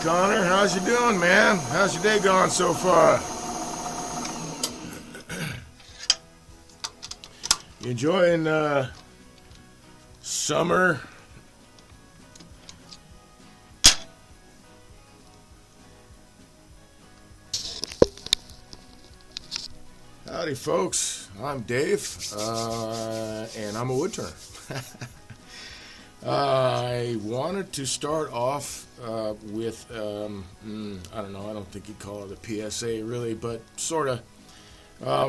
Connor. How's you doing, man? How's your day going so far? You enjoying summer? Howdy, folks. I'm Dave, and I'm a woodturner. I wanted to start off with, I don't know, I don't think you'd call it a PSA really, but sort of. I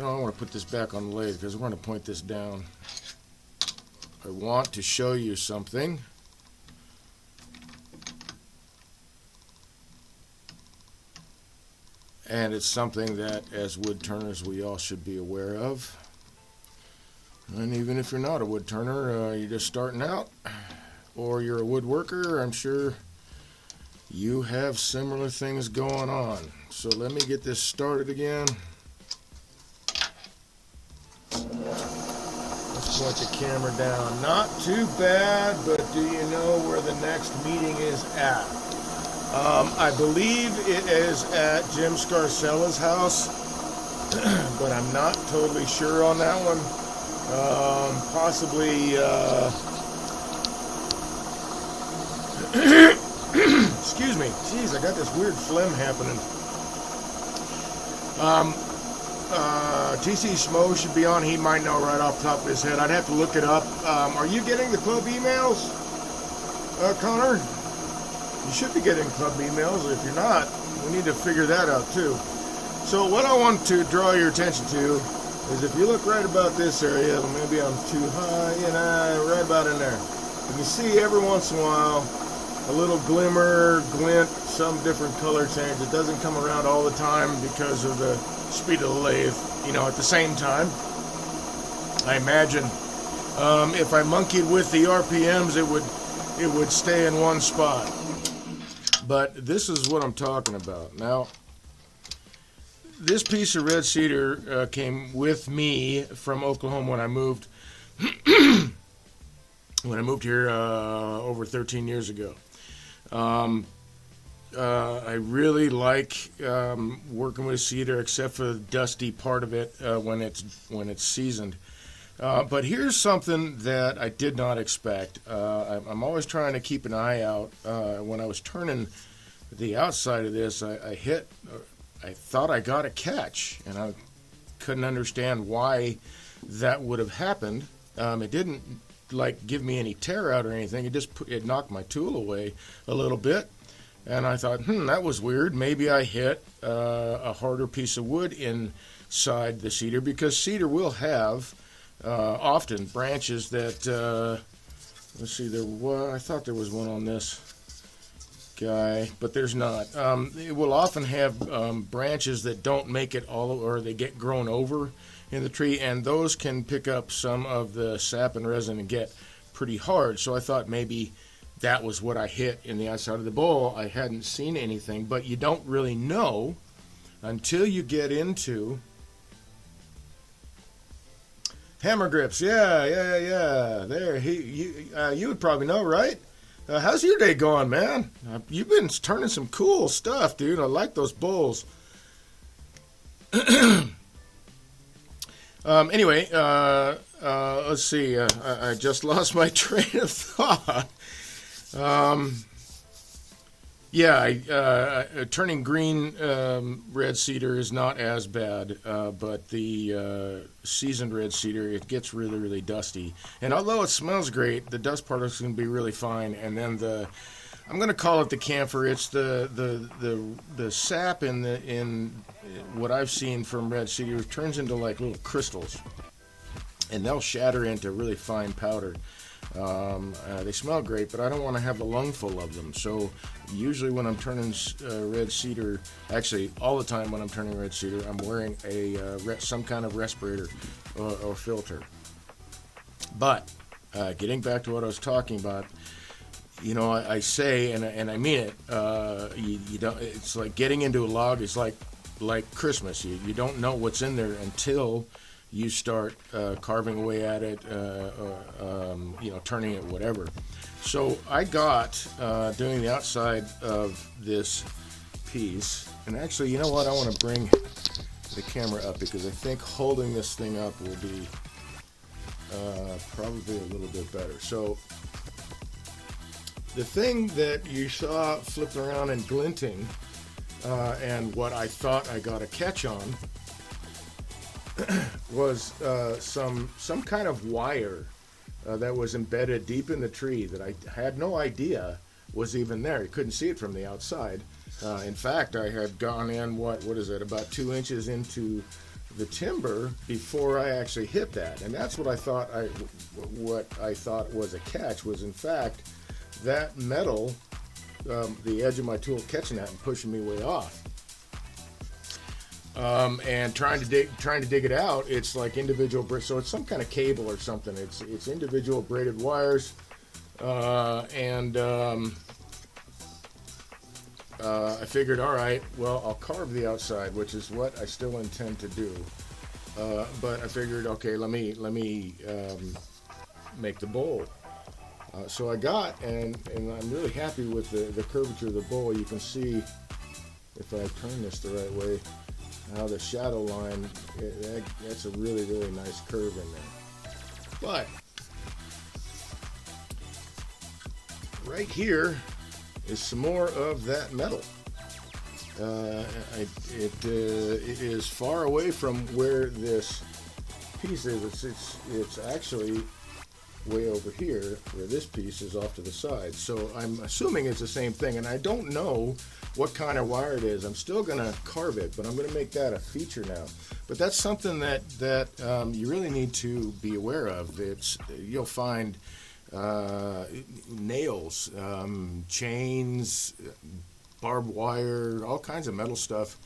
want to put this back on the lathe because we're going to point this down. I want to show you something. And it's something that, as wood turners, we all should be aware of. And even if you're not a wood turner, you're just starting out, or you're a woodworker, I'm sure you have similar things going on. So let me get this started again. Let's point the camera down. Not too bad, but do you know where the next meeting is at? I believe it is at Jim Scarcella's house, but I'm not totally sure on that one. Possibly, excuse me. Jeez, I got this weird phlegm happening. TC Smo should be on. He might know right off the top of his head. I'd have to look it up. Are you getting the club emails, Connor? You should be getting club emails. If you're not, we need to figure that out too. So what I want to draw your attention to is if you look right about this area, maybe I'm too high, right about in there. You can see every once in a while a little glimmer, glint, some different color change. It doesn't come around all the time because of the speed of the lathe. At the same time, I imagine if I monkeyed with the RPMs, it would stay in one spot. But this is what I'm talking about. Now, this piece of red cedar came with me from Oklahoma when I moved. When I moved here over 13 years ago. I really like working with cedar, except for the dusty part of it when it's seasoned. But here's something that I did not expect. I'm always trying to keep an eye out. When I was turning the outside of this, I thought I got a catch, and I couldn't understand why that would have happened. It didn't give me any tear out or anything. It knocked my tool away a little bit, and I thought, that was weird. Maybe I hit a harder piece of wood inside the cedar, because cedar will have often branches that let's see, I thought there was one on this guy, but there's not. It will often have branches that don't make it or they get grown over in the tree, and those can pick up some of the sap and resin and get pretty hard. So I thought maybe that was what I hit in the outside of the bowl. I hadn't seen anything, but you don't really know until you get into hammer grips. Yeah. There, you would probably know, right? How's your day going, man? You've been turning some cool stuff, dude. I like those bowls. Anyway, let's see. I just lost my train of thought. Turning green red cedar is not as bad, but the seasoned red cedar, it gets really, really dusty. And although it smells great, the dust particles can be really fine. And then I'm going to call it the camphor. It's the sap in what I've seen from red cedar turns into like little crystals, and they'll shatter into really fine powder. They smell great, but I don't want to have a lungful of them. So usually when I'm turning red cedar, actually all the time when I'm turning red cedar, I'm wearing some kind of respirator or filter. But getting back to what I was talking about, I say, and I mean it. You don't. It's like getting into a log. It's like Christmas. You don't know what's in there until you start carving away at it, turning it, whatever. So I got doing the outside of this piece, and actually, you know what? I want to bring the camera up because I think holding this thing up will be probably a little bit better. So the thing that you saw flipped around and glinting, and what I thought I got a catch on, was some kind of wire that was embedded deep in the tree that I had no idea was even there. You couldn't see it from the outside. In fact, I had gone in, what is it, about 2 inches into the timber before I actually hit that. And that's what I thought was a catch was, in fact, that metal, the edge of my tool catching that and pushing me way off. And trying to dig it out, it's like individual so it's some kind of cable or something. It's individual braided wires, and I figured, all right, well, I'll carve the outside, which is what I still intend to do. But I figured, okay, let me make the bowl. So I got, and I'm really happy with the curvature of the bowl. You can see, if I turn this the right way, how the shadow line, that's a really, really nice curve in there. But right here is some more of that metal. It is far away from where this piece is. It's actually way over here, where this piece is off to the side. So I'm assuming it's the same thing, and I don't know what kind of wire it is. I'm still going to carve it, but I'm going to make that a feature now. But that's something that you really need to be aware of. You'll find nails, chains, barbed wire, all kinds of metal stuff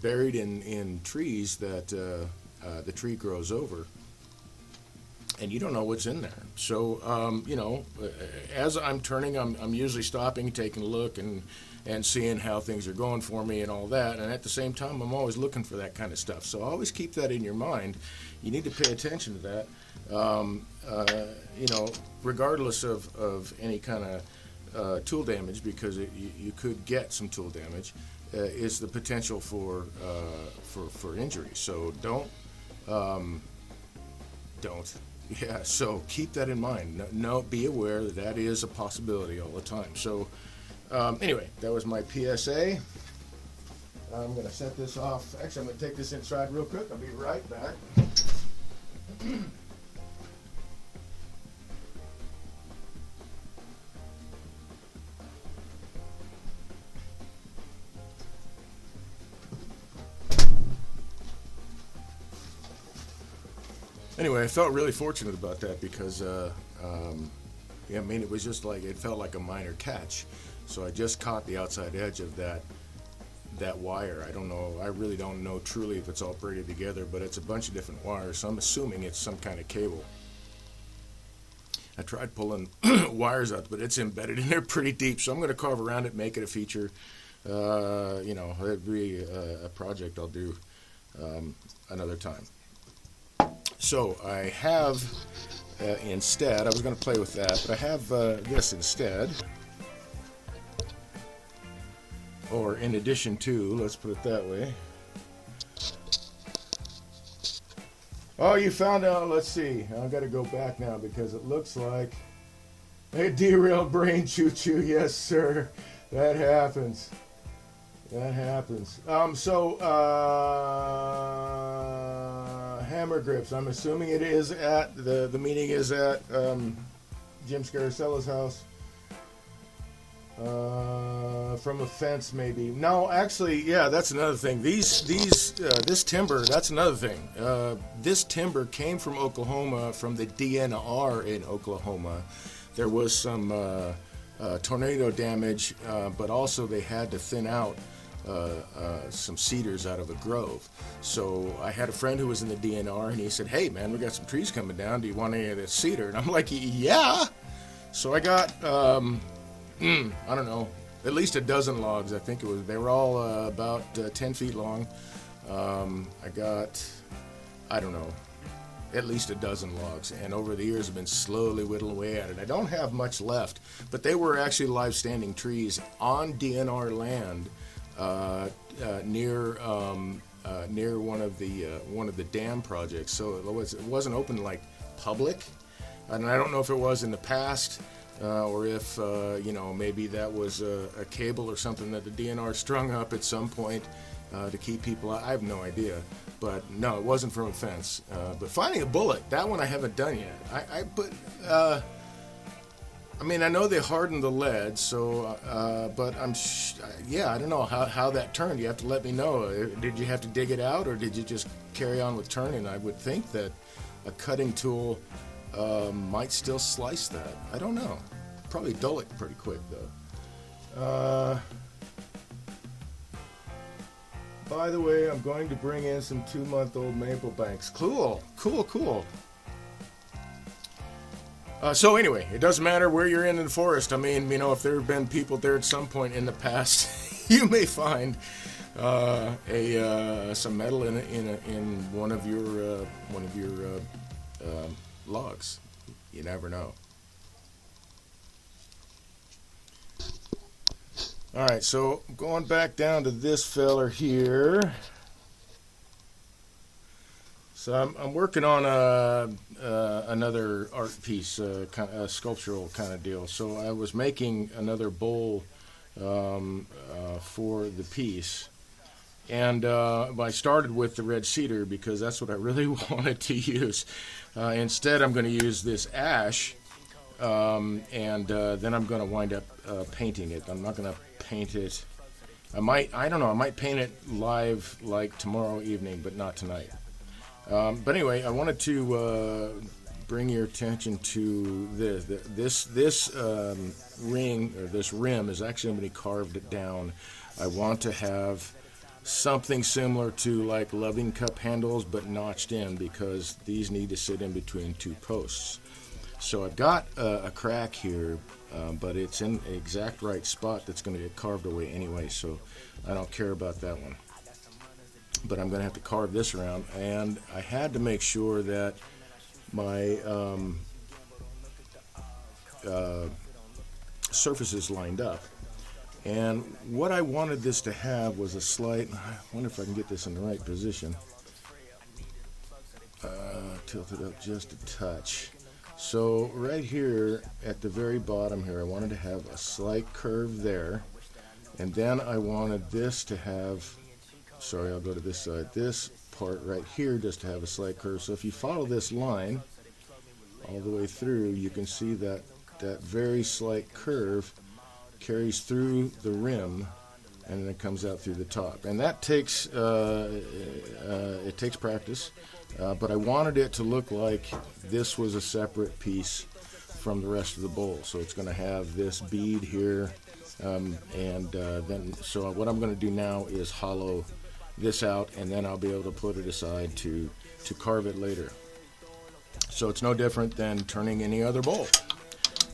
buried in trees that the tree grows over. And you don't know what's in there. So, as I'm turning, I'm usually stopping, taking a look, and seeing how things are going for me and all that. And at the same time, I'm always looking for that kind of stuff. So always keep that in your mind. You need to pay attention to that, regardless of any kind of tool damage, because you could get some tool damage, is the potential for injury. So don't. Yeah, so keep that in mind. No, be aware that is a possibility all the time. So anyway, that was my PSA. I'm going to set this off. Actually, I'm going to take this inside real quick. I'll be right back. Anyway, I felt really fortunate about that because, it was just like, it felt like a minor catch. So I just caught the outside edge of that wire. I don't know, I really don't know truly if it's all braided together, but it's a bunch of different wires, so I'm assuming it's some kind of cable. I tried pulling wires out, but it's embedded in there pretty deep, so I'm going to carve around it, make it a feature. It'd be a project I'll do another time. So I have instead, I was going to play with that, but I have this instead, or in addition to, let's put it that way. Oh, you found out, let's see, I've got to go back now because it looks like a derailed brain choo-choo. Yes, sir, that happens. That happens. Hammer grips. I'm assuming it is at the meeting is at Jim Scaricella's house. From a fence, maybe. No, actually, yeah, that's another thing. This timber. That's another thing. This timber came from Oklahoma, from the DNR in Oklahoma. There was some tornado damage, but also they had to thin out some cedars out of a grove. So I had a friend who was in the DNR, and he said, "Hey, man, we got some trees coming down. Do you want any of this cedar?" And I'm like, "Yeah." So I got, I don't know, at least a dozen logs. I think it was. They were all about 10 feet long. I got I don't know, at least a dozen logs, and over the years I've been slowly whittling away at it. I don't have much left, but they were actually live standing trees on DNR land near one of the dam projects. So it wasn't open like public, and I don't know if it was in the past. Or if, maybe that was a cable or something that the DNR strung up at some point to keep people out. I have no idea. But no, it wasn't from a fence. But finding a bullet, that one I haven't done yet. I know they hardened the lead, so, but I don't know how that turned. You have to let me know. Did you have to dig it out, or did you just carry on with turning? I would think that a cutting tool might still slice that. I don't know. Probably dull it pretty quick, though. By the way, I'm going to bring in some 2-month-old maple banks. Cool. So anyway, it doesn't matter where you're in the forest. I mean, if there have been people there at some point in the past, you may find some metal in one of your logs. You never know. All right, so going back down to this feller here. So I'm working on another art piece, kind of a sculptural kind of deal. So I was making another bowl for the piece. And I started with the red cedar because that's what I really wanted to use. Instead, I'm going to use this ash, and then I'm going to wind up painting it. I'm not going to paint it. I might paint it live like tomorrow evening, but not tonight. But anyway, I wanted to bring your attention to this ring, or this rim is actually going to be carved down. I want to have something similar to like loving cup handles, but notched in, because these need to sit in between two posts. So I've got a crack here, but it's in the exact right spot that's going to get carved away anyway, so I don't care about that one. But I'm going to have to carve this around, and I had to make sure that my surfaces lined up. And what I wanted this to have was a slight, I wonder if I can get this in the right position, tilt it up just a touch. So right here at the very bottom here, I wanted to have a slight curve there, and then I wanted this to have, sorry, I'll go to this side, this part right here just to have a slight curve. So if you follow this line all the way through, you can see that very slight curve carries through the rim, and then it comes out through the top. And that takes it takes practice, but I wanted it to look like this was a separate piece from the rest of the bowl. So it's going to have this bead here, then so what I'm going to do now is hollow this out, and then I'll be able to put it aside to carve it later. So it's no different than turning any other bowl.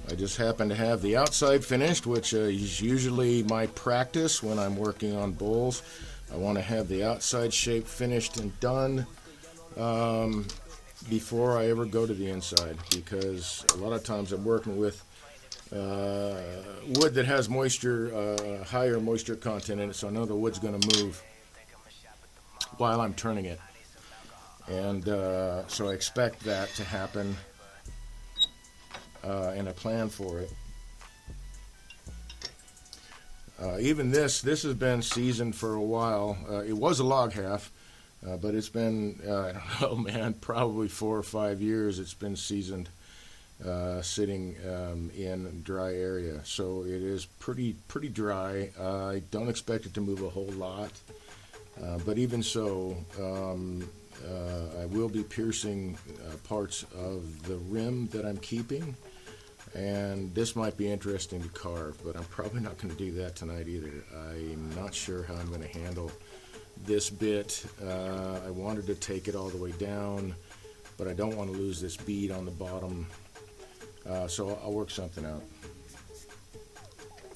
I just happen to have the outside finished, which is usually my practice when I'm working on bowls. I want to have the outside shape finished and done before I ever go to the inside, because a lot of times I'm working with wood that has moisture, higher moisture content in it, so I know the wood's going to move while I'm turning it. And so I expect that to happen, and I plan for it. Even this has been seasoned for a while. It was a log half, but it's been, I don't know, man, probably 4 or 5 years it's been seasoned, sitting in a dry area. So it is pretty dry. I don't expect it to move a whole lot, but even so, I will be piercing parts of the rim that I'm keeping, and this might be interesting to carve, but I'm probably not going to do that tonight either. I'm not sure how I'm going to handle this bit. I wanted to take it all the way down, but I don't want to lose this bead on the bottom, so I'll work something out.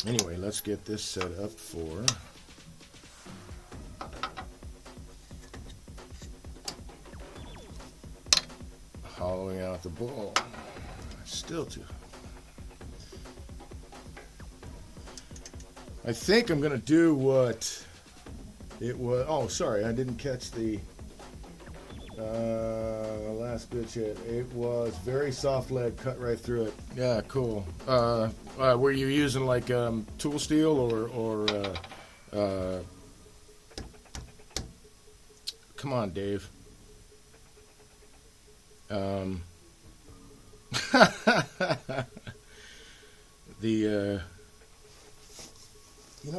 Anyway, let's get this set up for not the ball. Still too. I think I'm going to do what it was. Oh, sorry, I didn't catch the last bit yet. It was very soft lead, cut right through it. Yeah, cool. Were you using like tool steel or come on, Dave.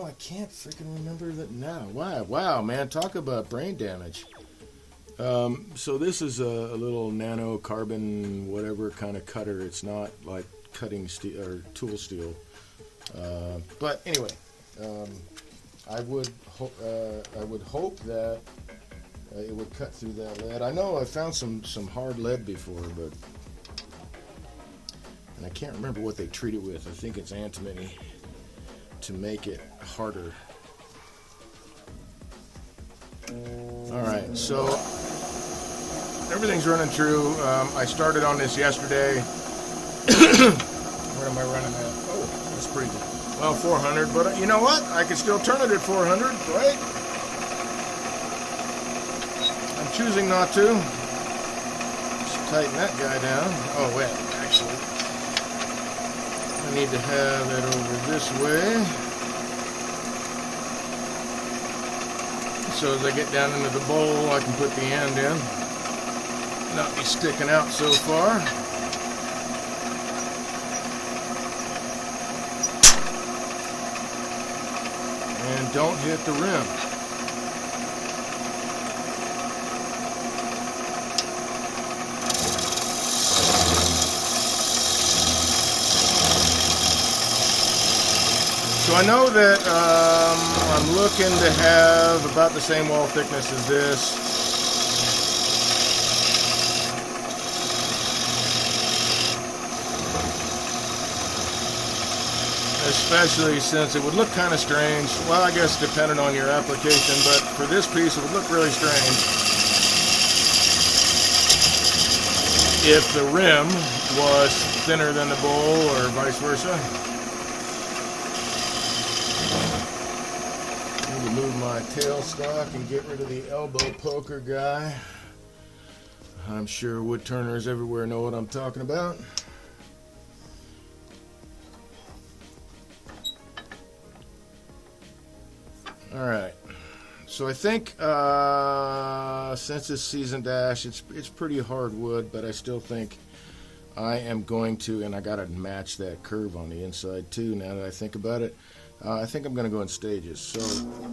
I can't freaking remember that now. Wow, man, talk about brain damage. So this is a little nano carbon whatever kind of cutter. It's not like cutting steel or tool steel. But anyway, I would hope that it would cut through that lead. I know I found some hard lead before, and I can't remember what they treat it with. I think it's antimony to make it harder. Alright, so everything's running true. I started on this yesterday. Where am I running at? Oh, that's pretty good. Well, 400, but you know what? I can still turn it at 400, right? I'm choosing not to. Just tighten that guy down. Oh, wait, actually. I need to have it over this way. So as I get down into the bowl, I can put the end in. Not be sticking out so far. And don't hit the rim. So I know that I'm looking to have about the same wall thickness as this. Especially since it would look kind of strange. Well, I guess depending on your application, but for this piece it would look really strange if the rim was thinner than the bowl or vice versa. Move my tailstock and get rid of the elbow poker guy. I'm sure wood turners everywhere know what I'm talking about. Alright, so I think since it's seasoned ash, it's pretty hard wood, but I still think I am going to, and I gotta match that curve on the inside too now that I think about it. I think I'm going to go in stages. So I'm going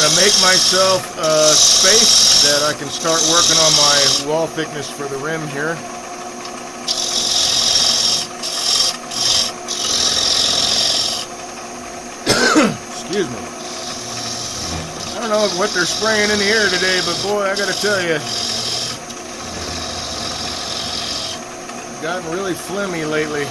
to make myself a space that I can start working on my wall thickness for the rim here. Excuse me. I don't know what they're spraying in the air today, but boy, I got to tell you, gotten really phlegmy lately.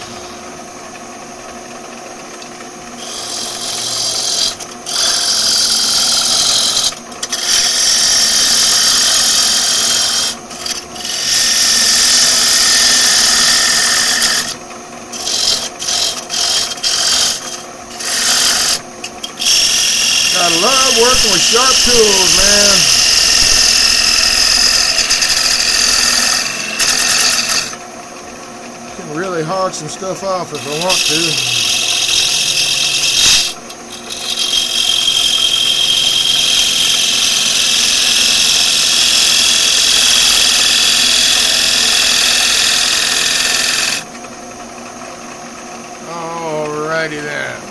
Gotta love working with sharp tools, man. Really hog some stuff off if I want to. Alrighty then.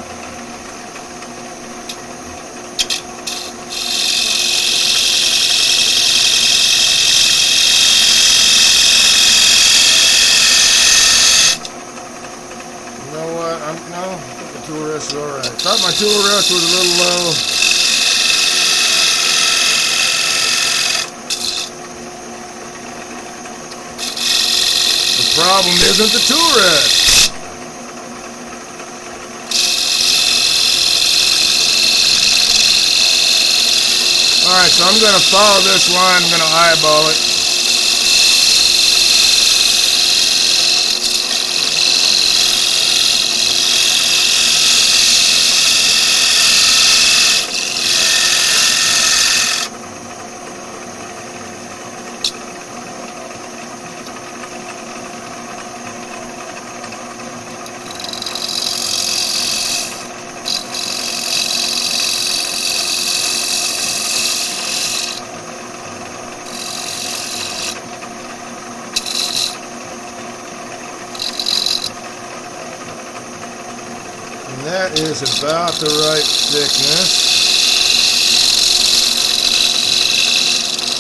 No, I think the tool rest is alright. Thought my tool rest was a little low. The problem isn't the tool rest. Alright, so I'm going to follow this line. I'm going to eyeball it. That is about the right thickness.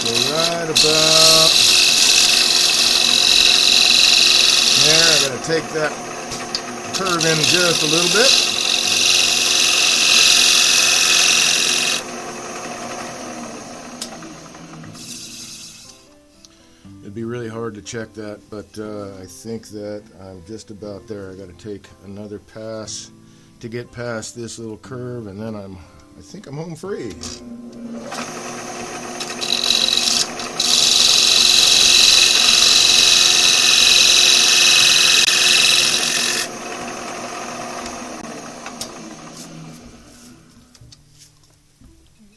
So right about there. I gotta take that curve in just a little bit. It'd be really hard to check that, but I think that I'm just about there. I gotta take another pass to get past this little curve, and then I think I'm home free.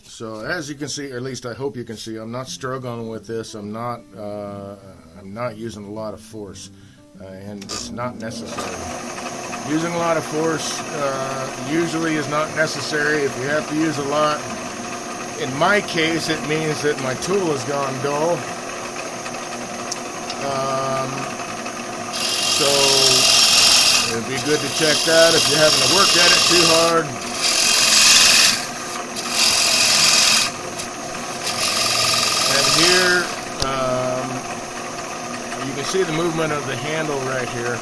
So as you can see, or at least I hope you can see, I'm not struggling with this. I'm not using a lot of force, and it's not necessary. Using a lot of force usually is not necessary. If you have to use a lot, in my case, it means that my tool has gone dull. So it'd be good to check that if you're having to work at it too hard. And here, you can see the movement of the handle right here.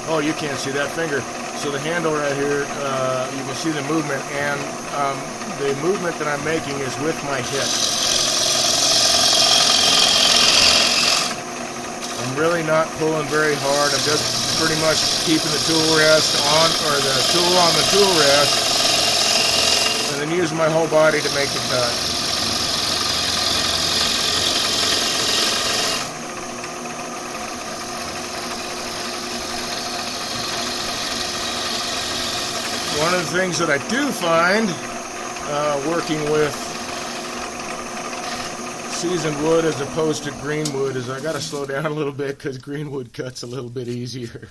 Oh, you can't see that finger. So the handle right here, you can see the movement, and the movement that I'm making is with my hip. I'm really not pulling very hard. I'm just pretty much keeping the tool rest on, or the tool on the tool rest, and then using my whole body to make the cut. One of the things that I do find working with seasoned wood as opposed to green wood is I got to slow down a little bit, because green wood cuts a little bit easier.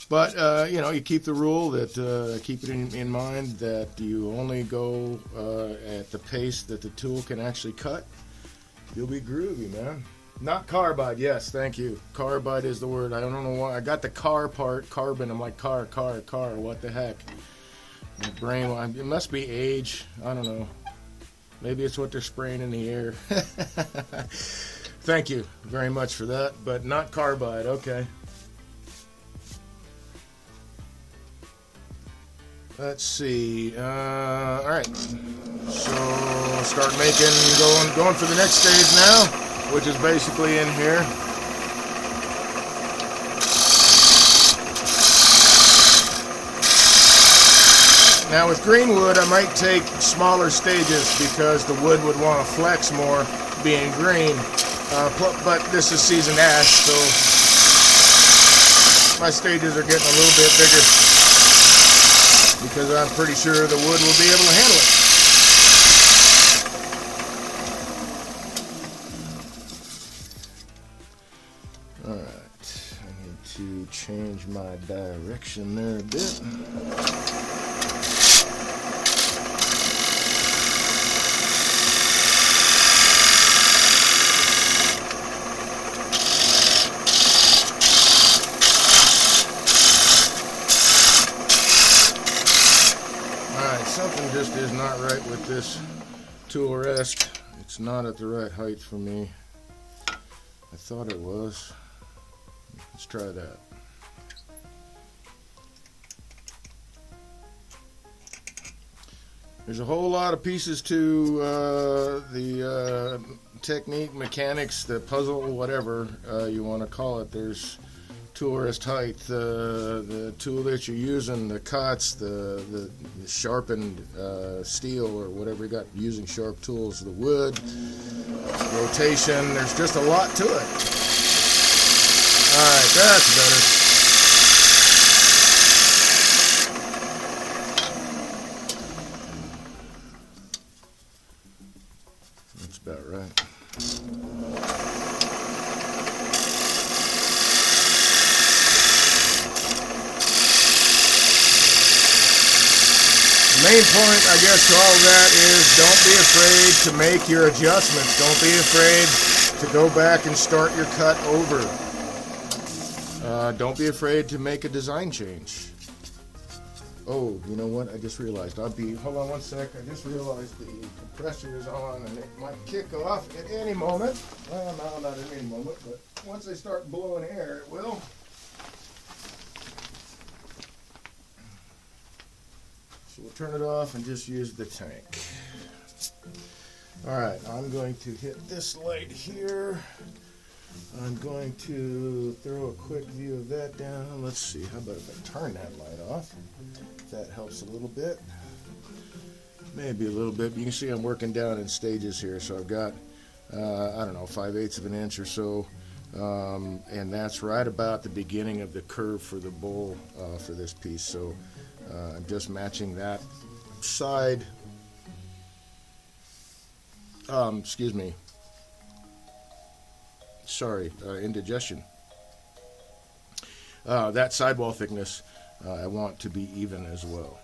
But you keep the rule that keep it in mind that you only go at the pace that the tool can actually cut. You'll be groovy, man. Not carbide, yes, thank you. Carbide is the word. I don't know why. I got the car part, carbon. I'm like, car, what the heck? My brain, it must be age. I don't know. Maybe it's what they're spraying in the air. Thank you very much for that, but not carbide, okay. Let's see. All right. So start going for the next stage now, which is basically in here. Now with green wood, I might take smaller stages because the wood would want to flex more being green. But this is seasoned ash, so my stages are getting a little bit bigger because I'm pretty sure the wood will be able to handle it. Alright, I need to change my direction there a bit. Alright, something just is not right with this tool rest. It's not at the right height for me. I thought it was. Let's try that. There's a whole lot of pieces to the technique, mechanics, the puzzle, whatever you want to call it. There's tool rest height, the tool that you're using, the cuts, the sharpened steel or whatever you got using sharp tools, the wood, rotation. There's just a lot to it. All right, that's better. That's about right. Main point, I guess, to all of that is don't be afraid to make your adjustments. Don't be afraid to go back and start your cut over. Don't be afraid to make a design change. Oh, you know what? I just realized. Hold on one sec. I just realized the compressor is on and it might kick off at any moment. Well, no, not at any moment, but once I start blowing air, it will. So we'll turn it off and just use the tank. All right, I'm going to hit this light here. I'm going to throw a quick view of that down. Let's see, how about if I turn that light off? That helps a little bit. Maybe a little bit. You can see I'm working down in stages here. So I've got, I don't know, 5/8 of an inch or so. And that's right about the beginning of the curve for the bowl for this piece. So I'm just matching that side. Excuse me. Sorry, indigestion. That sidewall thickness I want to be even as well.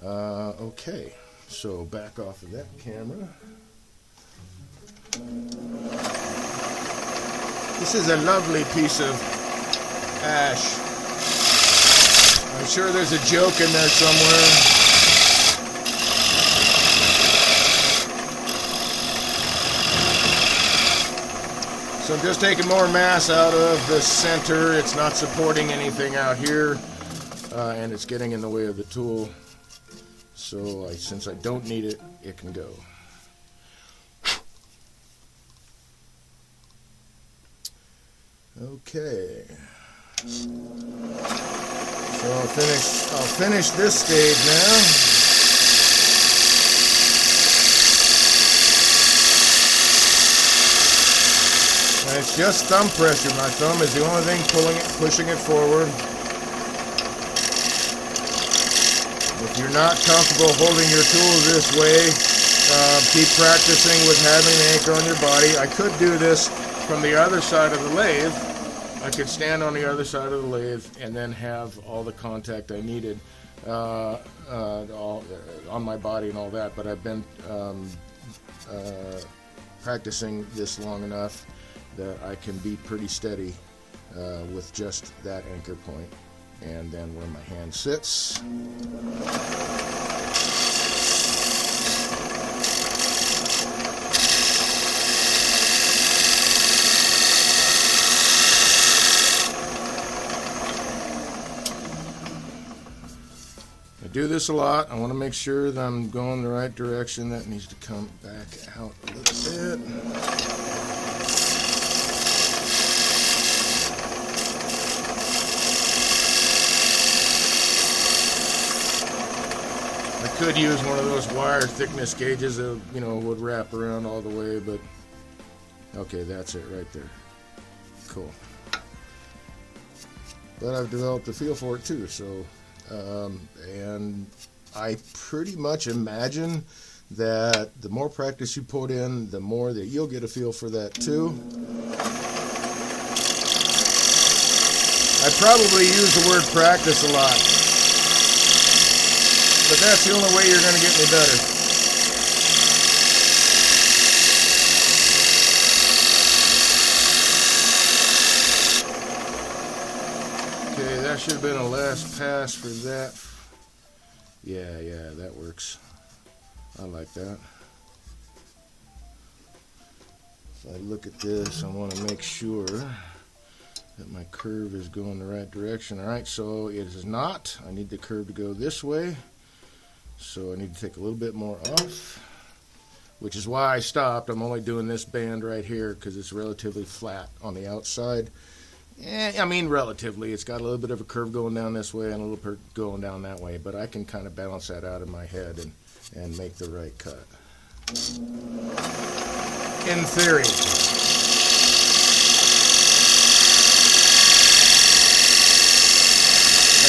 Okay, so back off of that camera. This is a lovely piece of ash. I'm sure there's a joke in there somewhere. So I'm just taking more mass out of the center. It's not supporting anything out here, and it's getting in the way of the tool. So since I don't need it, it can go. Okay. So I'll finish this stage now. And it's just thumb pressure. My thumb is the only thing pushing it forward. If you're not comfortable holding your tools this way, keep practicing with having an anchor on your body. I could do this from the other side of the lathe. I could stand on the other side of the lathe and then have all the contact I needed all, on my body and all that. But I've been practicing this long enough that I can be pretty steady with just that anchor point. And then where my hand sits. I do this a lot. I want to make sure that I'm going the right direction. That needs to come back out a little bit. I could use one of those wire thickness gauges that, you know, would wrap around all the way, but okay, that's it right there. Cool. But I've developed a feel for it too, so and I pretty much imagine that the more practice you put in, the more that you'll get a feel for that too. I probably use the word practice a lot, but that's the only way you're going to get me better. Okay, that should have been a last pass for that. Yeah, that works. I like that. If I look at this, I want to make sure that my curve is going the right direction. All right, so it is not. I need the curve to go this way. So I need to take a little bit more off, which is why I stopped. I'm only doing this band right here because it's relatively flat on the outside. I mean, relatively. It's got a little bit of a curve going down this way and a little bit going down that way, but I can kind of balance that out in my head and make the right cut. In theory.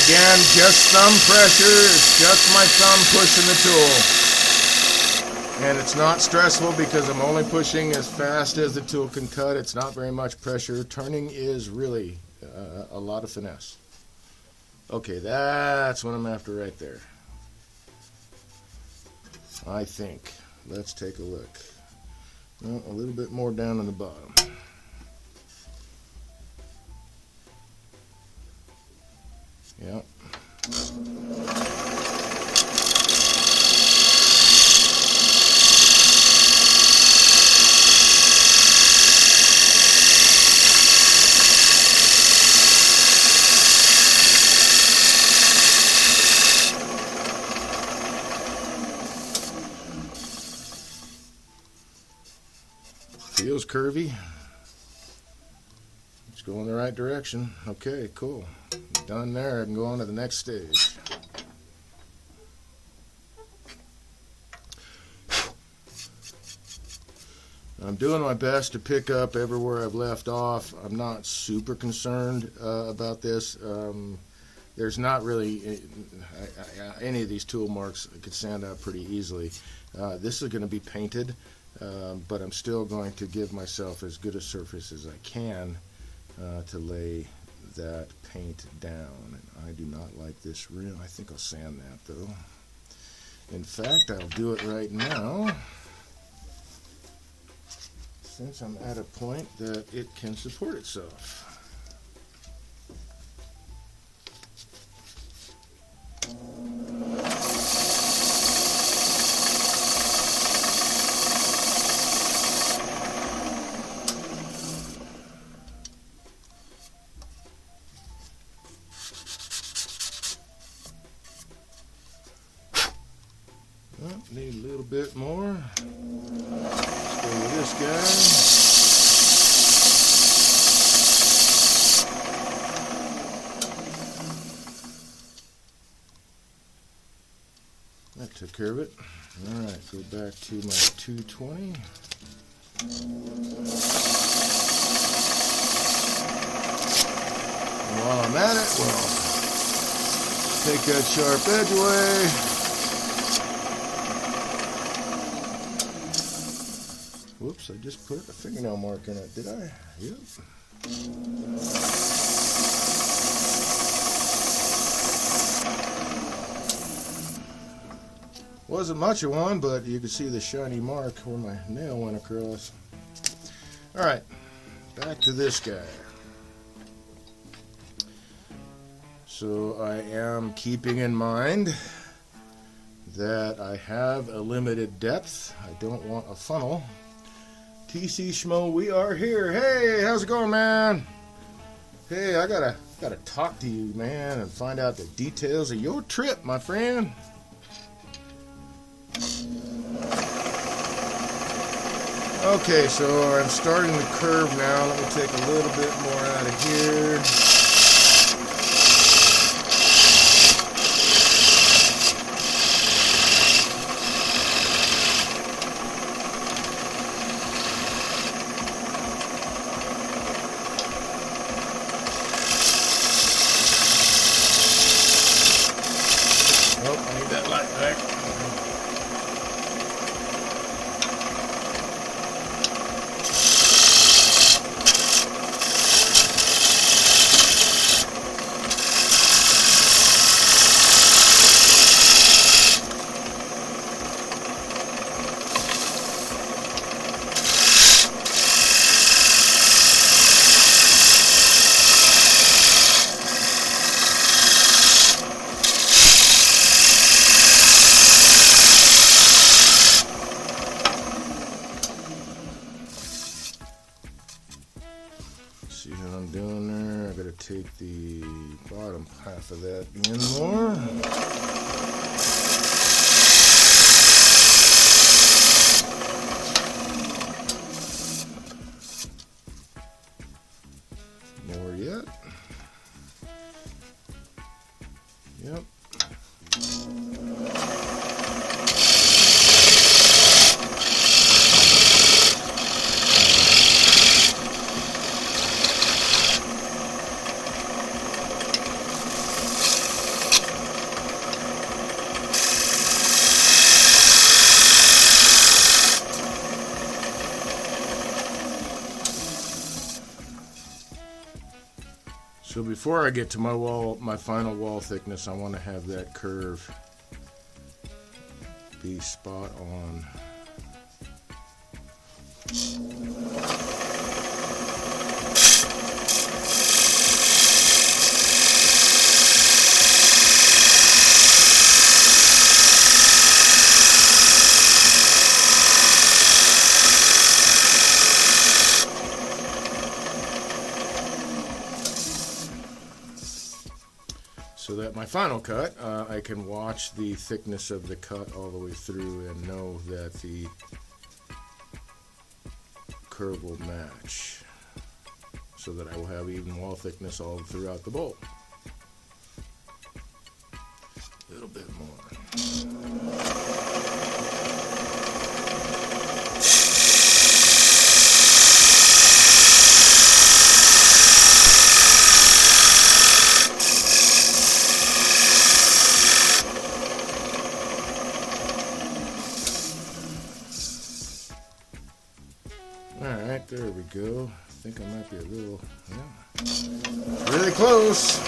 Again, just thumb pressure. It's just my thumb pushing the tool. And it's not stressful because I'm only pushing as fast as the tool can cut. It's not very much pressure. Turning is really a lot of finesse. Okay, that's what I'm after right there. I think. Let's take a look. Well, a little bit more down on the bottom. Yep. Feels curvy. It's going the right direction. Okay, cool. Done there. I can go on to the next stage. I'm doing my best to pick up everywhere I've left off. I'm not super concerned about this. There's not really any of these tool marks could stand out pretty easily. This is going to be painted, but I'm still going to give myself as good a surface as I can to lay that paint down. And I do not like this rim. I think I'll sand that though. In fact, I'll do it right now, since I'm at a point that it can support itself. Well, need a little bit more. Let's go with this guy. That took care of it. All right, go back to my 220. And while I'm at it, well, take that sharp edge away. Whoops, I just put a fingernail mark in it, did I? Yep. Wasn't much of one, but you can see the shiny mark where my nail went across. Alright, back to this guy. So I am keeping in mind that I have a limited depth. I don't want a funnel. TC Schmo, we are here. Hey, how's it going, man? Hey, I gotta talk to you, man, and find out the details of your trip, my friend. Okay, so I'm starting the curve now. Let me take a little bit more out of here. Oh, I need that light back. See how I'm doing there? I gotta take the bottom half of that in more. More yet. So before I get to my final wall thickness, I want to have that curve be spot on. So that my final cut, I can watch the thickness of the cut all the way through and know that the curve will match, so that I will have even wall thickness all throughout the bowl. A little bit more. Alright, there we go. I think I might be a little, yeah, really close.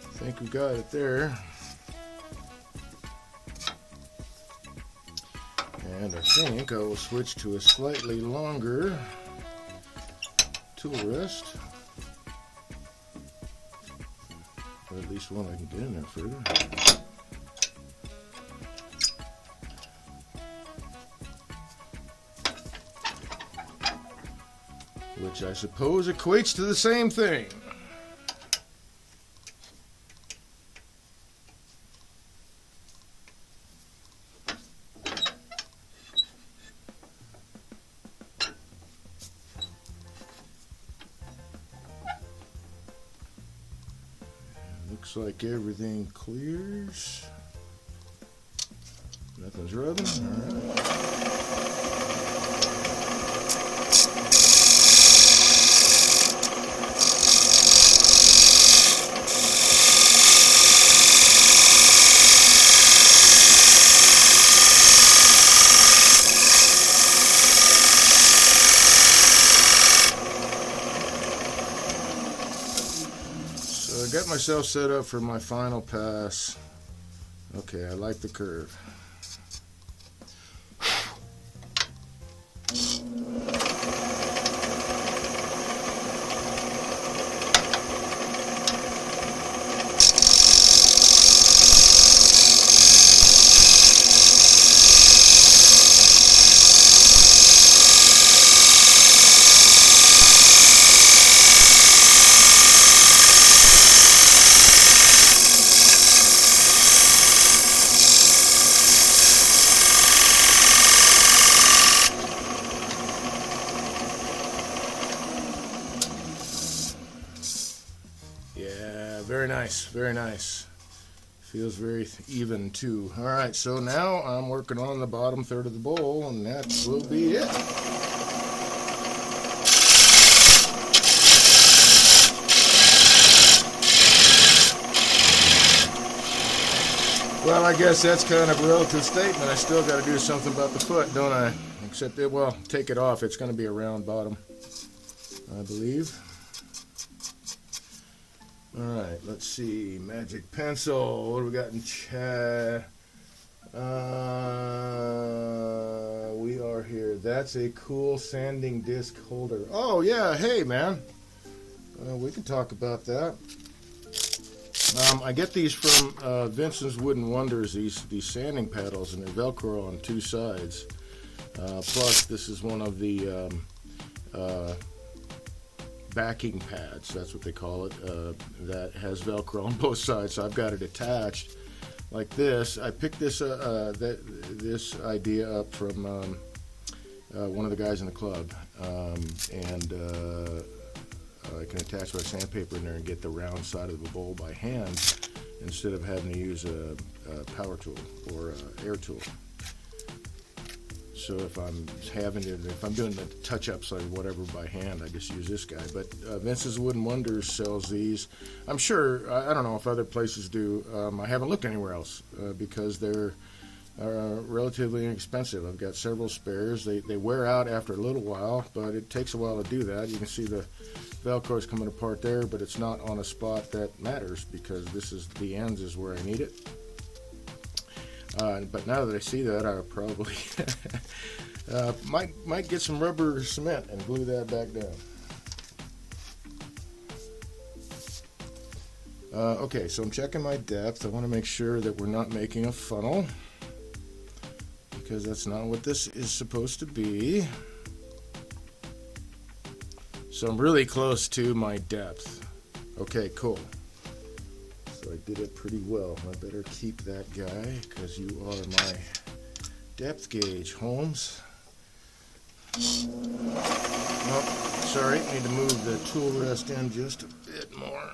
I think we got it there. And I think I will switch to a slightly longer tool rest, or at least one I can get in there further. Which I suppose equates to the same thing. Looks like everything clears. Nothing's rubbing. All right. So I got myself set up for my final pass. Okay, I like the curve. Yeah, very nice, very nice. Feels very even too. All right, so now I'm working on the bottom third of the bowl, and that will be it. Well, I guess that's kind of a relative statement. I still got to do something about the foot, don't I? Except that, well, take it off. It's going to be a round bottom, I believe. All right, let's see. Magic pencil. What do we got in chat? We are here. That's a cool sanding disc holder. Oh, yeah. Hey, man. We can talk about that. I get these from Vincent's Wooden Wonders, these sanding paddles, and they're Velcro on two sides. Plus, this is one of the backing pads, that's what they call it, that has Velcro on both sides. So I've got it attached like this. I picked this this idea up from one of the guys in the club, and I can attach my sandpaper in there and get the round side of the bowl by hand instead of having to use a power tool or air tool. So if I'm doing the touch-ups or whatever by hand, I just use this guy. But Vince's Wooden Wonders sells these. I'm sure, I don't know if other places do. I haven't looked anywhere else because they're relatively inexpensive. I've got several spares. They wear out after a little while, but it takes a while to do that. You can see the Velcro is coming apart there, but it's not on a spot that matters because the ends is where I need it. But now that I see that, I probably might get some rubber cement and glue that back down. Okay, so I'm checking my depth. I want to make sure that we're not making a funnel, because that's not what this is supposed to be. So I'm really close to my depth. Okay, cool. So I did it pretty well. I better keep that guy because you are my depth gauge, Holmes. Oh, sorry, need to move the tool rest in just a bit more.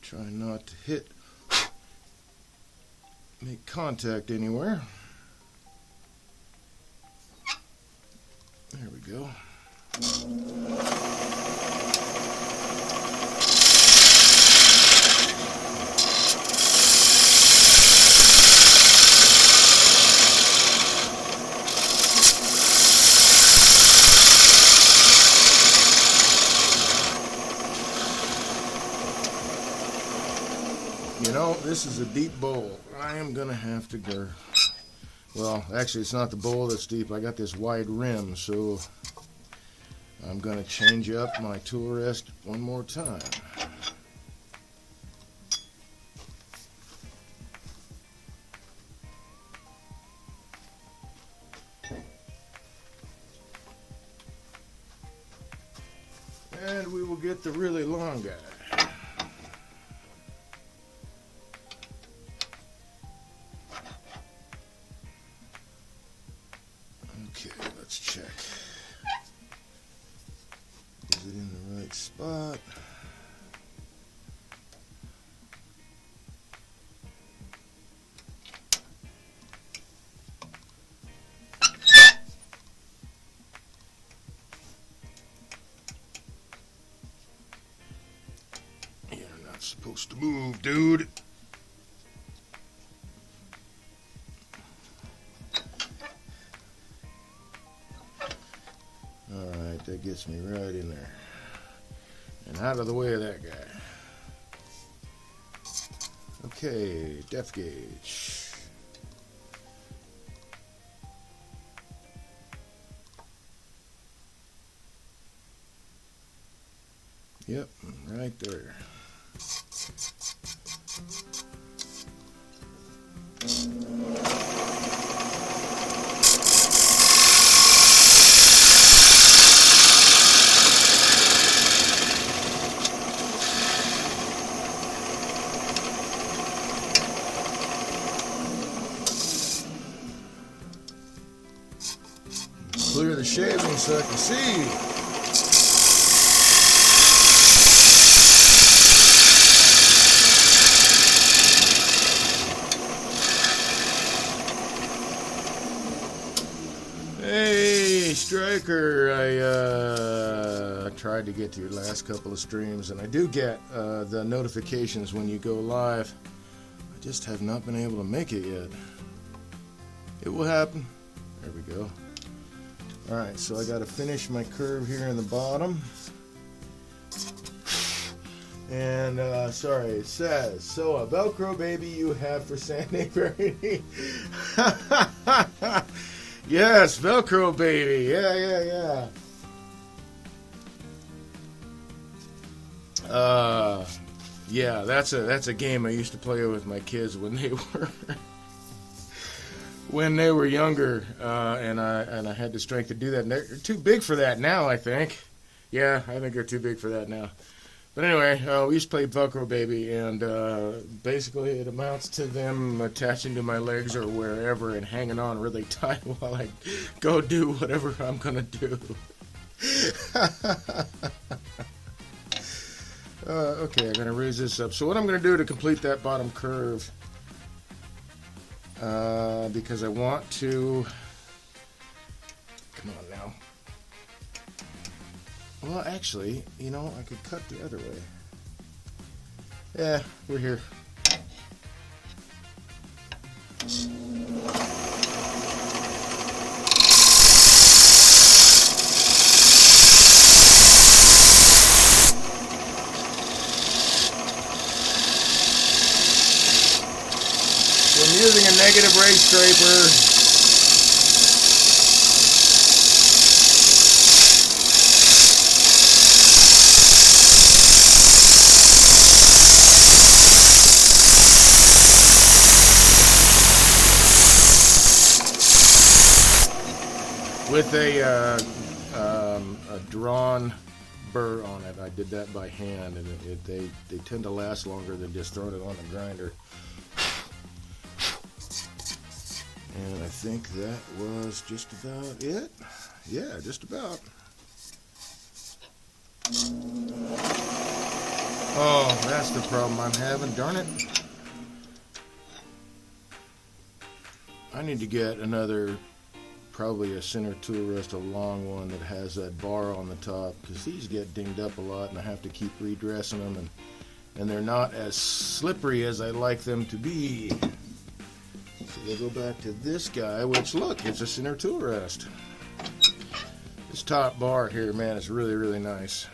Try not to make contact anywhere. There we go. You know, this is a deep bowl. I am going to have to go. Well, actually, it's not the bowl that's deep. I got this wide rim, so I'm going to change up my tool rest one more time. And we will get the really long guy. Okay, let's check. Is it in the right spot? You're not supposed to move, dude. Alright, that gets me right in there. And out of the way of that guy. Okay, depth gauge. Yep, right there. Clear the shaving so I can see. Hey, Striker, I tried to get to your last couple of streams, and I do get the notifications when you go live. I just have not been able to make it yet. It will happen. There we go. Alright, so I got to finish my curve here in the bottom. And, sorry, it says, so a Velcro baby you have for sanding very neat. Yes, Velcro baby. Yeah. Yeah, that's a game I used to play with my kids when they were younger, and I had the strength to do that. And they're too big for that now, I think. Yeah, I think they're too big for that now. But anyway, we used to play Velcro baby, and basically it amounts to them attaching to my legs or wherever and hanging on really tight while I go do whatever I'm gonna do. Okay, I'm gonna raise this up. So what I'm gonna do to complete that bottom curve because I want to. Come on now. Well, actually, you know, I could cut the other way. Yeah, we're here. So I'm using a negative rake scraper. With a drawn burr on it. I did that by hand, and they tend to last longer than just throwing it on the grinder. And I think that was just about it. Yeah, just about. Oh, that's the problem I'm having, darn it. I need to get another, probably a center tool rest, a long one that has that bar on the top, because these get dinged up a lot and I have to keep redressing them, and they're not as slippery as I like them to be. So we'll go back to this guy, which, look, it's a center tool rest. This top bar here, man, is really, really nice.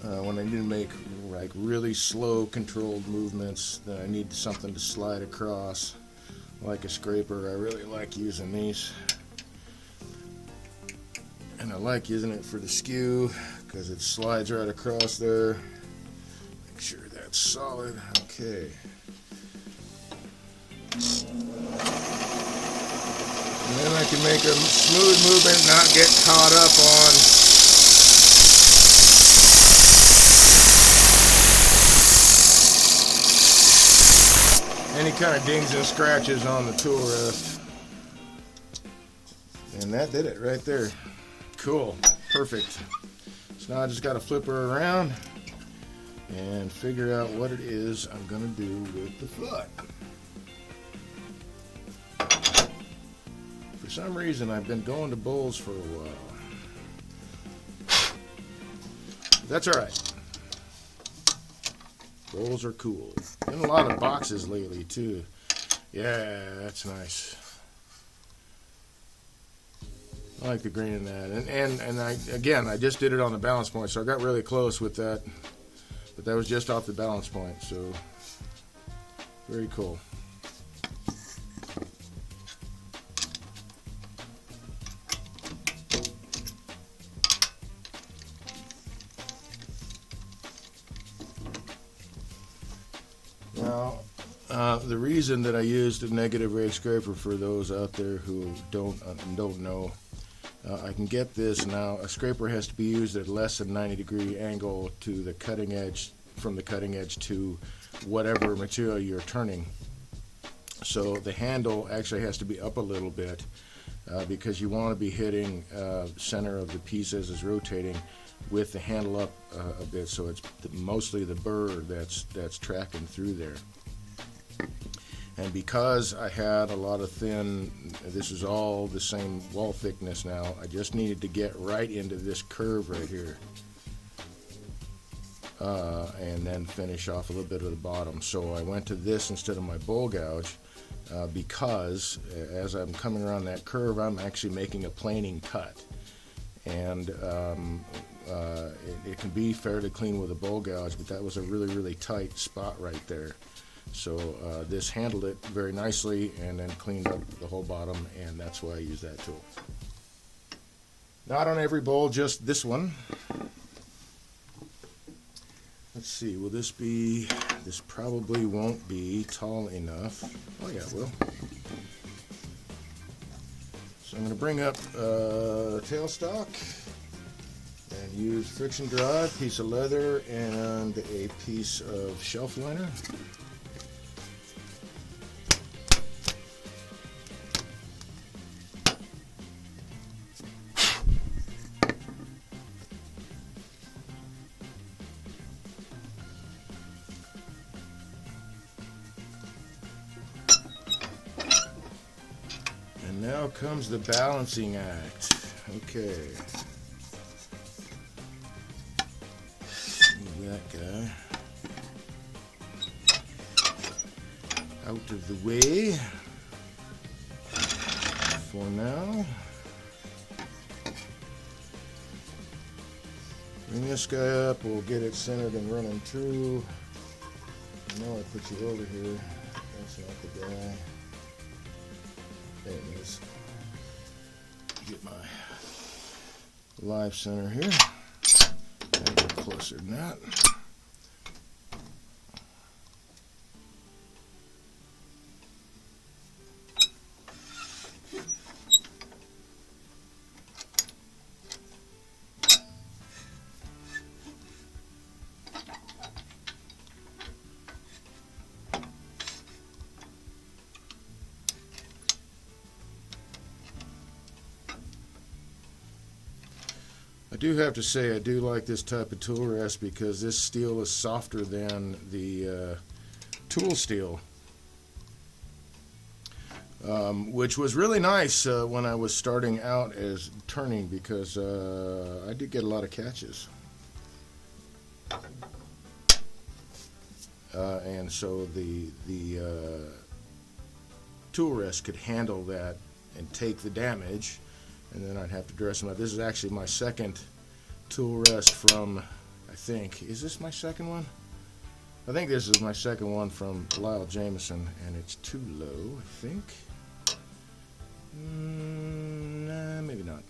When I need to make like really slow controlled movements, then I need something to slide across like a scraper. I really like using these, and I like using it for the skew because it slides right across there. Make sure that's solid. Okay. And then I can make a smooth movement, not get caught up on any kind of dings and scratches on the tool rest. And that did it right there. Cool. Perfect. So now I just got to flip her around and figure out what it is I'm going to do with the foot. For some reason, I've been going to bowls for a while. That's all right. Bowls are cool. Been a lot of boxes lately too. Yeah, that's nice. I like the green in that. And I just did it on the balance point, so I got really close with that. But that was just off the balance point, so very cool. Now, the reason that I used a negative rake scraper, for those out there who don't know, I can get this now. A scraper has to be used at less than 90-degree angle to the cutting edge, from the cutting edge to whatever material you're turning. So the handle actually has to be up a little bit because you want to be hitting center of the piece as it's rotating with the handle up a bit, so it's mostly the burr that's tracking through there. And because I had a lot of thin, this is all the same wall thickness now, I just needed to get right into this curve right here. And then finish off a little bit of the bottom. So I went to this instead of my bowl gouge because as I'm coming around that curve, I'm actually making a planing cut. And it can be fairly clean with a bowl gouge, but that was a really, really tight spot right there. So this handled it very nicely and then cleaned up the whole bottom, and that's why I use that tool. Not on every bowl, just this one. Let's see, will this be, this probably won't be tall enough. Oh yeah, it will. So I'm going to bring up tailstock and use friction drive, piece of leather, and a piece of shelf liner. comes the balancing act. Okay. Move that guy out of the way for now. Bring this guy up, we'll get it centered and running true. Now I put you over here. That's not the guy. There it is. Get my live center here. A little closer than that. I do have to say I do like this type of tool rest because this steel is softer than the tool steel, which was really nice when I was starting out as turning, because I did get a lot of catches, and so the tool rest could handle that and take the damage. And then I'd have to dress them up. This is actually my second tool rest from, I think, is this my second one? I think this is my second one from Lyle Jameson, and it's too low, I think. Nah, maybe not.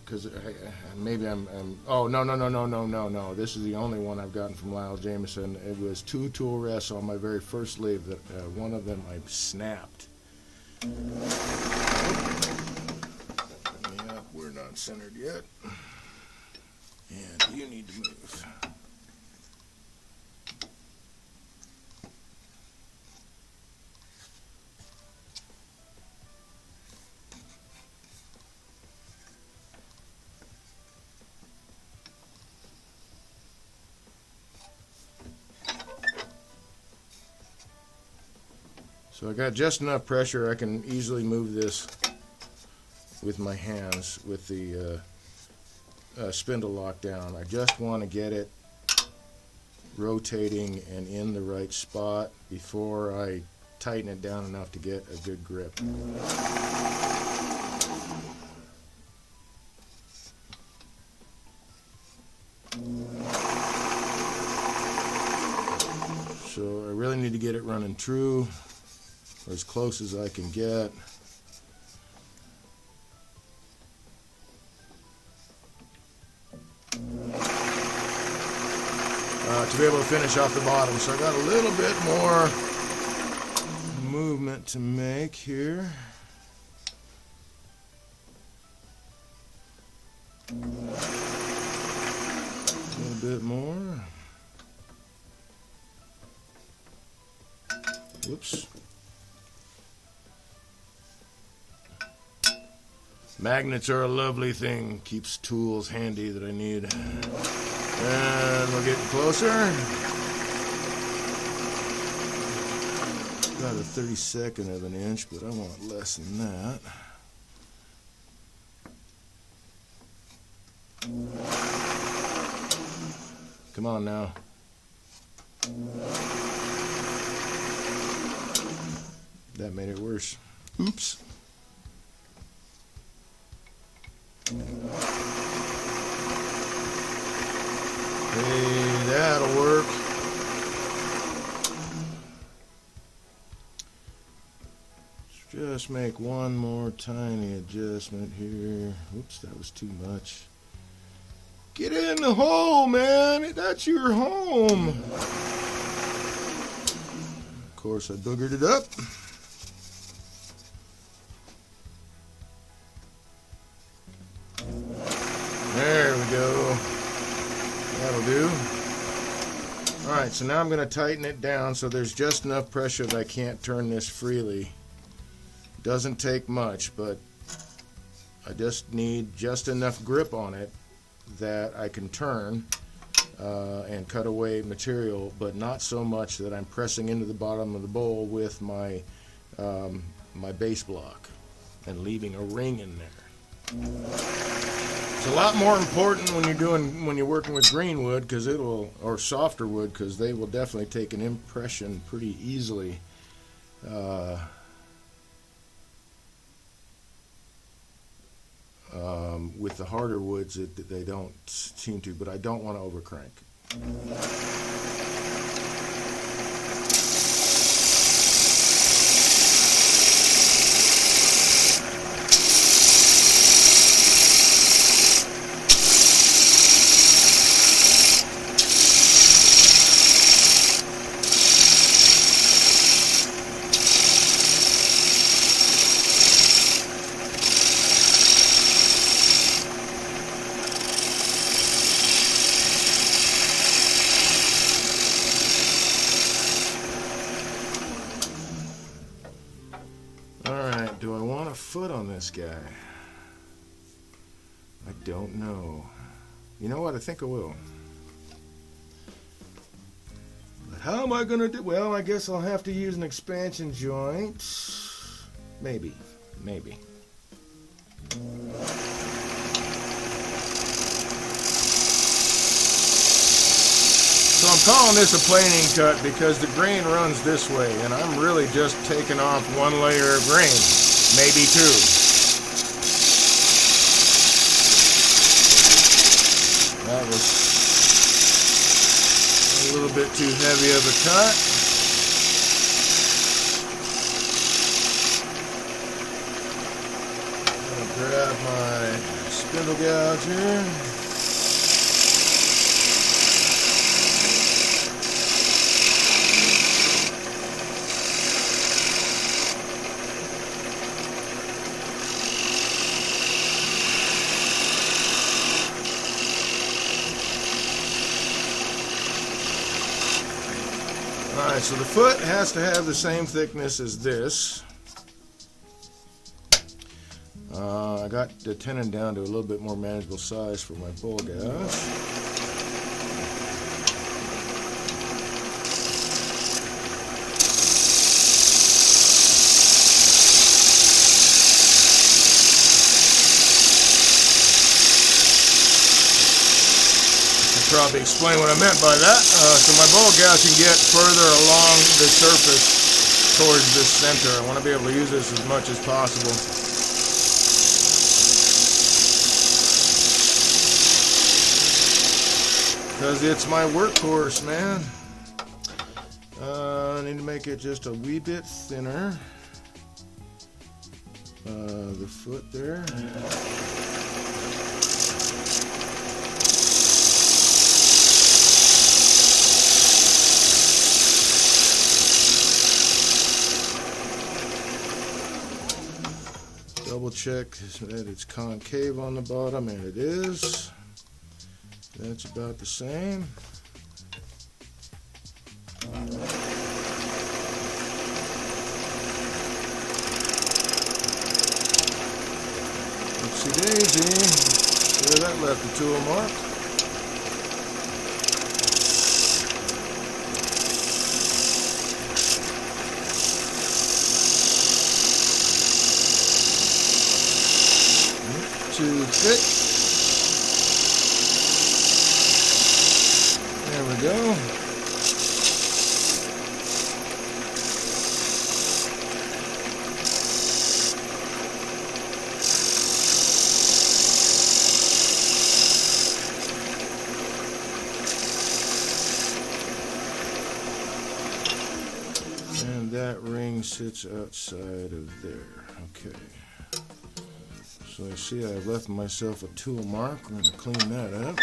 Because maybe I'm, oh, no. This is the only one I've gotten from Lyle Jameson. It was 2 tool rests on my very first lathe. That one of them I snapped. Yeah, we're not centered yet, and you need to move. So I got just enough pressure I can easily move this with my hands with the spindle lock down. I just want to get it rotating and in the right spot before I tighten it down enough to get a good grip. So I really need to get it running true, or as close as I can get. To be able to finish off the bottom. So I got a little bit more movement to make here. A little bit more. Whoops. Magnets are a lovely thing. Keeps tools handy that I need. And we're getting closer. About a 32nd of an inch, but I want less than that. Come on now. That made it worse. Oops. Hey, that'll work. Let's just make one more tiny adjustment here. Oops, that was too much. Get in the hole, man. That's your home. Of course, I boogered it up. There we go. That'll do. Alright, so now I'm going to tighten it down so there's just enough pressure that I can't turn this freely. Doesn't take much, but I just need just enough grip on it that I can turn and cut away material, but not so much that I'm pressing into the bottom of the bowl with my my base block and leaving a ring in there. It's a lot more important when you're working with green wood, because or softer wood, because they will definitely take an impression pretty easily. With the harder woods, they don't seem to, but I don't want to overcrank. Alright, do I want a foot on this guy? I don't know. You know what? I think I will. But how am I going to do? Well, I guess I'll have to use an expansion joint. Maybe. So I'm calling this a planing cut because the grain runs this way, and I'm really just taking off one layer of grain, maybe two. That was a little bit too heavy of a cut. I'll grab my spindle gouge here. Alright, so the foot has to have the same thickness as this. I got the tenon down to a little bit more manageable size for my bull gouge. Probably explain what I meant by that. So my bowl gouge can get further along the surface towards the center. I want to be able to use this as much as possible. Because it's my workhorse, man. I need to make it just a wee bit thinner. The foot there. Double check that it's concave on the bottom, and it is. That's about the same. Oopsie daisy. Sure, that left the tool mark. Too thick. There we go. And that ring sits outside of there. Okay. So I see I've left myself a tool mark. I'm going to clean that up.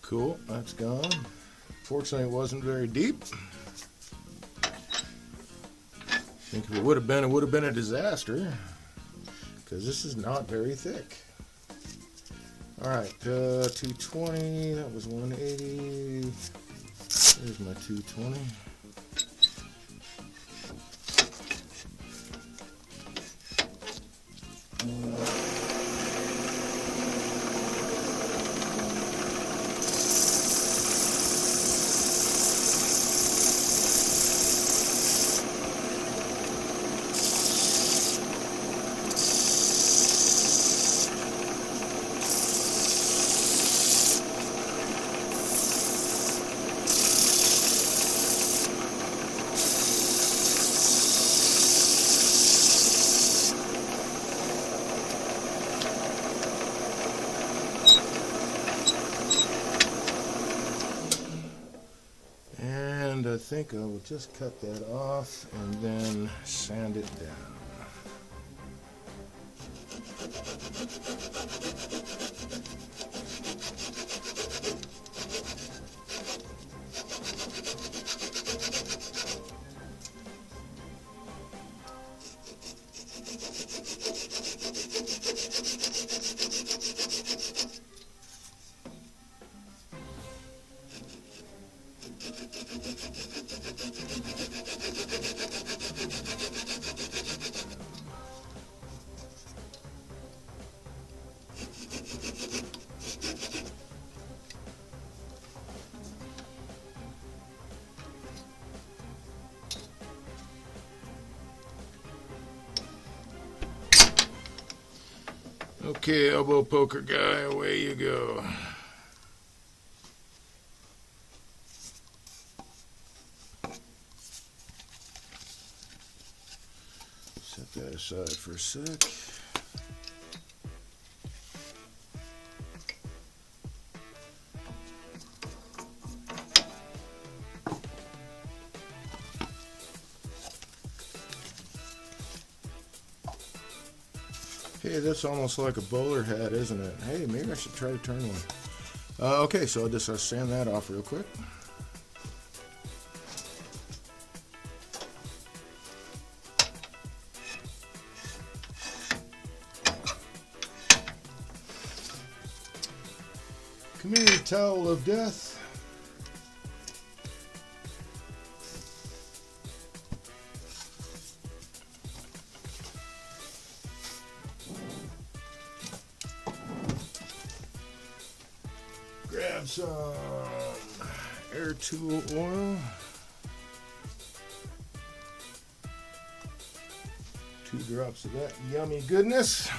Cool, that's gone. Fortunately, it wasn't very deep. think if it would have been a disaster, because this is not very thick. All right, 220. That was 180. Here's my 220. And I think I will just cut that off and then sand it down. Okay, elbow poker guy, away you go. Set that aside for a sec. Hey, that's almost like a bowler hat, isn't it? Hey, maybe I should try to turn one. Okay, so I'll just sand that off real quick. Community towel of death. Grab some air tool oil. 2 drops of that yummy goodness.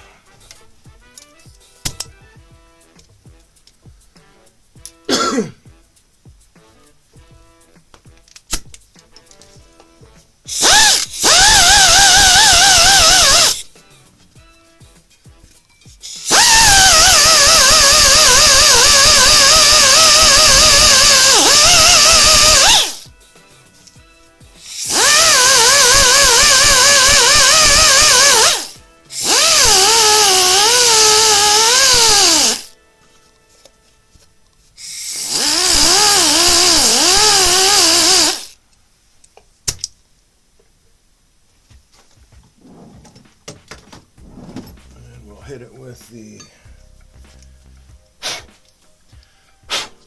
Hit it with the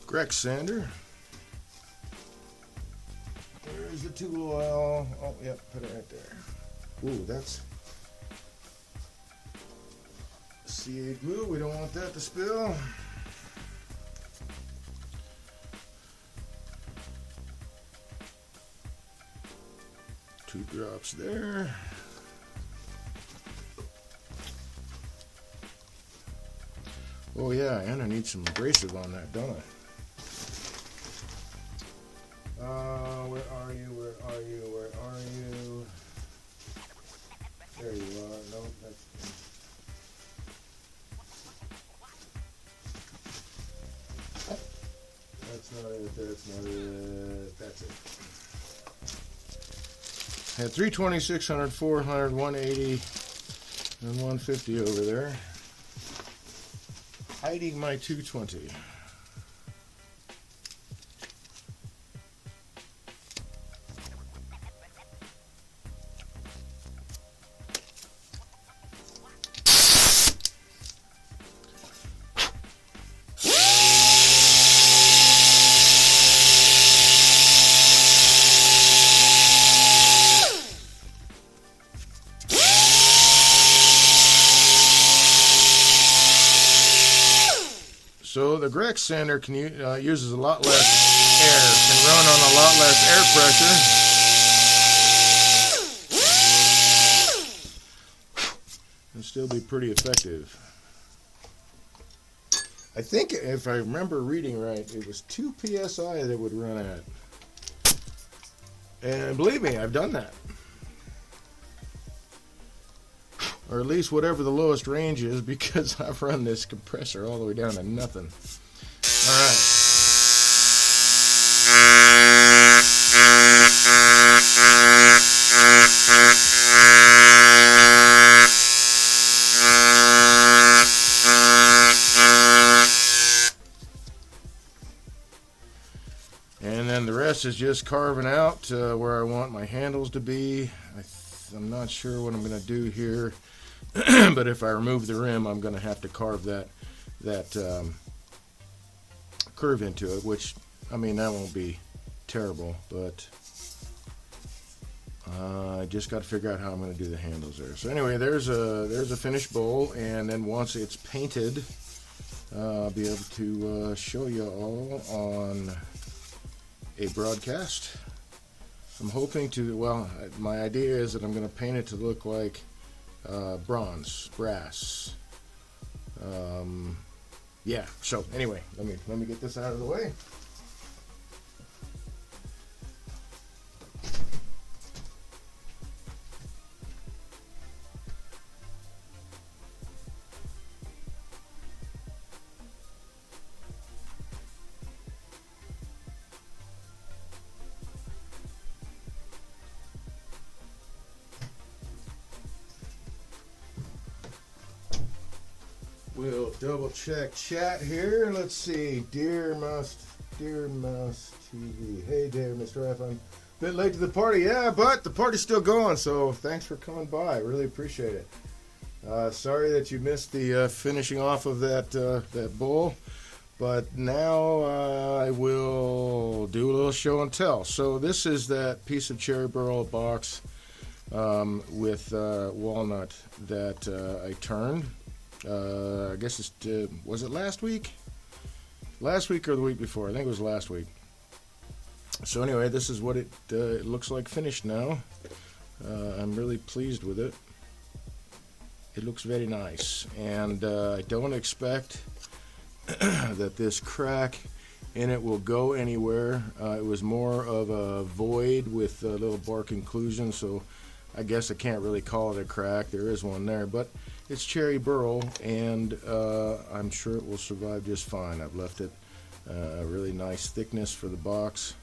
Grex sander. There's the tool oil. Oh, yep, put it right there. Ooh, that's CA glue. We don't want that to spill. Two drops there. Oh yeah, and I need some abrasive on that, don't I? Where are you? Where are you? Where are you? There you are. No, that's not it. That's not it. That's it. Had 320, 600, 400, 180, and 150 over there. Hiding my 220. So the Grex sander can uses a lot less air, can run on a lot less air pressure, and still be pretty effective. I think if I remember reading right, it was 2 psi that would run at. And believe me, I've done that. Or at least whatever the lowest range is, because I've run this compressor all the way down to nothing. All right. And then the rest is just carving out where I want my handles to be. I'm not sure what I'm going to do here, but if I remove the rim, I'm going to have to carve that curve into it, which, I mean, that won't be terrible, but I just got to figure out how I'm going to do the handles there. So anyway, there's a finished bowl, and then once it's painted, I'll be able to show you all on a broadcast. I'm hoping to, well, my idea is that I'm going to paint it to look like brass. Yeah, so anyway, let me get this out of the way. We'll double check chat here. Let's see. Dear Mouse TV. Hey there, Mr. F. I'm a bit late to the party. Yeah, but the party's still going, so thanks for coming by. Really appreciate it. Sorry that you missed the finishing off of that bowl, but now I will do a little show and tell. So this is that piece of cherry burl box with walnut that I turned. I guess it's, was it last week? Last week or the week before? I think it was last week. So anyway, this is what it looks like finished now. I'm really pleased with it. It looks very nice, and I don't expect that this crack in it will go anywhere. It was more of a void with a little bark inclusion, so I guess I can't really call it a crack. There is one there, but it's cherry burl, and I'm sure it will survive just fine. I've left it a really nice thickness for the box,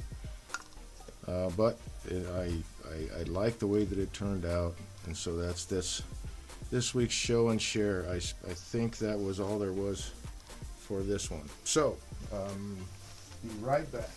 but I like the way that it turned out, and so that's this week's show and share. I think that was all there was for this one. So, be right back.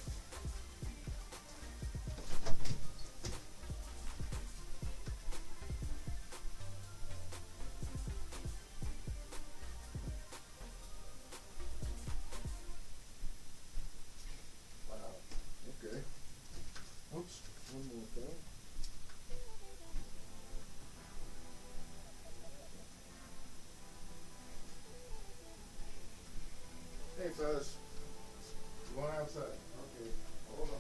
Oops, one more thing. Hey, fellas. Going outside. Okay, hold on.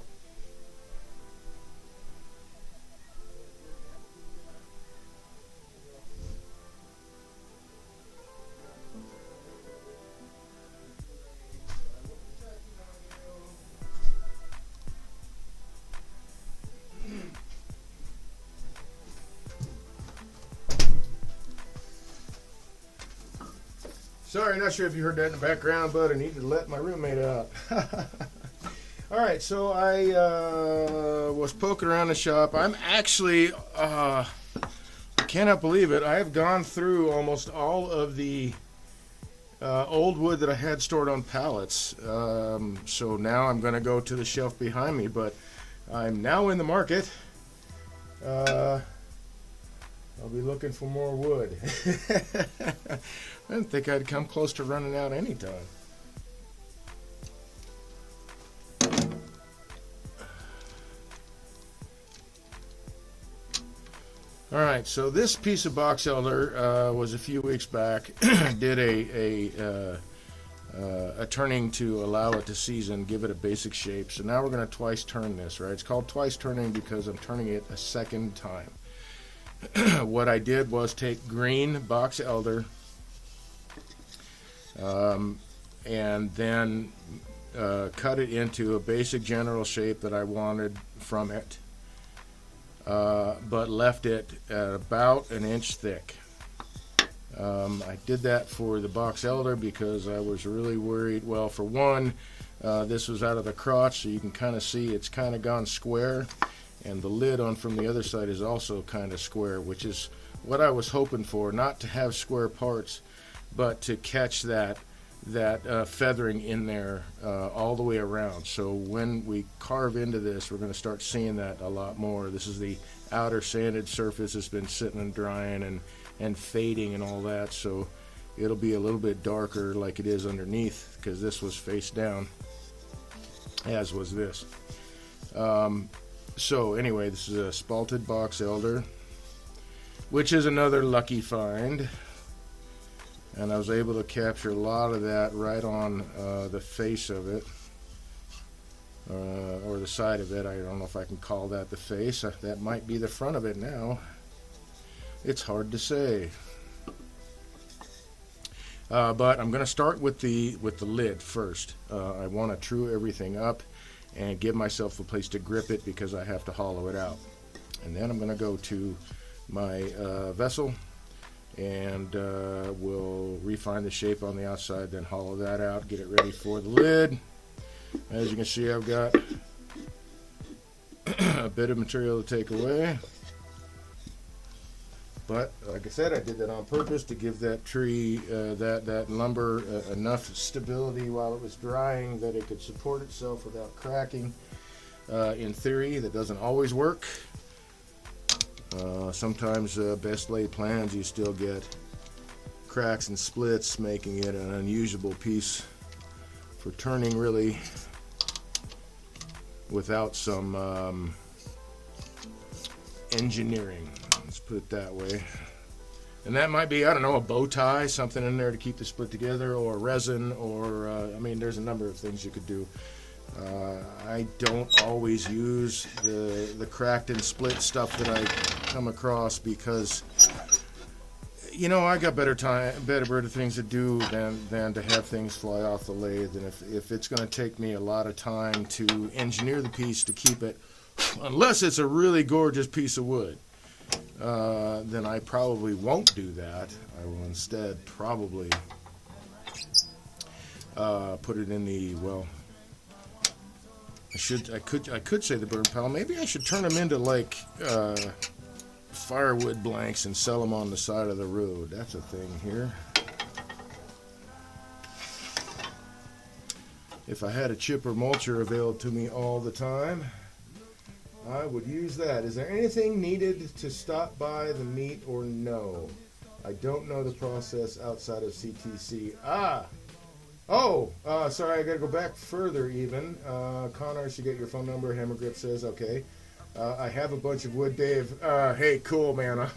Sorry, not sure if you heard that in the background, but I needed to let my roommate out. All right, so I was poking around the shop. I'm actually, I cannot believe it, I have gone through almost all of the old wood that I had stored on pallets. So now I'm going to go to the shelf behind me, but I'm now in the market. I'll be looking for more wood. I didn't think I'd come close to running out anytime. All right, so this piece of box elder was a few weeks back. Did a a turning to allow it to season, give it a basic shape. So now we're going to twice turn this, right? It's called twice turning because I'm turning it a second time. What I did was take green box elder and then cut it into a basic general shape that I wanted from it, but left it at about an inch thick. I did that for the box elder because I was really worried. Well, for one, this was out of the crotch, so you can kind of see it's kind of gone square, and the lid on from the other side is also kind of square, which is what I was hoping for, not to have square parts, but to catch that feathering in there all the way around. So when we carve into this, we're going to start seeing that a lot more. This is the outer sanded surface that's been sitting and drying and fading and all that, so it'll be a little bit darker like it is underneath because this was face down, as was this. So anyway, this is a spalted box elder, which is another lucky find, and I was able to capture a lot of that right on the face of it, or the side of it. I don't know if I can call that the face. That might be the front of it now. It's hard to say. But I'm going to start with the lid first. I want to true everything up and give myself a place to grip it because I have to hollow it out. And then I'm going to go to my vessel and we'll refine the shape on the outside, then hollow that out, get it ready for the lid. As you can see, I've got a bit of material to take away. But like I said, I did that on purpose to give that tree, that lumber, enough stability while it was drying that it could support itself without cracking. In theory, that doesn't always work. Sometimes best laid plans, you still get cracks and splits, making it an unusable piece for turning, really, without some engineering. Let's put it that way. And that might be, I don't know, a bow tie, something in there to keep the split together, or resin, or, I mean, there's a number of things you could do. I don't always use the cracked and split stuff that I come across because, you know, I got better things to do than to have things fly off the lathe. And if it's going to take me a lot of time to engineer the piece to keep it, unless it's a really gorgeous piece of wood, then I probably won't do that. I will instead probably put it in the, well, I could say the burn pile. Maybe I should turn them into like firewood blanks and sell them on the side of the road. That's a thing here. If I had a chipper mulcher available to me all the time, I would use that. Is there anything needed to stop by the meet or no? I don't know the process outside of CTC. Sorry, I gotta go back further even. Connor should get your phone number. Hammer Grip says, okay. I have a bunch of wood, Dave. Hey, cool, man. I'll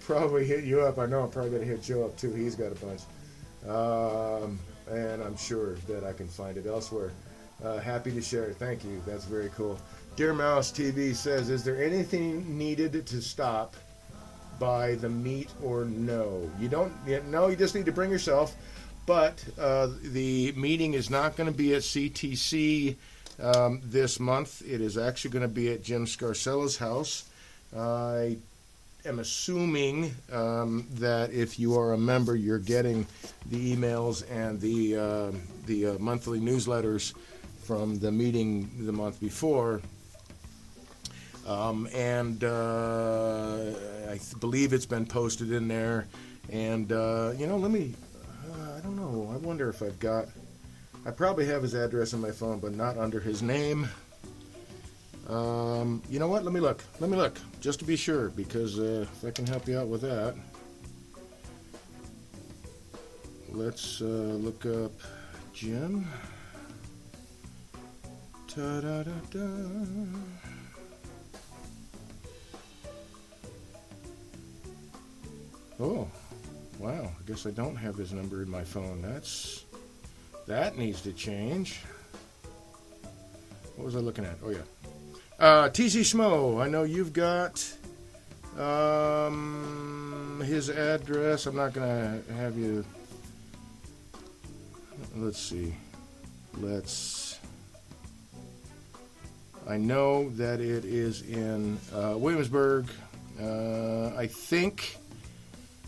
probably hit you up. I know I'm probably gonna hit Joe up too. He's got a bunch. And I'm sure that I can find it elsewhere. Happy to share it. Thank you. That's very cool. Dear Mouse TV says, is there anything needed to stop by the meet or no? You don't. No, you just need to bring yourself. But the meeting is not going to be at CTC this month. It is actually going to be at Jim Scarcella's house. I am assuming that if you are a member, you're getting the emails and the monthly newsletters from the meeting the month before. And I believe it's been posted in there. And, let me... I don't know. I wonder if I probably have his address on my phone, but not under his name. You know what? Let me look, just to be sure, because if I can help you out with that. Let's look up Jim. Ta-da-da-da. Oh. Wow, I guess I don't have his number in my phone. That's That needs to change. What was I looking at? Oh, yeah. TC Schmo, I know you've got his address. I'm not going to have you... Let's see. I know that it is in Williamsburg. I think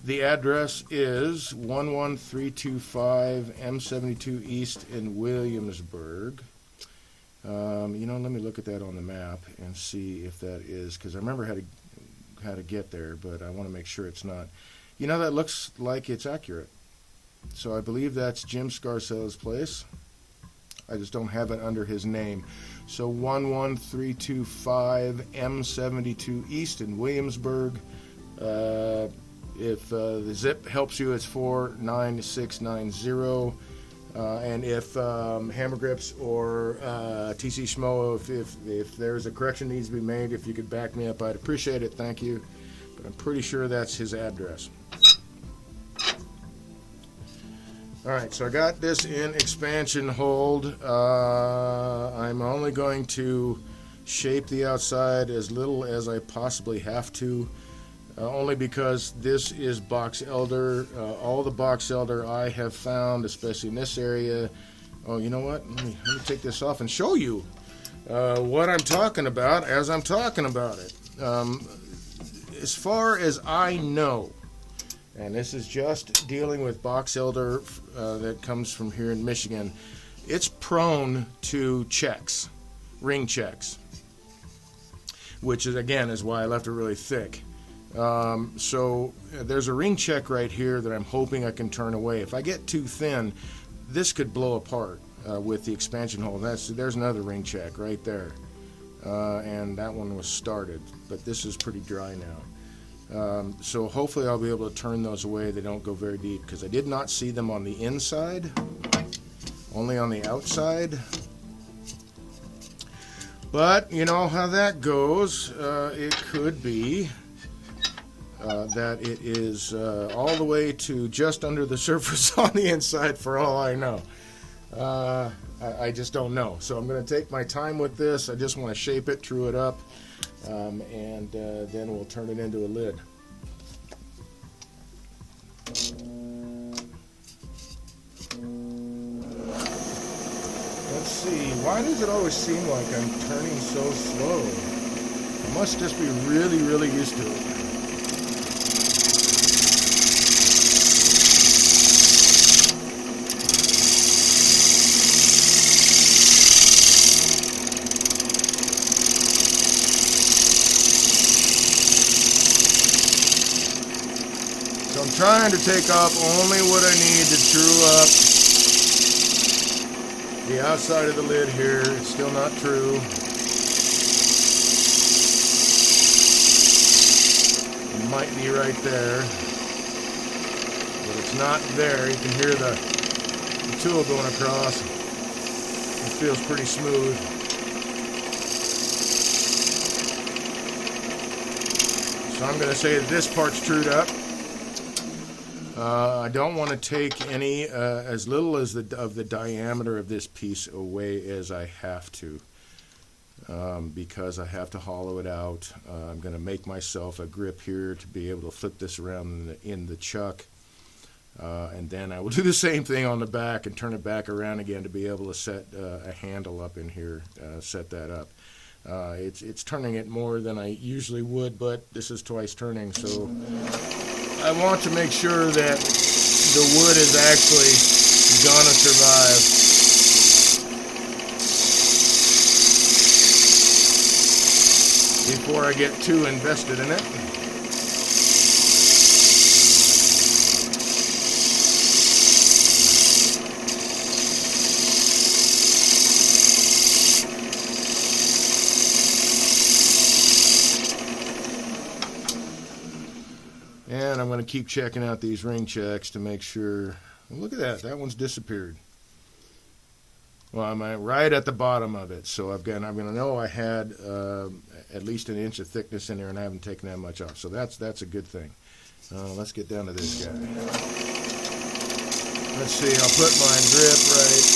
the address is 11325 M72 East in Williamsburg. Let me look at that on the map and see if that is, because I remember how to get there, but I want to make sure it's not. That looks like it's accurate. So I believe that's Jim Scarcella's place. I just don't have it under his name. So 11325 M72 East in Williamsburg. If the zip helps you, it's 49690. And if Hammer Grips or TC Schmo, if there's a correction needs to be made, if you could back me up, I'd appreciate it. Thank you. But I'm pretty sure that's his address. All right, so I got this in expansion hold. I'm only going to shape the outside as little as I possibly have to, only because this is box elder. All the box elder I have found, especially in this area. Oh, you know what? Let me take this off and show you what I'm talking about as I'm talking about it. As far as I know, and this is just dealing with box elder that comes from here in Michigan, it's prone to checks, ring checks, which is why I left it really thick. So there's a ring check right here that I'm hoping I can turn away. If I get too thin, this could blow apart with the expansion hole. There's another ring check right there, and that one was started, but this is pretty dry now. So hopefully I'll be able to turn those away. They don't go very deep, because I did not see them on the inside, only on the outside. But you know how that goes. It could be that it is all the way to just under the surface on the inside, for all I know. I just don't know. So I'm going to take my time with this. I just want to shape it, true it up. And then we'll turn it into a lid. Let's see, why does it always seem like I'm turning so slow? I must just be really, really used to it. I'm trying to take off only what I need to true up the outside of the lid here. It's still not true. It might be right there, but it's not there. You can hear the tool going across. It feels pretty smooth. So I'm going to say that this part's trued up. I don't want to take any, as little as of the diameter of this piece away as I have to, because I have to hollow it out. I'm going to make myself a grip here to be able to flip this around in the chuck, and then I will do the same thing on the back and turn it back around again to be able to set a handle up in here, set that up. It's turning it more than I usually would, but this is twice turning, so I want to make sure that the wood is actually gonna survive. Before I get too invested in it. And I'm going to keep checking out these ring checks to make sure. Well, look at that. That one's disappeared. Well, I'm right at the bottom of it. So I'm going to know I had at least an inch of thickness in there, and I haven't taken that much off. So that's a good thing. Let's get down to this guy. Let's see, I'll put my grip right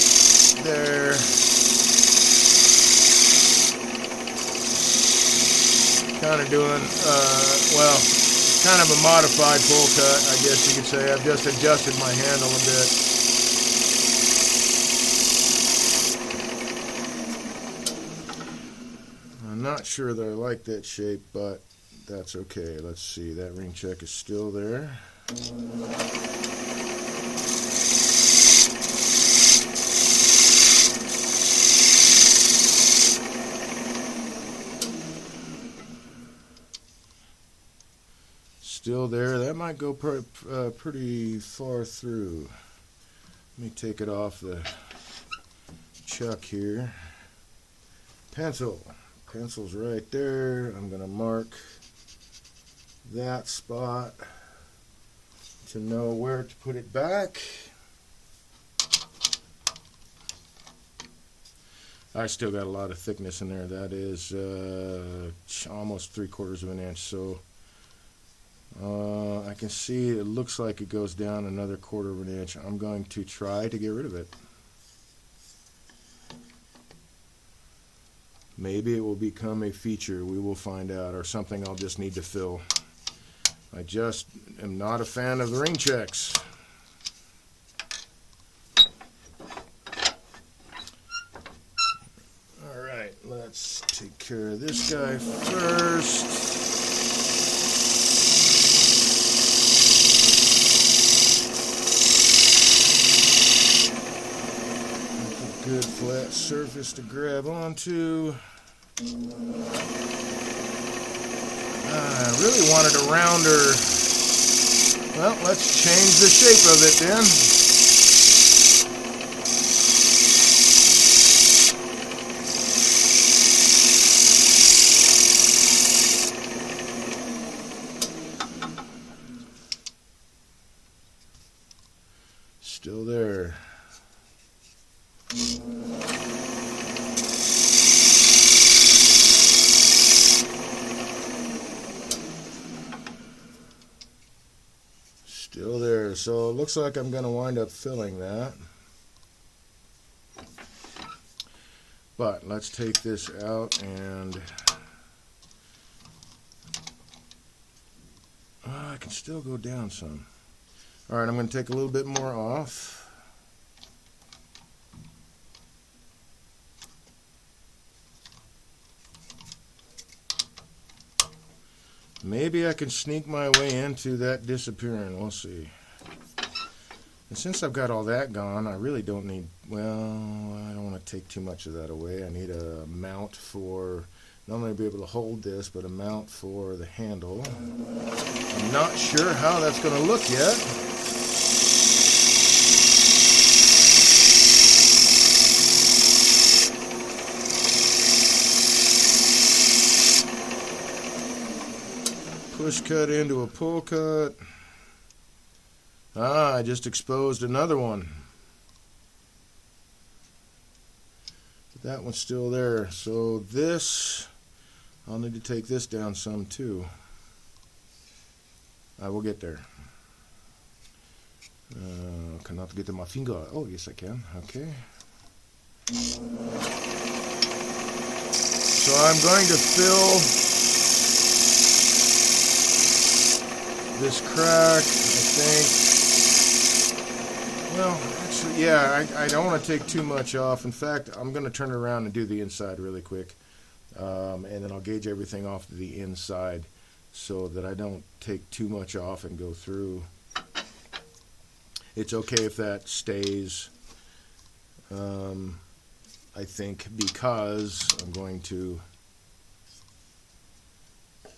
there. Kind of doing, well, kind of a modified pull cut, I guess you could say. I've just adjusted my handle a bit. I'm not sure that I like that shape, but that's okay. Let's see, that ring check is still there. Still there. That might go pretty far through. Let me take it off the chuck here. Pencil. Pencil's right there. I'm going to mark that spot to know where to put it back. I still got a lot of thickness in there. That is almost 3/4 of an inch. So I can see it looks like it goes down another 1/4 of an inch. I'm going to try to get rid of it. Maybe it will become a feature. We will find out, or something I'll just need to fill. I just am not a fan of the ring checks. All right, let's take care of this guy first. Good flat surface to grab onto. I really wanted a rounder. Well, let's change the shape of it then. Still there. Still there. So it looks like I'm going to wind up filling that. But let's take this out and I can still go down some. All right, I'm going to take a little bit more off. Maybe I can sneak my way into that disappearing. We'll see. And since I've got all that gone, I really don't need, well, I don't want to take too much of that away. I need a mount for, not only to be able to hold this, but a mount for the handle. I'm not sure how that's going to look yet. Push cut into a pull cut. I just exposed another one. But that one's still there. So this, I'll need to take this down some too. I will get there. Cannot get to my finger. Oh, yes I can. Okay. So I'm going to fill this crack, I think. Well, actually, yeah, I don't want to take too much off. In fact, I'm going to turn it around and do the inside really quick. And then I'll gauge everything off to the inside so that I don't take too much off and go through. It's okay if that stays, I think, because I'm going to,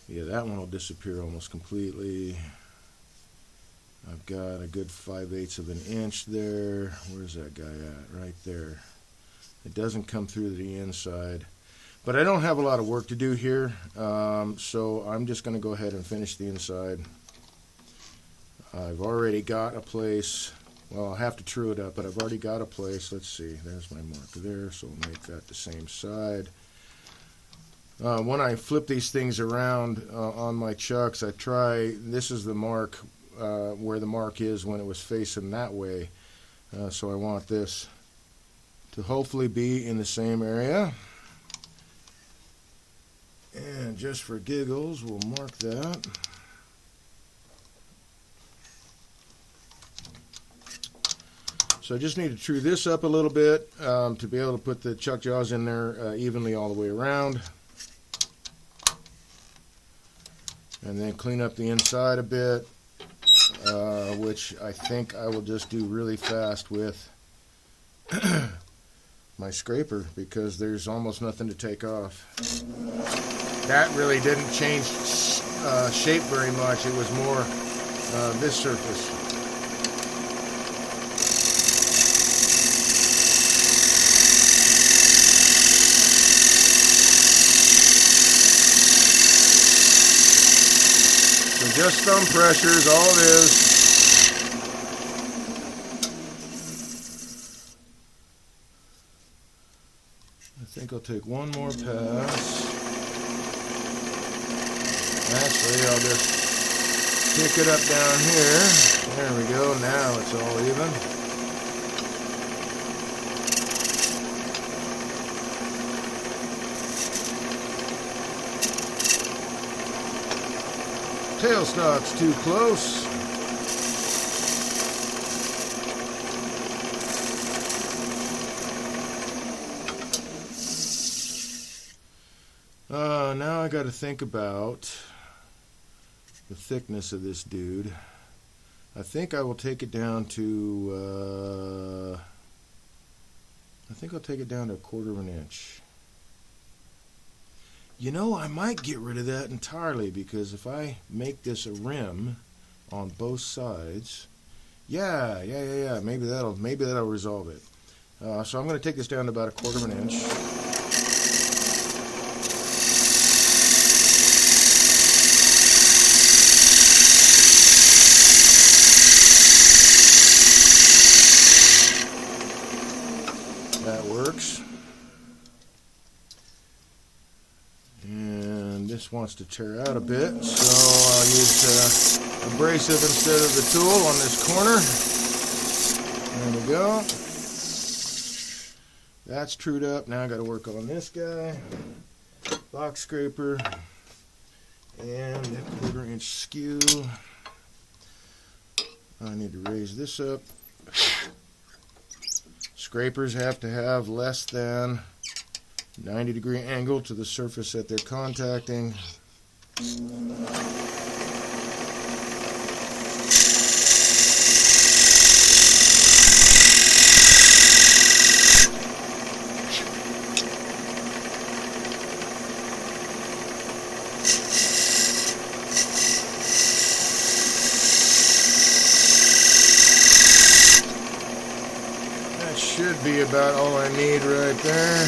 yeah, that one will disappear almost completely. I've got a good 5/8 of an inch there. Where's that guy at? Right there. It doesn't come through the inside. But I don't have a lot of work to do here, so I'm just going to go ahead and finish the inside. I've already got a place. Well, I'll have to true it up, but I've already got a place. Let's see. There's my marker there, so we'll make that the same side. When I flip these things around on my chucks, I try, this is the mark, where the mark is when it was facing that way. So I want this to hopefully be in the same area. And just for giggles, we'll mark that. So I just need to true this up a little bit to be able to put the chuck jaws in there evenly all the way around. And then clean up the inside a bit, which I think I will just do really fast with my scraper because there's almost nothing to take off. That really didn't change shape very much. It was more this surface. So just thumb pressure is all it is. I think I'll take one more pass. Actually, I'll just pick it up down here. There we go. Now it's all even. Tailstock's too close. Now I got to think about the thickness of this dude. I think I will take it down to, I think I'll take it down to 1/4 of an inch. You know, I might get rid of that entirely because if I make this a rim on both sides, yeah, maybe that'll resolve it. So I'm going to take this down to about 1/4 of an inch. That works. And this wants to tear out a bit, so I'll use abrasive instead of the tool on this corner. There we go. That's trued up. Now I got to work on this guy. Box scraper and a 1/4 inch skew. I need to raise this up. Scrapers have to have less than 90-degree angle to the surface that they're contacting. That should be about all I need right there.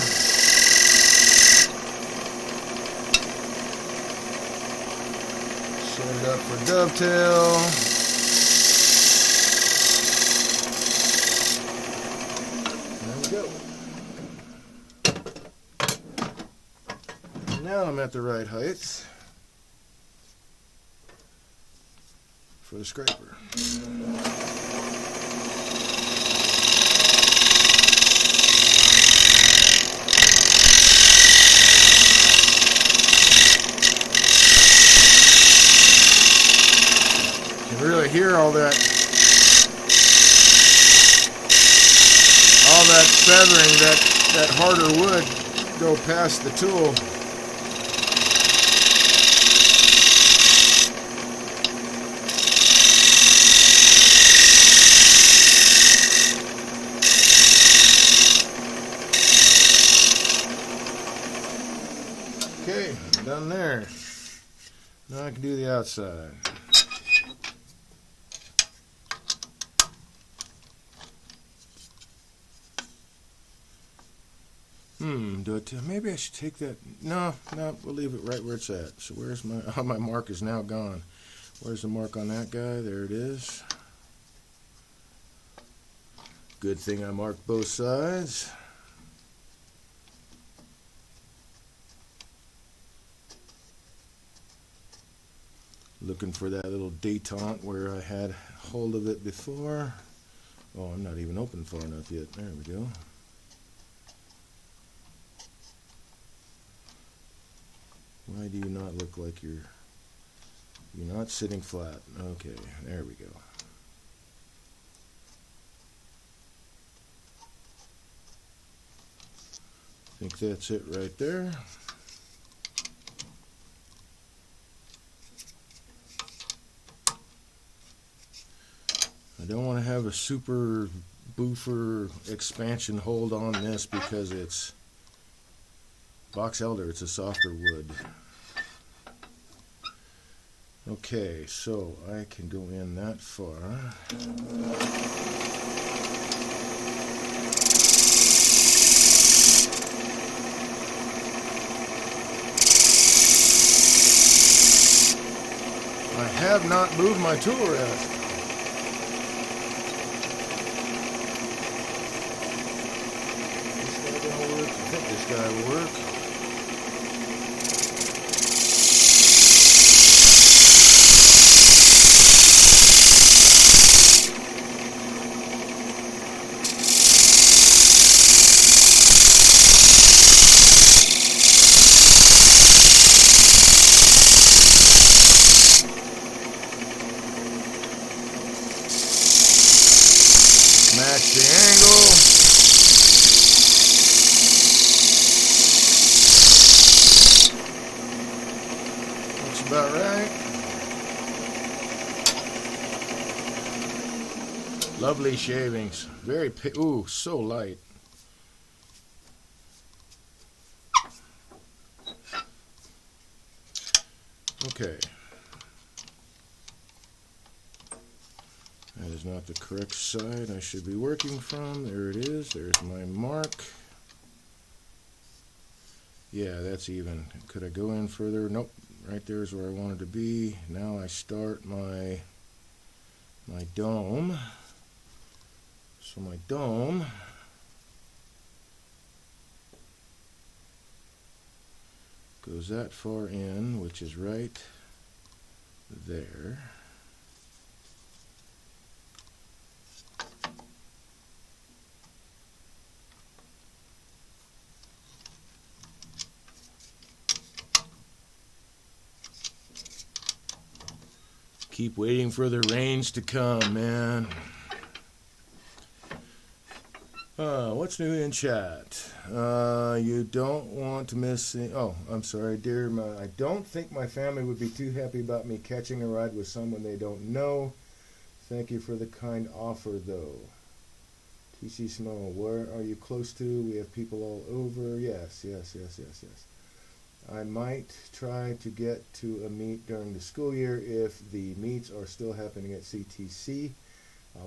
Set it up for dovetail. There we go. Now I'm at the right height for the scraper. Really hear all that feathering, that harder wood go past the tool. Okay, done there. Now I can do the outside. Maybe I should take that. No, we'll leave it right where it's at. So where's my, oh, my mark is now gone. Where's the mark on that guy? There it is. Good thing I marked both sides. Looking for that little detente where I had hold of it before. Oh, I'm not even open far enough yet. There we go. Why do you not look like you're not sitting flat? Okay, there we go. I think that's it right there. I don't want to have a super boofer expansion hold on this because it's box elder. It's a softer wood. Okay, so I can go in that far. I have not moved my tool rest. This guy gonna work? I think this guy will work. Match the angle. Looks about right. Lovely shavings. Very, ooh, so light. Okay. That is not the correct side I should be working from. There it is. There's my mark. Yeah, that's even. Could I go in further? Nope. Right there is where I wanted to be. Now I start my dome. So my dome goes that far in, which is right there. Keep waiting for the range to come, man. What's new in chat? You don't want to miss... Oh, I'm sorry, dear. I don't think my family would be too happy about me catching a ride with someone they don't know. Thank you for the kind offer, though. TC Small, where are you close to? We have people all over. Yes. I might try to get to a meet during the school year if the meets are still happening at CTC.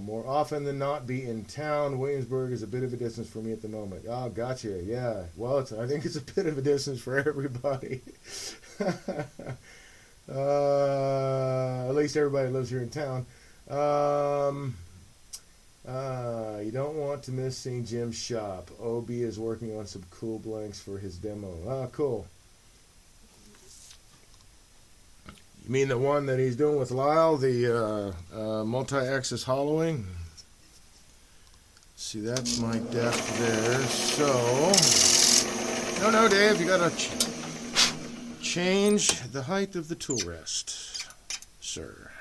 More often than not, be in town. Williamsburg is a bit of a distance for me at the moment. Oh, gotcha. Yeah. Well, I think it's a bit of a distance for everybody. At least everybody lives here in town. You don't want to miss seeing Jim's shop. OB is working on some cool blanks for his demo. Ah, cool. You mean the one that he's doing with Lyle, the multi-axis hollowing? See, that's my depth there. So, no, Dave, you gotta change the height of the tool rest, sir.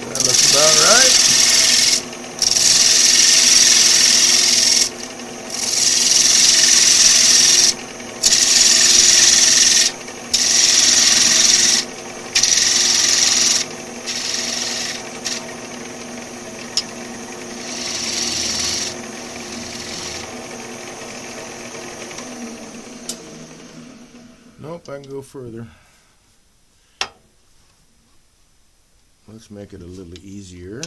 That looks about right. Nope, I can go further. Let's make it a little easier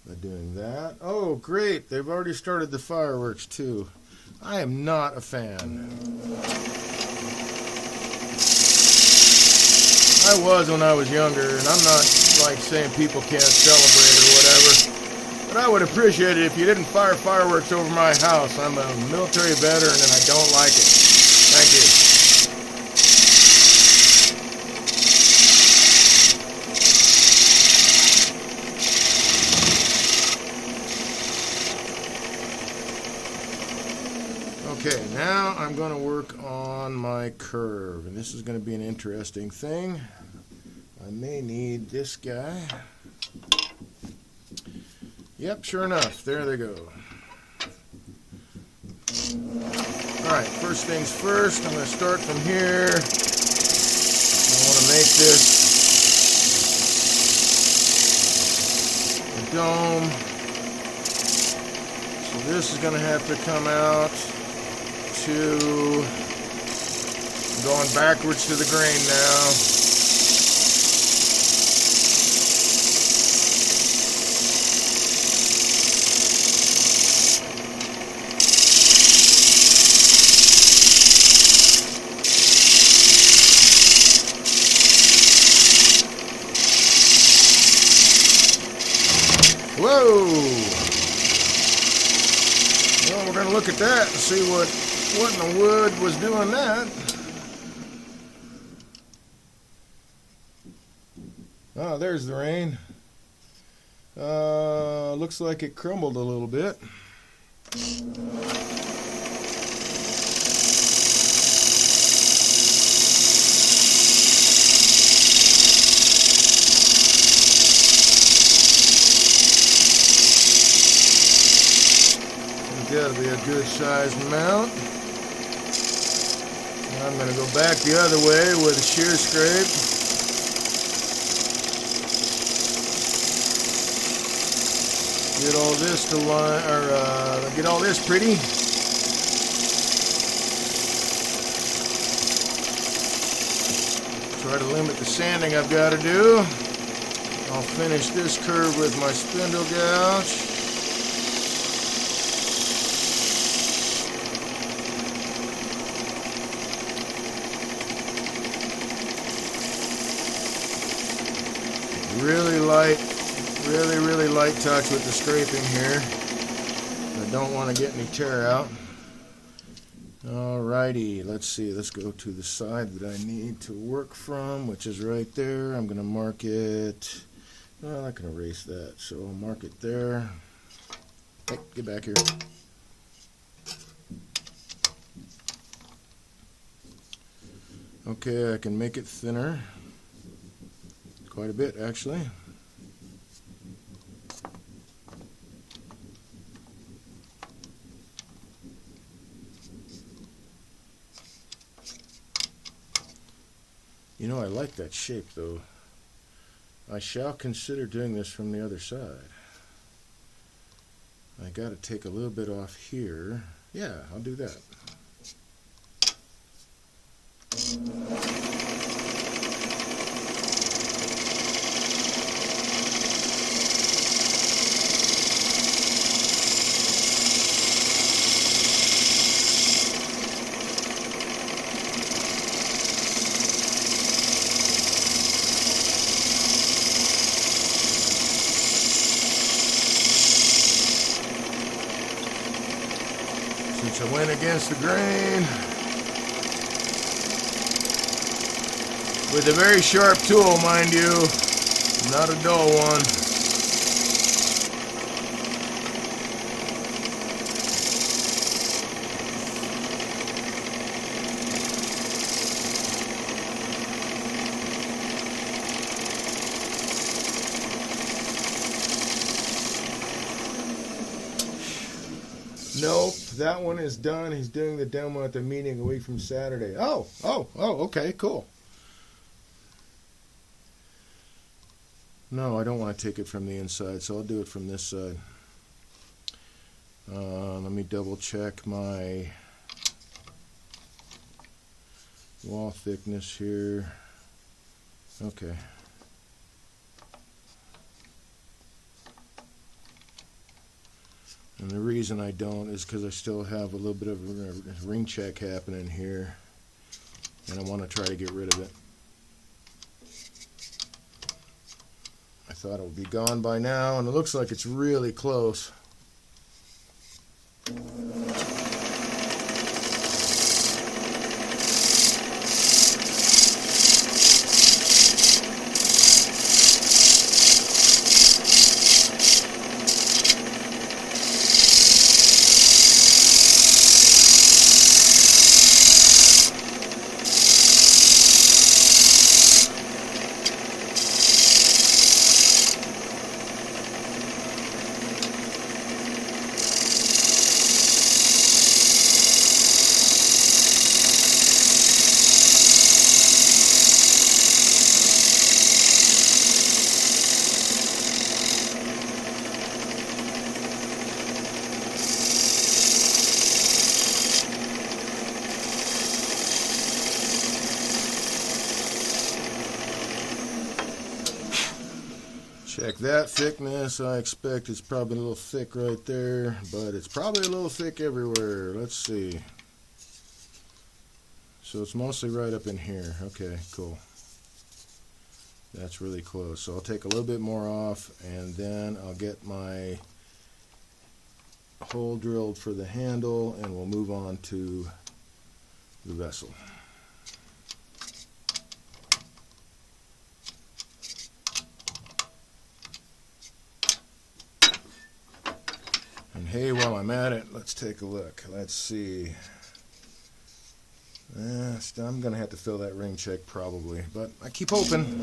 by doing that. Oh, great. They've already started the fireworks, too. I am not a fan. I was when I was younger, and I'm not like saying people can't celebrate or whatever. But I would appreciate it if you didn't fire fireworks over my house. I'm a military veteran and I don't like it. Thank you. Okay, now I'm going to work on my curve, and this is going to be an interesting thing. I may need this guy. Yep, sure enough, there they go. Alright, first things first, I'm going to start from here. I want to make this a dome. So this is going to have to come out to going backwards to the grain now. Whoa! Well, we're going to look at that and see what in the wood was doing that. Oh, there's the rain. Looks like it crumbled a little bit. Got to be a good sized mount. I'm going to go back the other way with a shear scrape. Get all this to line, or get all this pretty. Try to limit the sanding I've got to do. I'll finish this curve with my spindle gouge. Really light touch with the scraping here. I don't want to get any tear out. Alrighty, let's see. Let's go to the side that I need to work from, which is right there. I'm going to mark it. Well, I can erase that, so I'll mark it there. Hey, get back here. Okay, I can make it thinner. Quite a bit, actually. You know, I like that shape, though. I shall consider doing this from the other side. I got to take a little bit off here. Yeah, I'll do that. Since I went against the grain with a very sharp tool, mind you, not a dull one. Nope, that one is done. He's doing the demo at the meeting a week from Saturday. Oh, okay, cool. No, I don't want to take it from the inside, so I'll do it from this side. Let me double check my wall thickness here. Okay. And the reason I don't is because I still have a little bit of a ring check happening here, and I want to try to get rid of it. I thought it would be gone by now, and it looks like it's really close. Check that thickness. I expect it's probably a little thick right there, but it's probably a little thick everywhere. Let's see. So it's mostly right up in here. Okay, cool. That's really close. So I'll take a little bit more off, and then I'll get my hole drilled for the handle, and we'll move on to the vessel. And hey, while I'm at it, let's take a look. Let's see. I'm going to have to fill that ring check probably, but I keep hoping.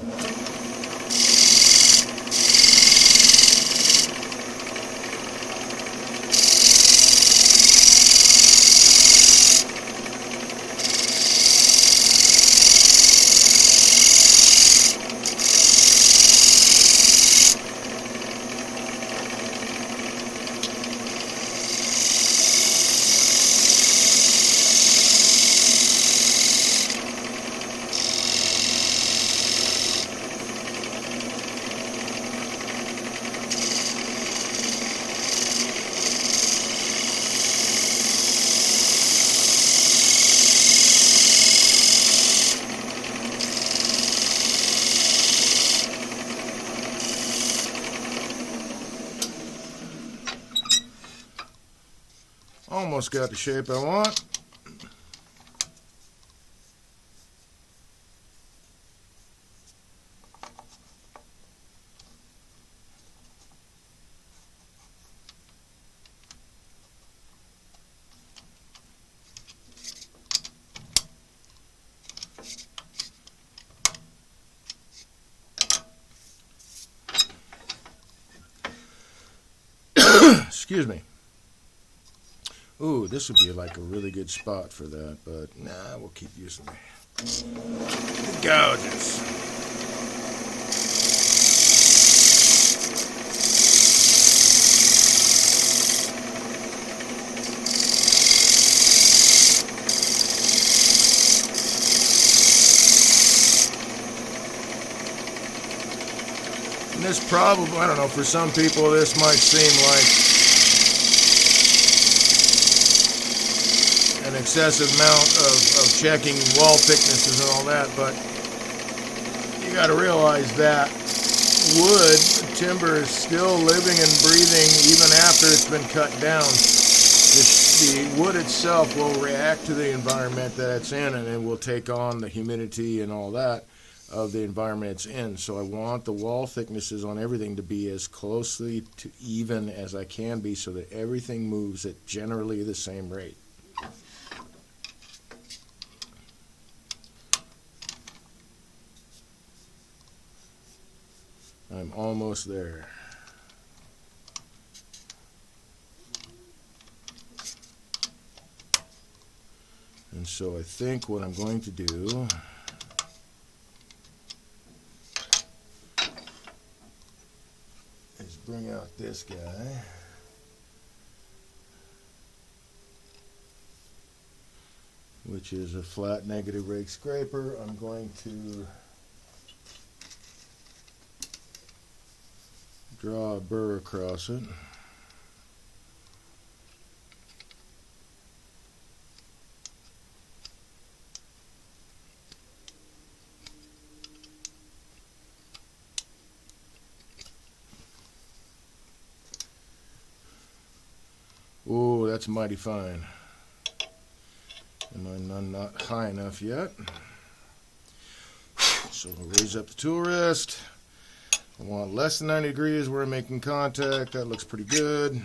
Almost got the shape I want. Excuse me. Ooh, this would be like a really good spot for that, but nah, we'll keep using the gouges. And this probably, I don't know, for some people this might seem like an excessive amount of checking wall thicknesses and all that, but you got to realize that wood, timber, is still living and breathing even after it's been cut down. The wood itself will react to the environment that it's in, and it will take on the humidity and all that of the environment it's in. So I want the wall thicknesses on everything to be as closely to even as I can be, so that everything moves at generally the same rate. I'm almost there. And so I think what I'm going to do is bring out this guy. Which is a flat negative rake scraper. I'm going to draw a burr across it. that's mighty fine. Am I not high enough yet? So I'll raise up the tool rest. I want less than 90 degrees where I'm making contact. That looks pretty good.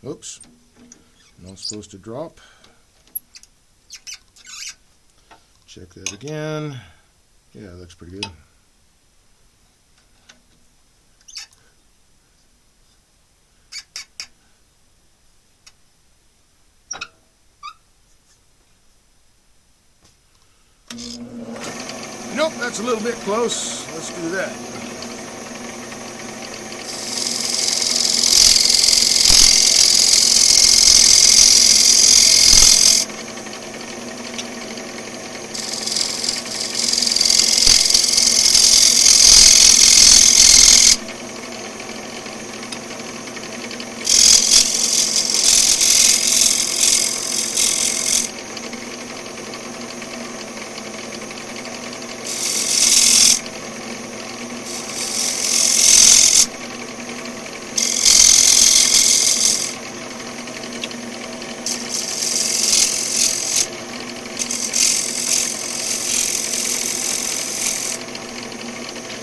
Oops. Not supposed to drop. Check that again. Yeah, it looks pretty good. Nope, that's a little bit close. Let's do that.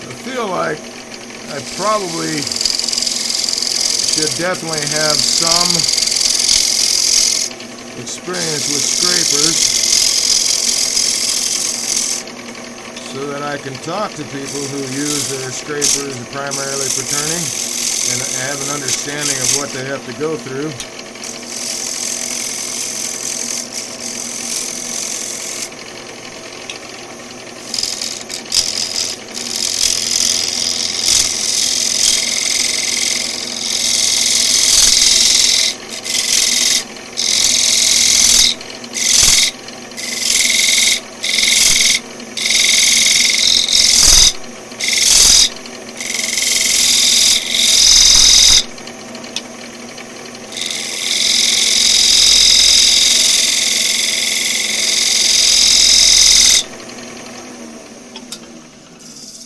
I feel like I probably should definitely have some experience with scrapers so that I can talk to people who use their scrapers primarily for turning and have an understanding of what they have to go through.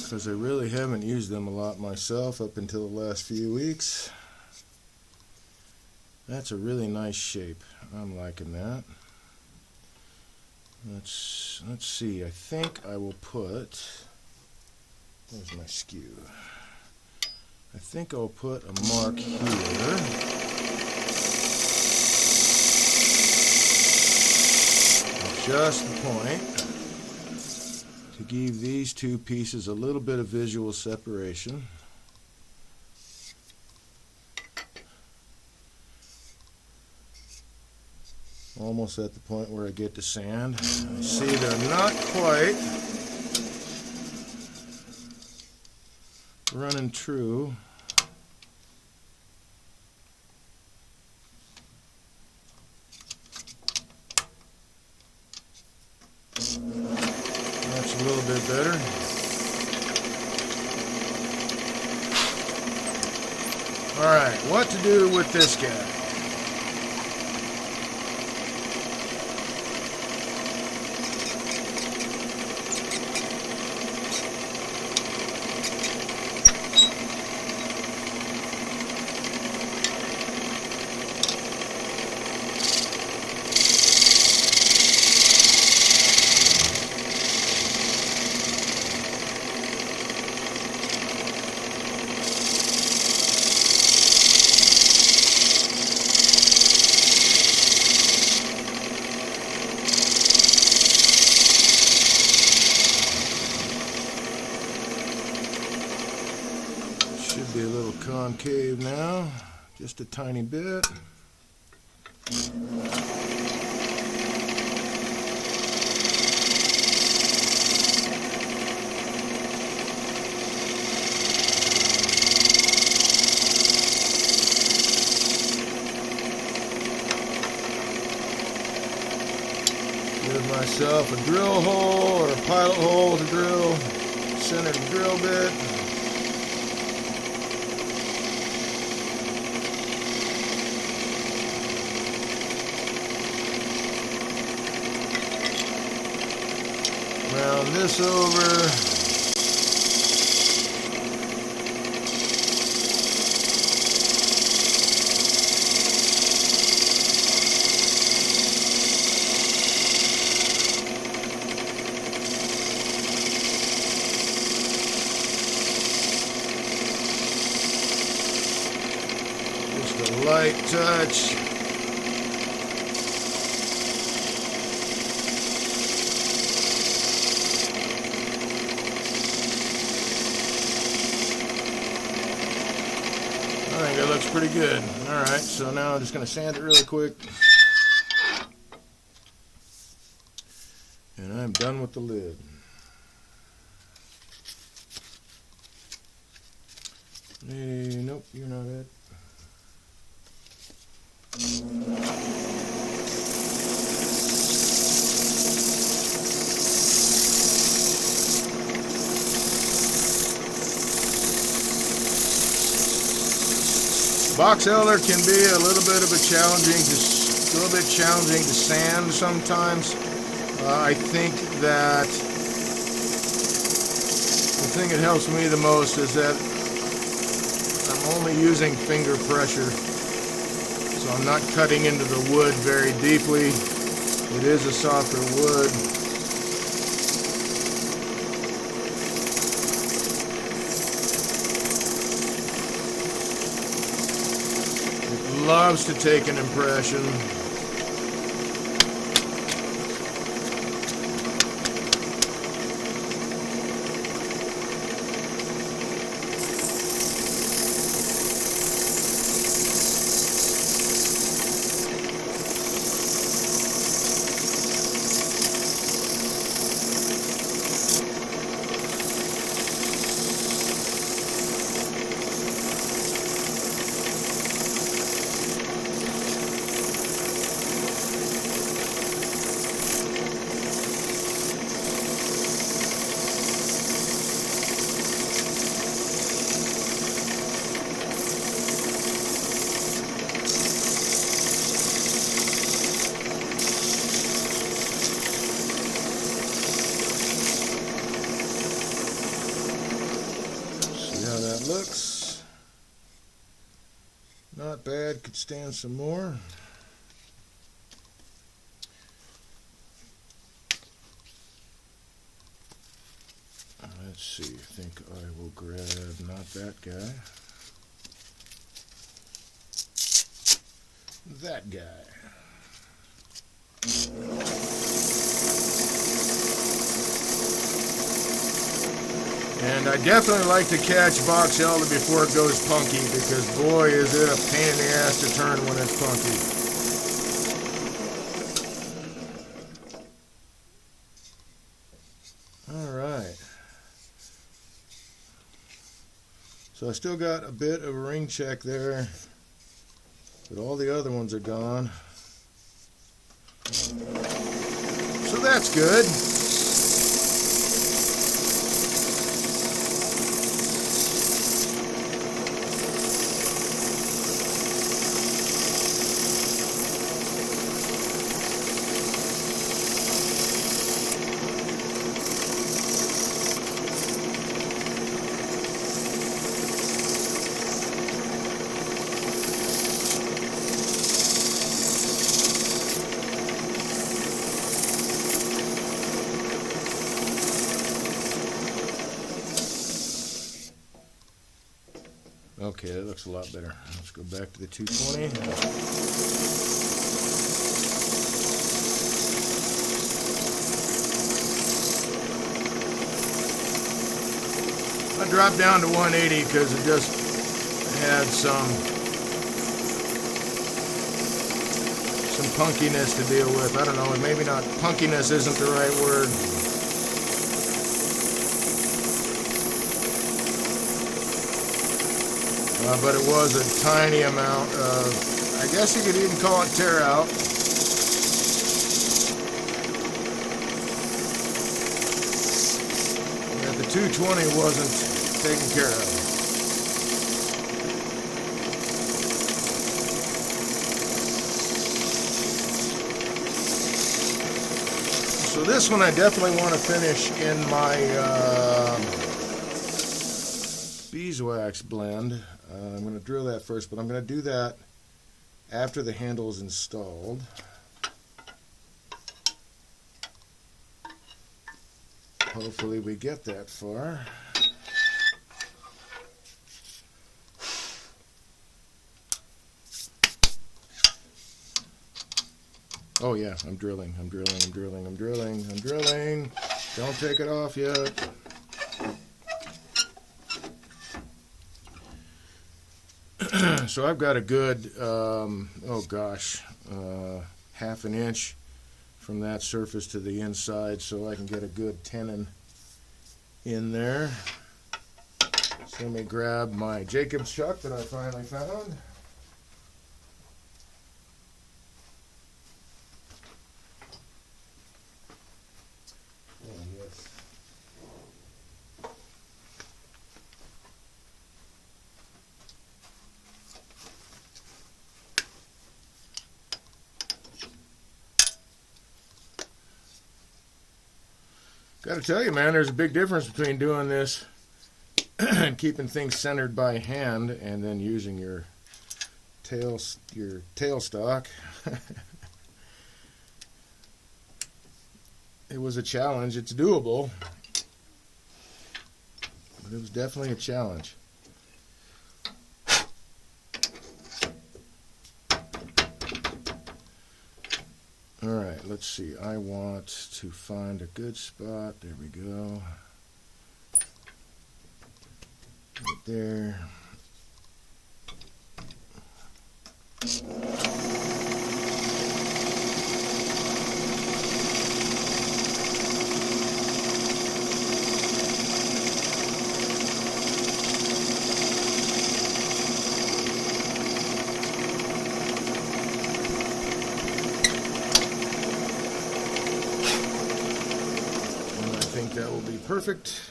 Because I really haven't used them a lot myself up until the last few weeks. That's a really nice shape. I'm liking that. Let's see. I think I will put, where's my skew? I think I'll put a mark here. At just the point to give these two pieces a little bit of visual separation. Almost at the point where I get to sand. I see they're not quite running true. That's a little bit better. Alright, what to do with this guy? Should be a little concave now, just a tiny bit. Give myself a drill hole or a pilot hole to drill, center the drill bit. Round this over. Light touch. I think it looks pretty good. Alright, so now I'm just going to sand it really quick. And I'm done with the lid. Nope, you're not it. Box elder can be a little bit challenging to sand sometimes. I think that the thing that helps me the most is that I'm only using finger pressure, so I'm not cutting into the wood very deeply. It is a softer wood. It loves to take an impression. Looks not bad, could stand some more. Let's see, I think I will grab not that guy, that guy. And I definitely like to catch box elder before it goes punky, because boy is it a pain in the ass to turn when it's punky. Alright. So I still got a bit of a ring check there, but all the other ones are gone. So that's good. Okay, that looks a lot better. Let's go back to the 220. I dropped down to 180 because it just had some punkiness to deal with. I don't know, maybe not, punkiness isn't the right word. But it was a tiny amount of, I guess you could even call it tear out. Yeah, the 220 wasn't taken care of. So this one I definitely want to finish in my beeswax blend. I'm going to drill that first, but I'm going to do that after the handle is installed. Hopefully we get that far. Oh yeah, I'm drilling. Don't take it off yet. So I've got a good, half an inch from that surface to the inside, so I can get a good tenon in there. So let me grab my Jacob's chuck that I finally found. Got to tell you, man, there's a big difference between doing this and keeping things centered by hand, and then using your tailstock. It was a challenge. It's doable, but it was definitely a challenge. All right, let's see. I want to find a good spot. There we go. Right there. That will be perfect.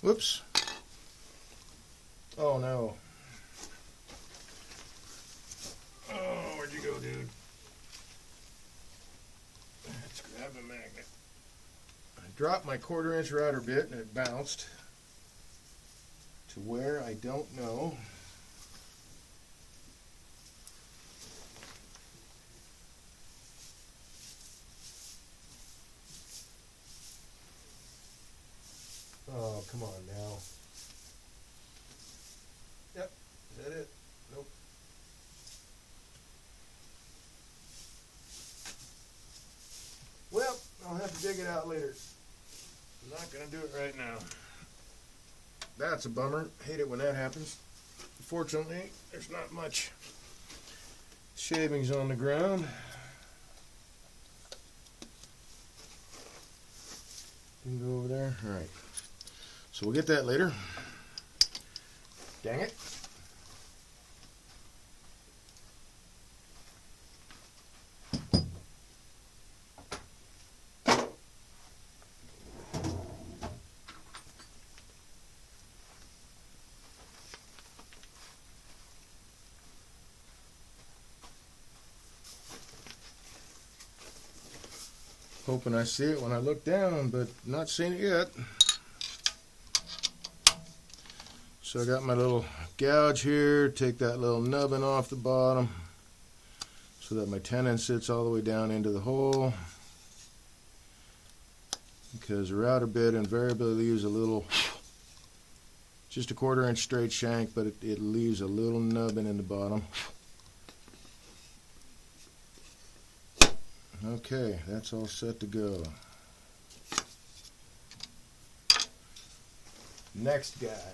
Whoops. Oh no. Oh, where'd you go, dude? Let's grab a magnet. I dropped my 1/4 inch router bit and it bounced to where I don't know. Oh, come on now. Yep, is that it? Nope. Well, I'll have to dig it out later. I'm not going to do it right now. That's a bummer. Hate it when that happens. Fortunately, there's not much shavings on the ground. You can go over there. All right. So we'll get that later. Dang it. Hoping I see it when I look down, but not seeing it yet. So I got my little gouge here, take that little nubbin off the bottom so that my tenon sits all the way down into the hole, because the router bit invariably leaves a little, just a 1/4 inch straight shank, but it leaves a little nubbin in the bottom. Okay, that's all set to go. Next guy.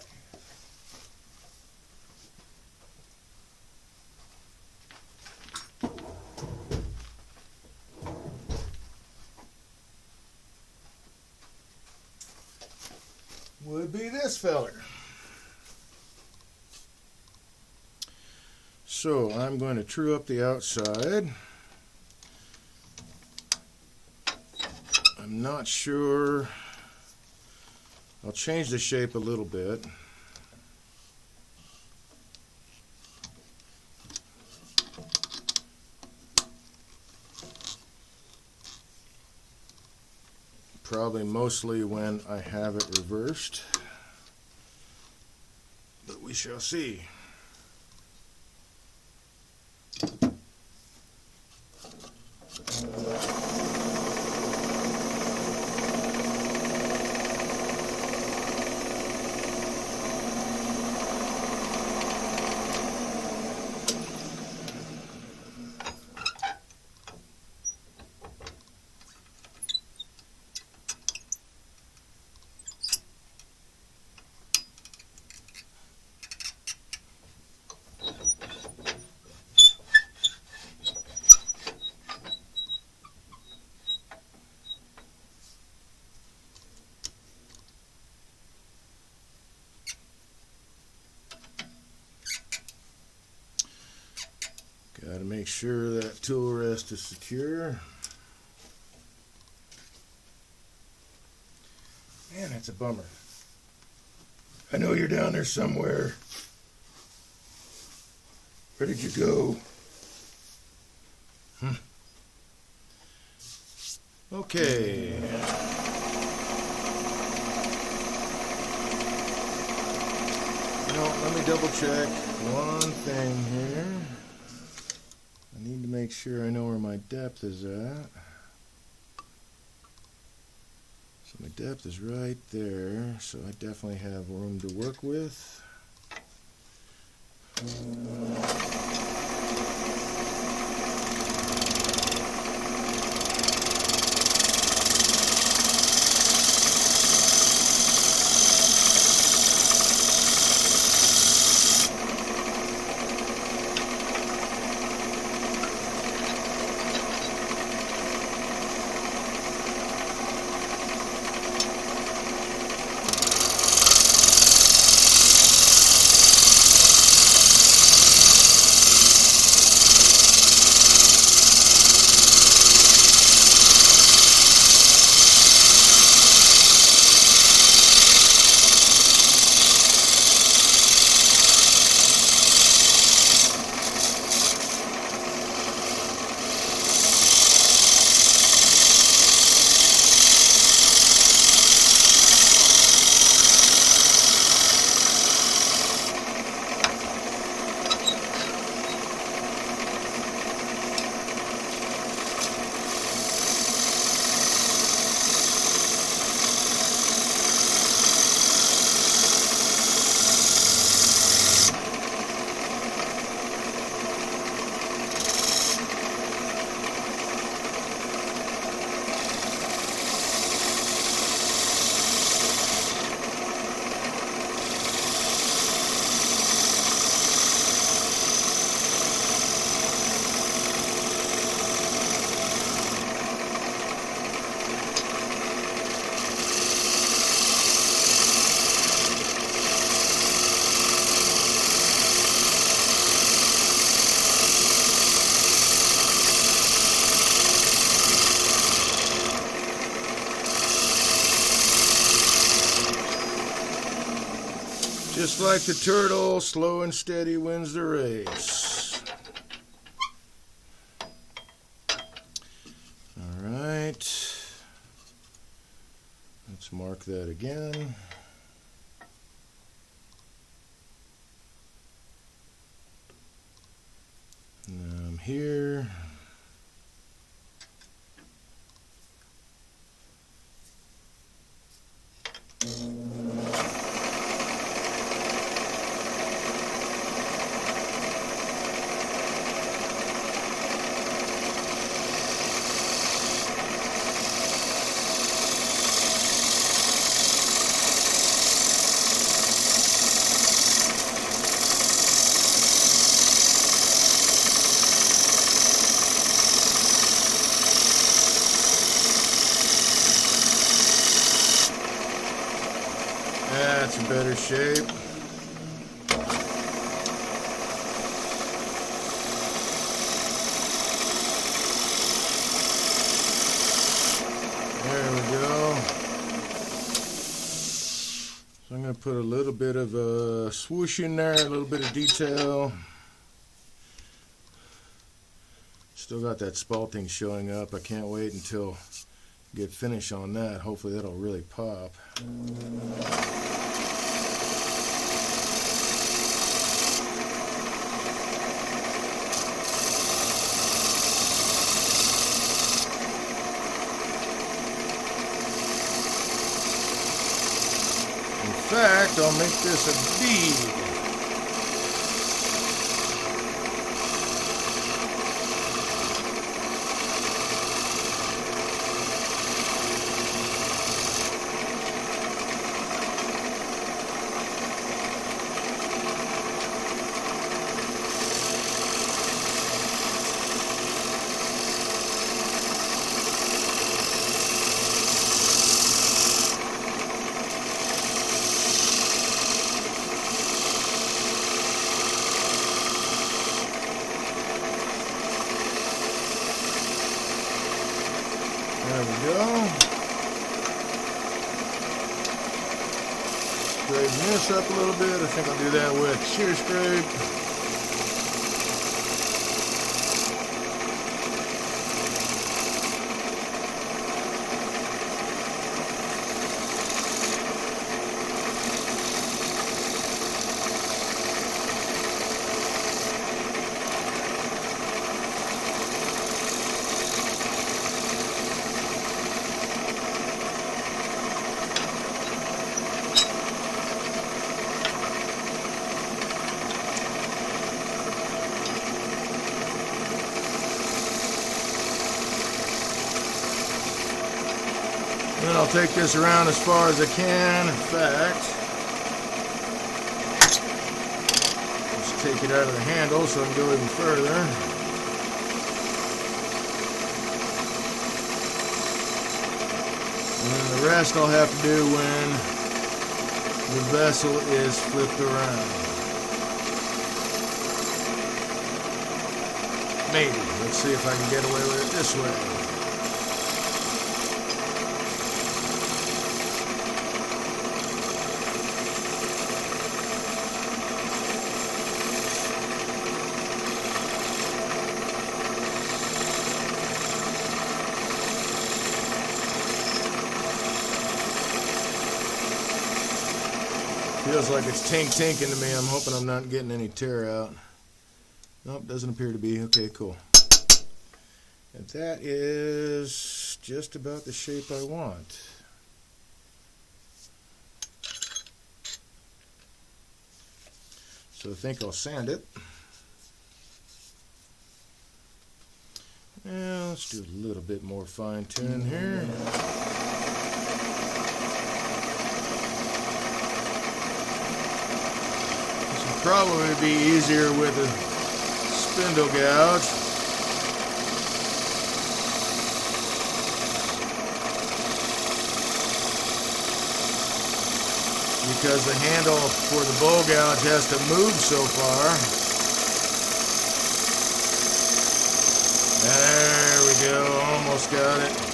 Would be this feller. So I'm going to true up the outside. I'm not sure. I'll change the shape a little bit. Probably mostly when I have it reversed, but we shall see. make sure that tool rest is secure. Man, that's a bummer. I know you're down there somewhere. Where did you go? Okay. Let me double check one thing here. I need to make sure I know where my depth is at. So my depth is right there, so I definitely have room to work with. Just like the turtle, slow and steady wins the race. All right. Let's mark that again. Now I'm here. That's in better shape. There we go. So I'm going to put a little bit of a swoosh in there, a little bit of detail. Still got that spalting showing up. I can't wait until I get finished on that. Hopefully that'll really pop. In fact, I'll make this a bead. straighten this up a little bit. I think I'll do that with shear scrape. Then I'll take this around as far as I can. In fact, just take it out of the handle so I can go even further. And then the rest I'll have to do when the vessel is flipped around. Maybe. Let's see if I can get away with it this way. Feels like it's tinking to me. I'm hoping I'm not getting any tear out. Nope, doesn't appear to be. Okay, cool. And that is just about the shape I want. So I think I'll sand it. Yeah, let's do a little bit more fine tuning here. Probably be easier with a spindle gouge. Because the handle for the bowl gouge has to move so far. There we go, almost got it.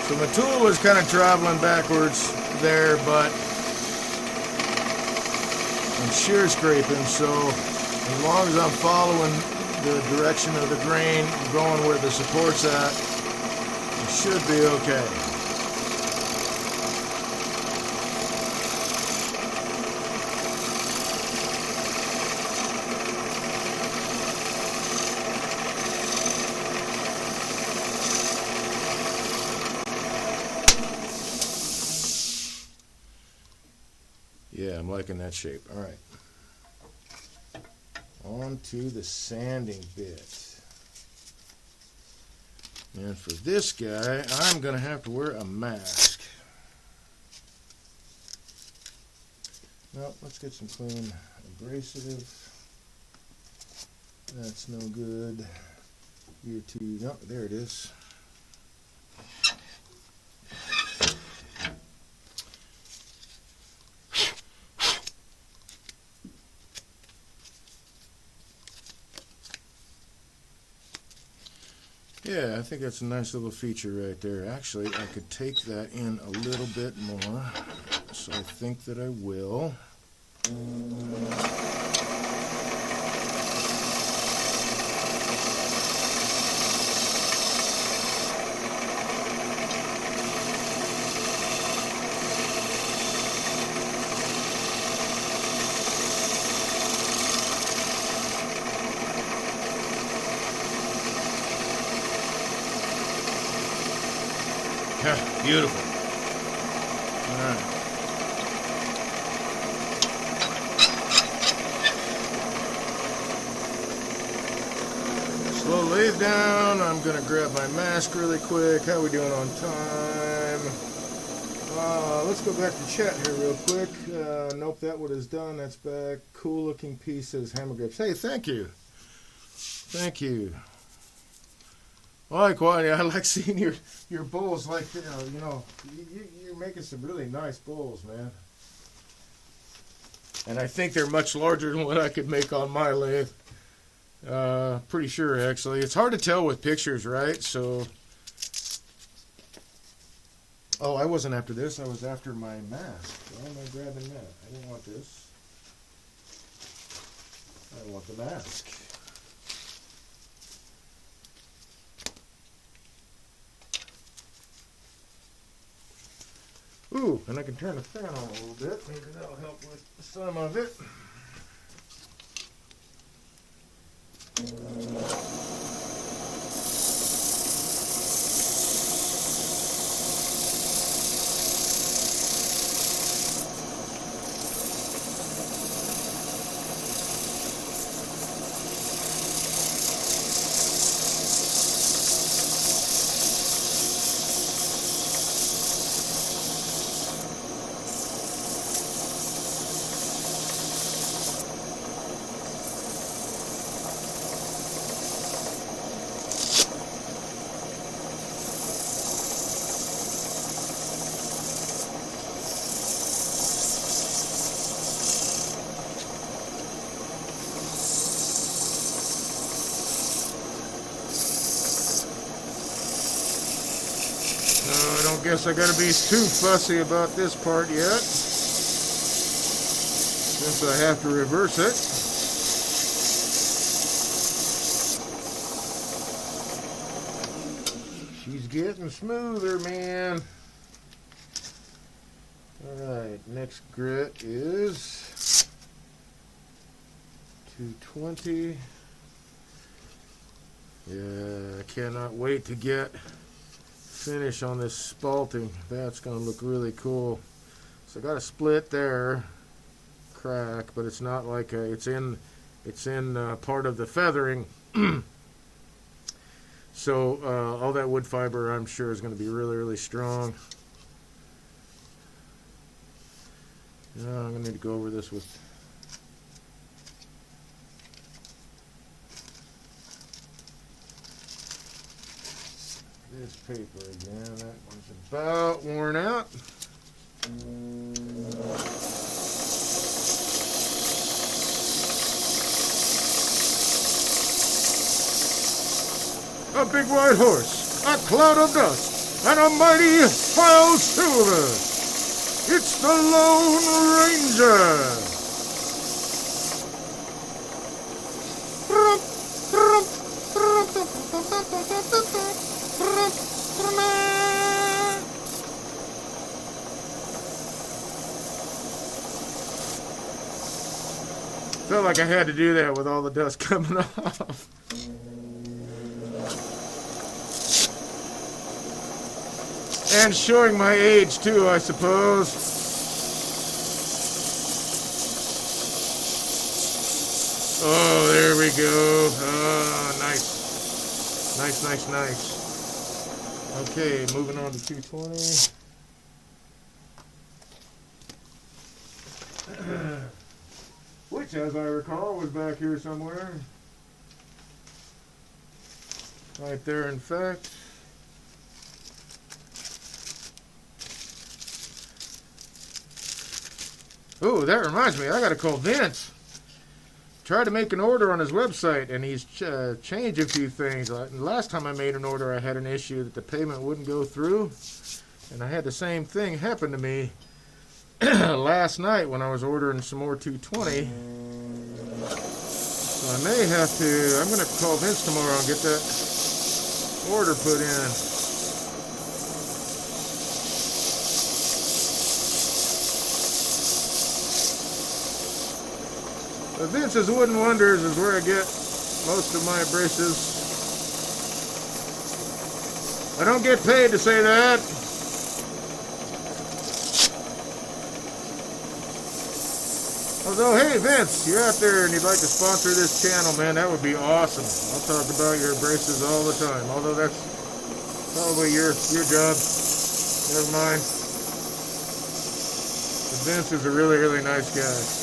So my tool was kind of traveling backwards there, but I'm shear scraping, so as long as I'm following the direction of the grain, going where the support's at, it should be okay. Yeah, I'm liking that shape. All right. On to the sanding bit. And for this guy, I'm going to have to wear a mask. Well, let's get some clean abrasive. That's no good. Here too. No, there it is. Yeah, I think that's a nice little feature right there. Actually, I could take that in a little bit more, so I think that I will. Beautiful. All right. Slow lathe down. I'm going to grab my mask really quick. How are we doing on time? Let's go back to chat here real quick. Nope, that one is done. That's back. Cool looking pieces, hammer grips. Hey, thank you. Thank you. Likewise, I like seeing your bowls. Like you're making some really nice bowls, man. And I think they're much larger than what I could make on my lathe. Pretty sure, actually. It's hard to tell with pictures, right? So, oh, I wasn't after this. I was after my mask. Why am I grabbing that? I didn't want this. I want the mask. Ooh, and I can turn the fan on a little bit. Maybe that'll help with some of it. I don't guess I gotta be too fussy about this part yet, since I have to reverse it. She's getting smoother, man. Alright, next grit is 220. Yeah, I cannot wait to get finish on this spalting. That's going to look really cool. So I got a split there, crack, but it's not like it's in part of the feathering. So all that wood fiber, I'm sure, is going to be really, really strong. I'm going to need to go over this with this paper again. That one's about worn out. A big white horse, a cloud of dust, and a mighty pile of silver. It's the Lone Ranger. Felt like I had to do that with all the dust coming off. And showing my age too, I suppose. Oh, there we go. Oh, nice. Nice, nice, nice. Okay, moving on to 220. Which, as I recall, was back here somewhere. Right there, in fact. Oh, that reminds me, I gotta call Vince. Tried to make an order on his website, and he's changed a few things. Last time I made an order, I had an issue that the payment wouldn't go through, and I had the same thing happen to me last night when I was ordering some more 220. So I may have to, I'm going to call Vince tomorrow and get that order put in. But Vince's Wooden Wonders is where I get most of my abrasives. I don't get paid to say that. Although, hey Vince, you're out there and you'd like to sponsor this channel, man, that would be awesome. I'll talk about your abrasives all the time. Although that's probably your job. Never mind. Vince is a really, really nice guy.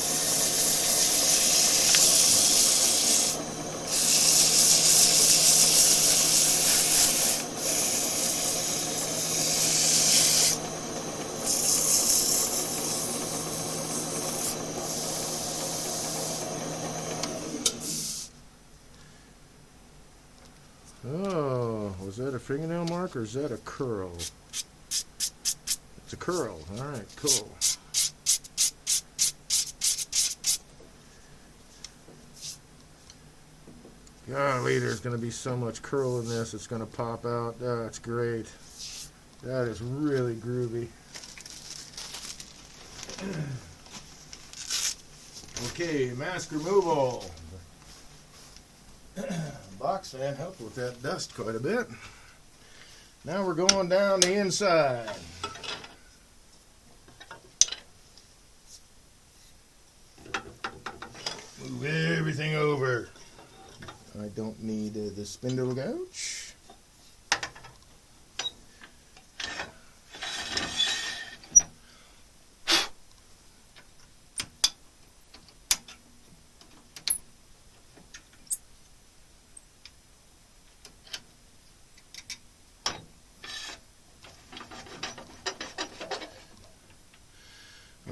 Oh, was that a fingernail mark or is that a curl? It's a curl. All right, cool. Golly, there's going to be so much curl in this, it's going to pop out. That's great. That is really groovy. Okay, mask removal. Box fan helped with that dust quite a bit. Now we're going down the inside. Move everything over. I don't need the spindle gouge.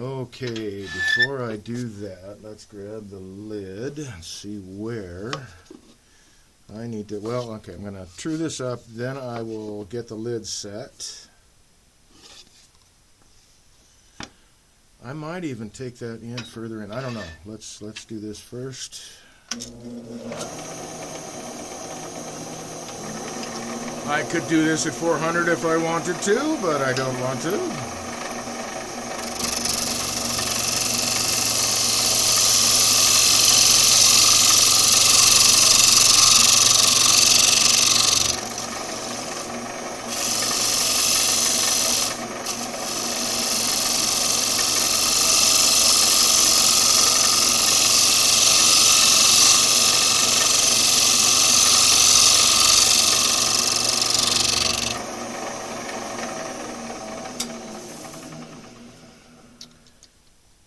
Okay, before I do that, let's grab the lid and see where I need to, well, okay, I'm going to true this up, then I will get the lid set. I might even take that in further in, I don't know. Let's do this first. I could do this at 400 if I wanted to, but I don't want to.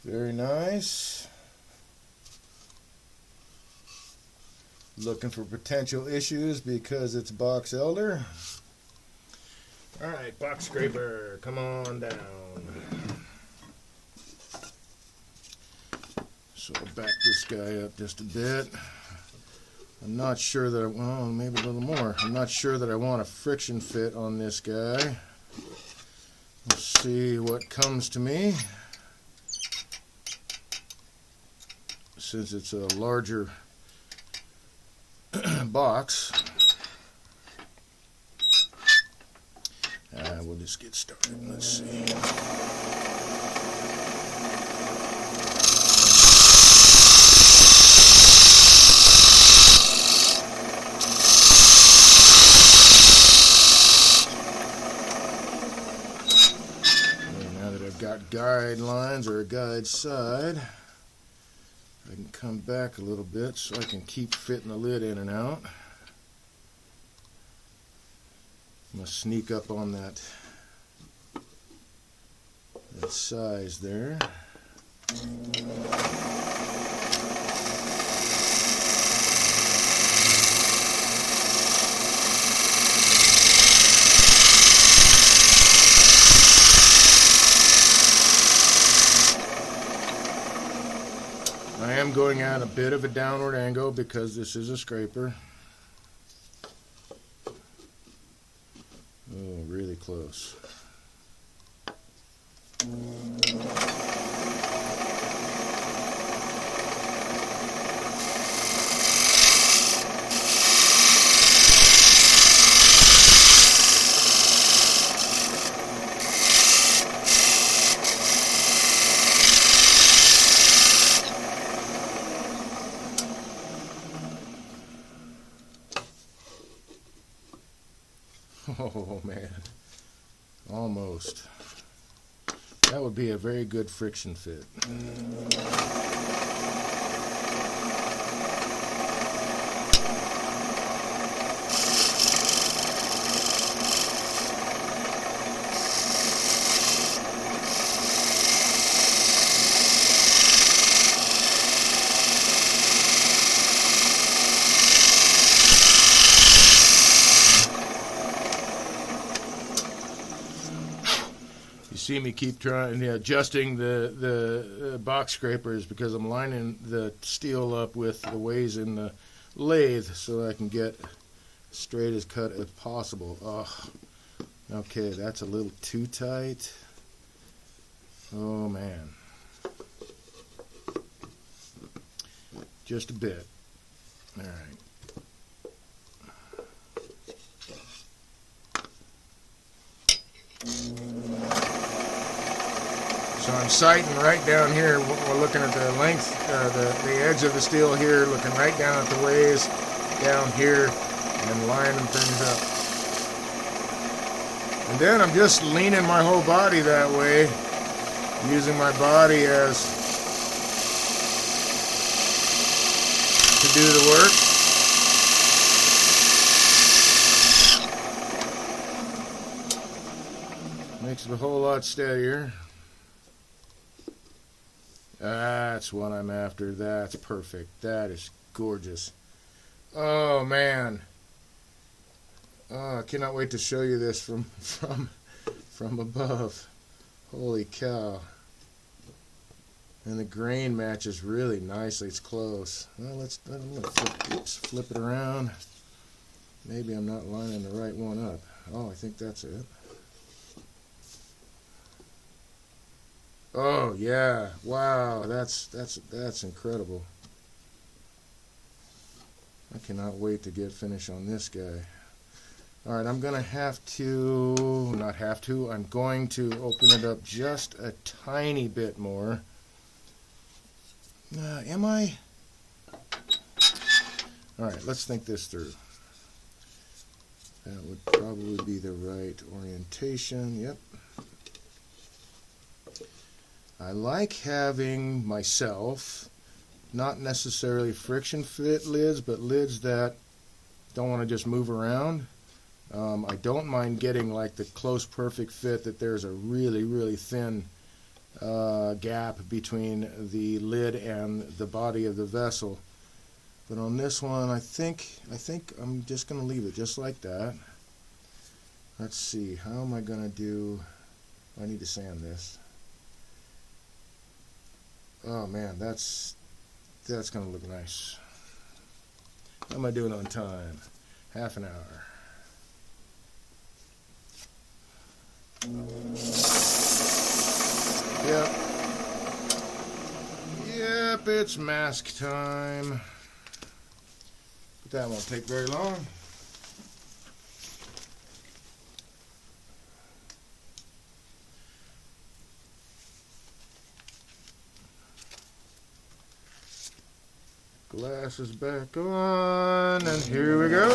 Very nice. Looking for potential issues because it's box elder. Alright, box scraper, come on down. So I'll back this guy up just a bit. I'm not sure that, well, maybe a little more. I'm not sure that I want a friction fit on this guy. We'll see what comes to me. Since it's a larger box, we'll just get started. Let's see. Now that I've got guidelines or a guide side, I can come back a little bit so I can keep fitting the lid in and out. I'm going to sneak up on that size there. I am going at a bit of a downward angle because this is a scraper. Oh, really close. Oh man, almost. That would be a very good friction fit. see me keep trying, adjusting the box scrapers because I'm lining the steel up with the ways in the lathe so I can get straight as cut as possible. Oh, okay, that's a little too tight. Oh man, just a bit. All right. So I'm sighting right down here. We're looking at the length, the edge of the steel here, looking right down at the ways down here and lining things up. And then I'm just leaning my whole body that way, using my body as to do the work. Makes it a whole lot steadier. That's what I'm after. That's perfect. That is gorgeous. Oh man. Oh, I cannot wait to show you this from above. Holy cow. And the grain matches really nicely. It's close. Well, I'm gonna flip it around. Maybe I'm not lining the right one up. Oh, I think that's it. Oh yeah, wow, that's incredible. I cannot wait to get finished on this guy. All right, I'm going to open it up just a tiny bit more. Am I? All right, let's think this through. That would probably be the right orientation. Yep. I like having myself, not necessarily friction fit lids, but lids that don't want to just move around. I don't mind getting like the close perfect fit that there's a really, really thin gap between the lid and the body of the vessel. But on this one, I think I'm just going to leave it just like that. Let's see, how am I going to do? I need to sand this. Oh man, that's going to look nice. How am I doing on time? Half an hour. Yep, it's mask time. But that won't take very long. Glasses back on, and here we go.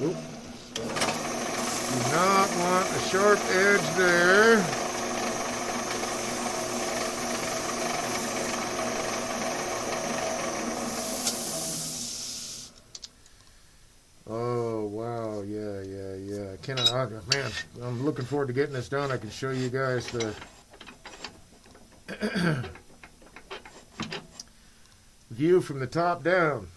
Oop. Do not want a sharp edge there. Oh wow, yeah. Man, I'm looking forward to getting this done. I can show you guys the view from the top down.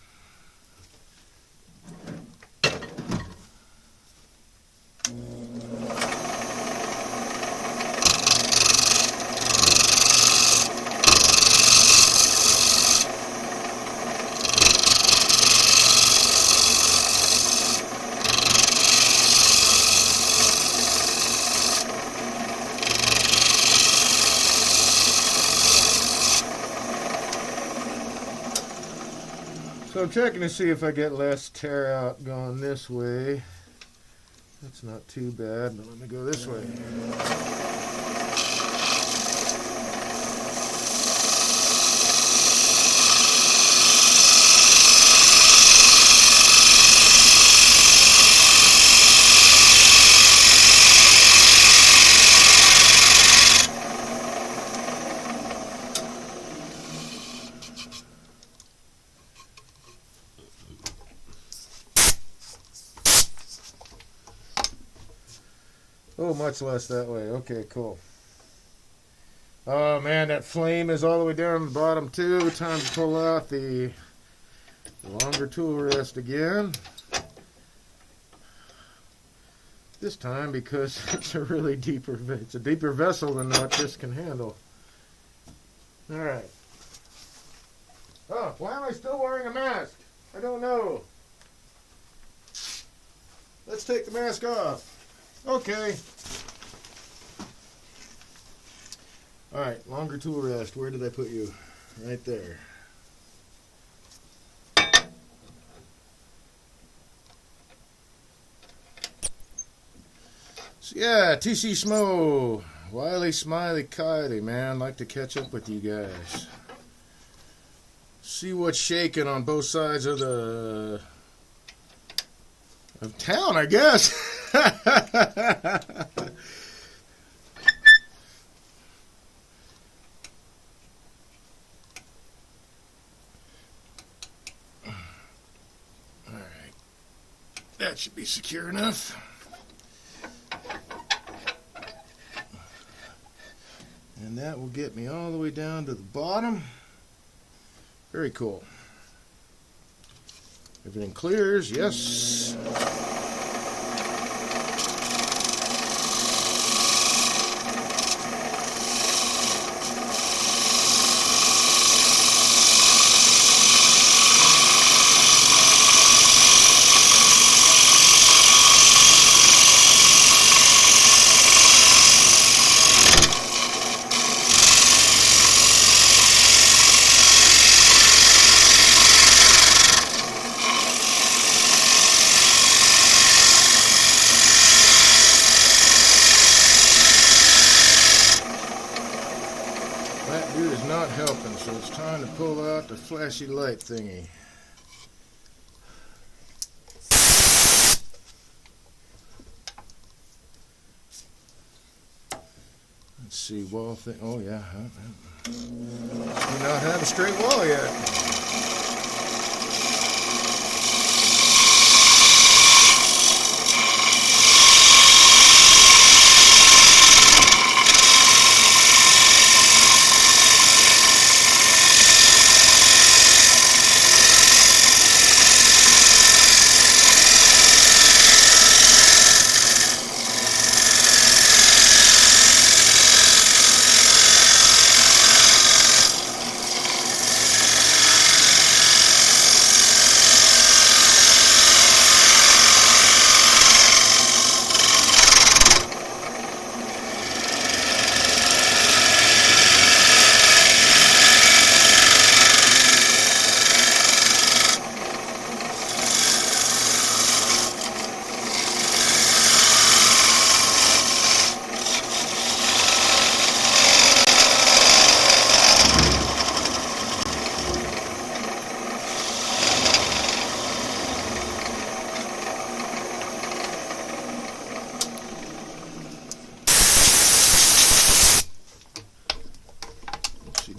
So I'm checking to see if I get less tear out going this way. That's not too bad, but let me go this way. Oh, much less that way. Okay, cool. Oh man, that flame is all the way down the bottom too. Time to pull out the longer tool rest again. This time because it's a deeper vessel than what this can handle. All right. Oh, why am I still wearing a mask? I don't know. Let's take the mask off. Okay. All right, longer tool rest. Where did I put you? Right there. So yeah, TC Smo, Wiley Smiley Kylie, man, like to catch up with you guys. See what's shaking on both sides of town, I guess. All right, that should be secure enough. And that will get me all the way down to the bottom. Very cool. Everything clears, yes. That dude is not helping, so it's time to pull out the flashy light thingy. Let's see, wall thing. Oh yeah, do not have a straight wall yet.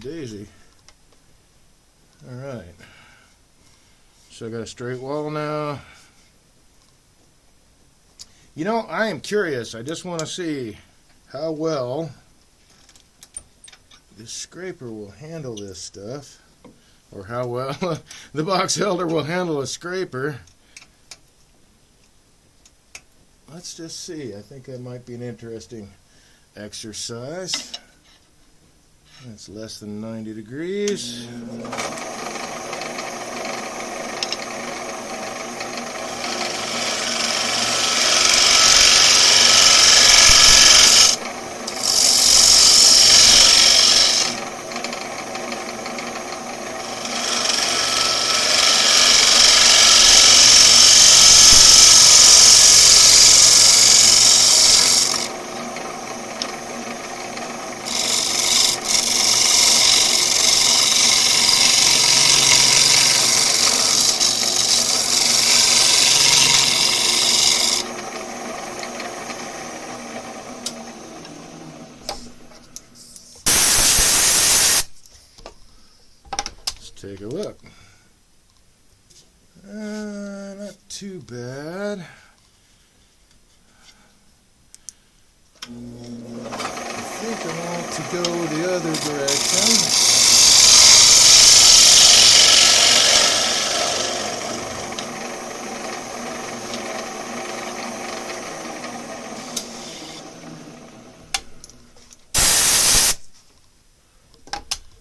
Daisy. All right. So I got a straight wall now. You know, I am curious. I just want to see how well this scraper will handle this stuff, or how well the box elder will handle a scraper. Let's just see. I think that might be an interesting exercise. That's less than 90 degrees. Take a look. Not too bad. I think I'm all to go the other direction.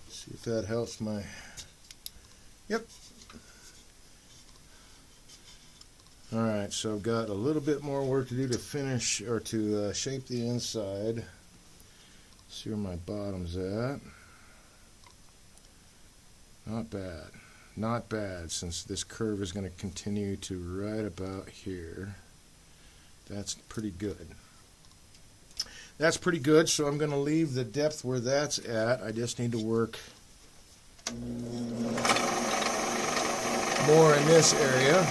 See if that helps my... Yep. Alright, so I've got a little bit more work to do to finish, or to shape the inside. See where my bottom's at. Not bad. Not bad, since this curve is going to continue to right about here. That's pretty good. That's pretty good, so I'm going to leave the depth where that's at. I just need to work more in this area.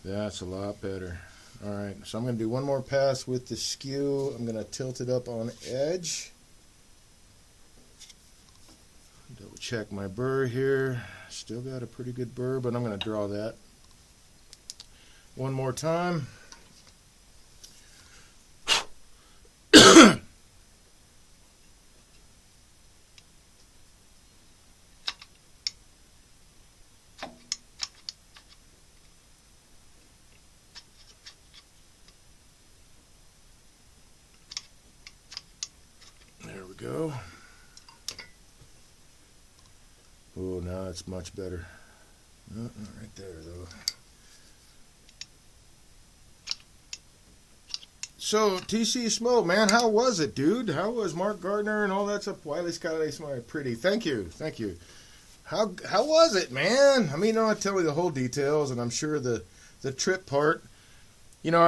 That's a lot better. Alright, so I'm going to do one more pass with the skew. I'm going to tilt it up on edge. Double check my burr here. Still got a pretty good burr, but I'm going to draw that one more time. Go. Oh, now it's much better. Oh, not right there, though. So, TC Smoke, man, how was it, dude? How was Mark Gardner and all that stuff? Wiley Scott, Smile, pretty. Thank you, thank you. How was it, man? I mean, you don't have to tell me the whole details, and I'm sure the trip part, you know,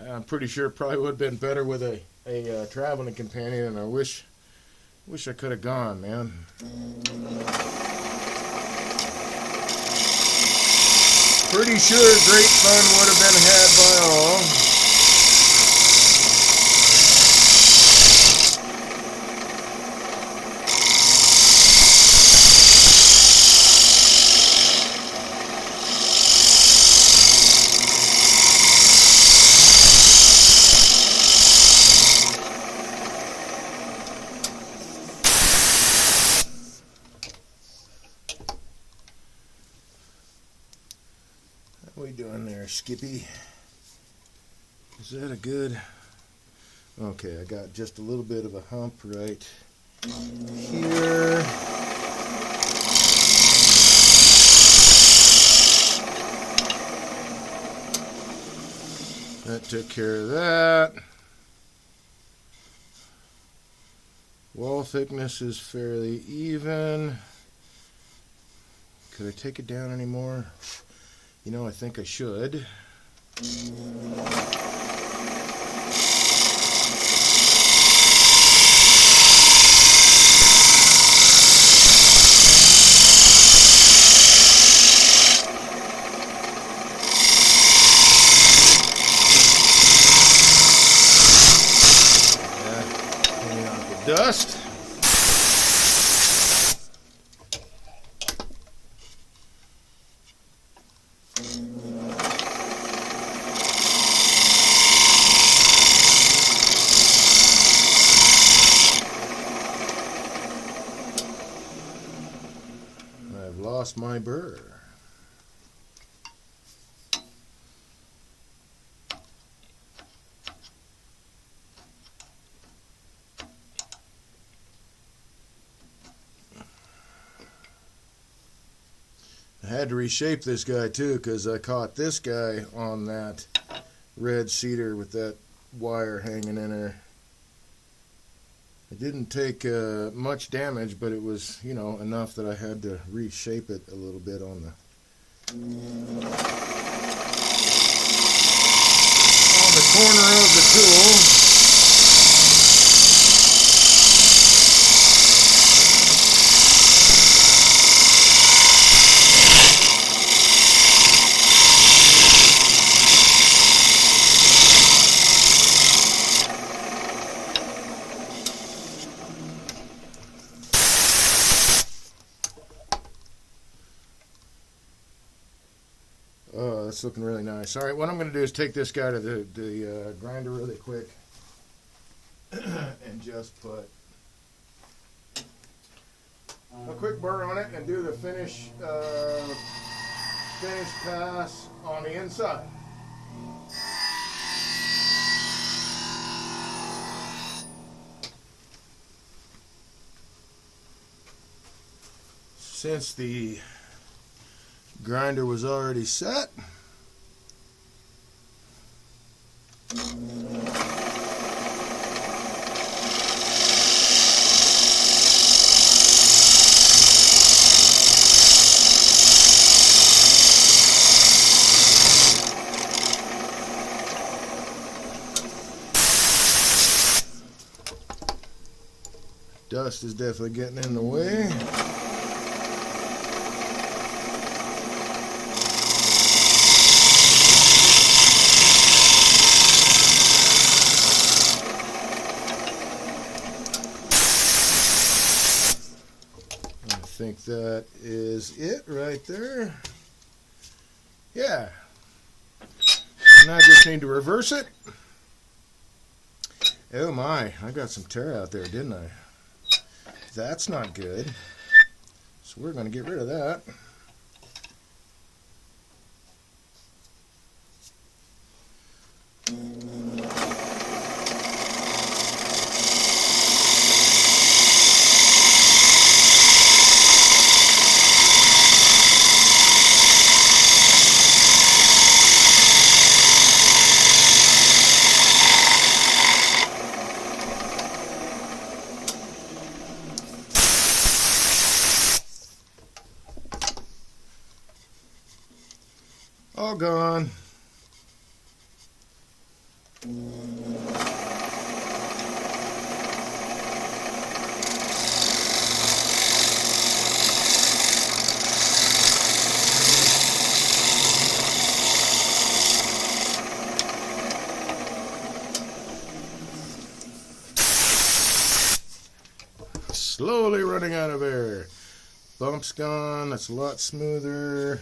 I'm pretty sure it probably would have been better with a traveling companion, and I wish I could have gone, man. Pretty sure great fun would have been had by all. What are you doing there, Skippy? Is that a good... Okay, I got just a little bit of a hump right here. That took care of that. Wall thickness is fairly even. Could I take it down anymore? You know, I think I should. Yeah, clean out the dust. Lost my burr. I had to reshape this guy too, because I caught this guy on that red cedar with that wire hanging in there. It didn't take much damage, but it was, you know, enough that I had to reshape it a little bit on the corner of the tool. that's looking really nice. All right, what I'm going to do is take this guy to the grinder really quick and just put a quick burr on it and do the finish pass on the inside. Since the grinder was already set, dust is definitely getting in the way. I think that is it right there. Yeah. Now I just need to reverse it. Oh my, I got some tear out there, didn't I? That's not good. So we're going to get rid of that. All gone. Slowly running out of air. Bump's gone. That's a lot smoother.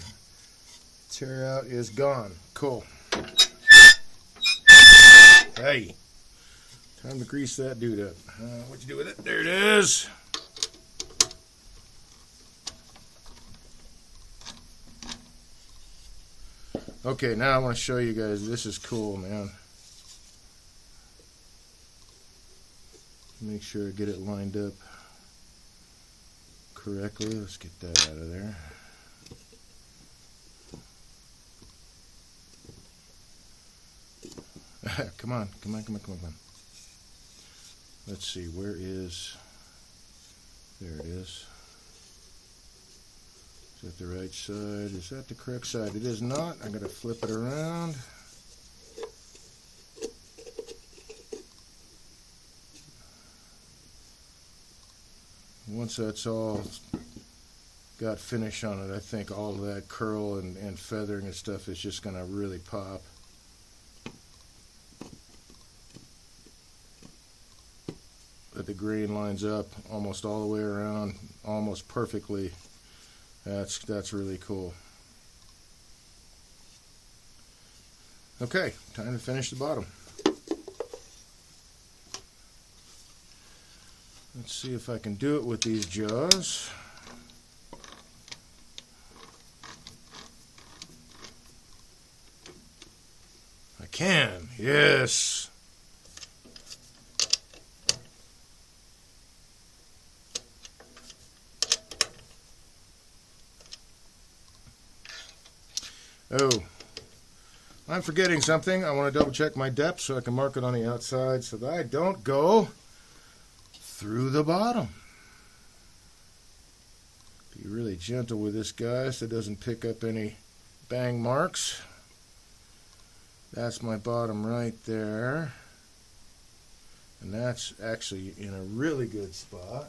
Tear out is gone. Cool. Hey, time to grease that dude up. What'd you do with it? There it is. Okay, now I want to show you guys. This is cool, man. Make sure I get it lined up correctly. Let's get that out of there. Come on. Let's see, where is, there it is. Is that the right side? Is that the correct side? It is not. I'm going to flip it around. Once that's all got finish on it, I think all of that curl and feathering and stuff is just going to really pop. That the grain lines up almost all the way around, almost perfectly. That's really cool. Okay, time to finish the bottom. Let's see if I can do it with these jaws. I can, yes. Oh, I'm forgetting something. I want to double check my depth so I can mark it on the outside so that I don't go through the bottom. Be really gentle with this guy so it doesn't pick up any bang marks. That's my bottom right there. And that's actually in a really good spot.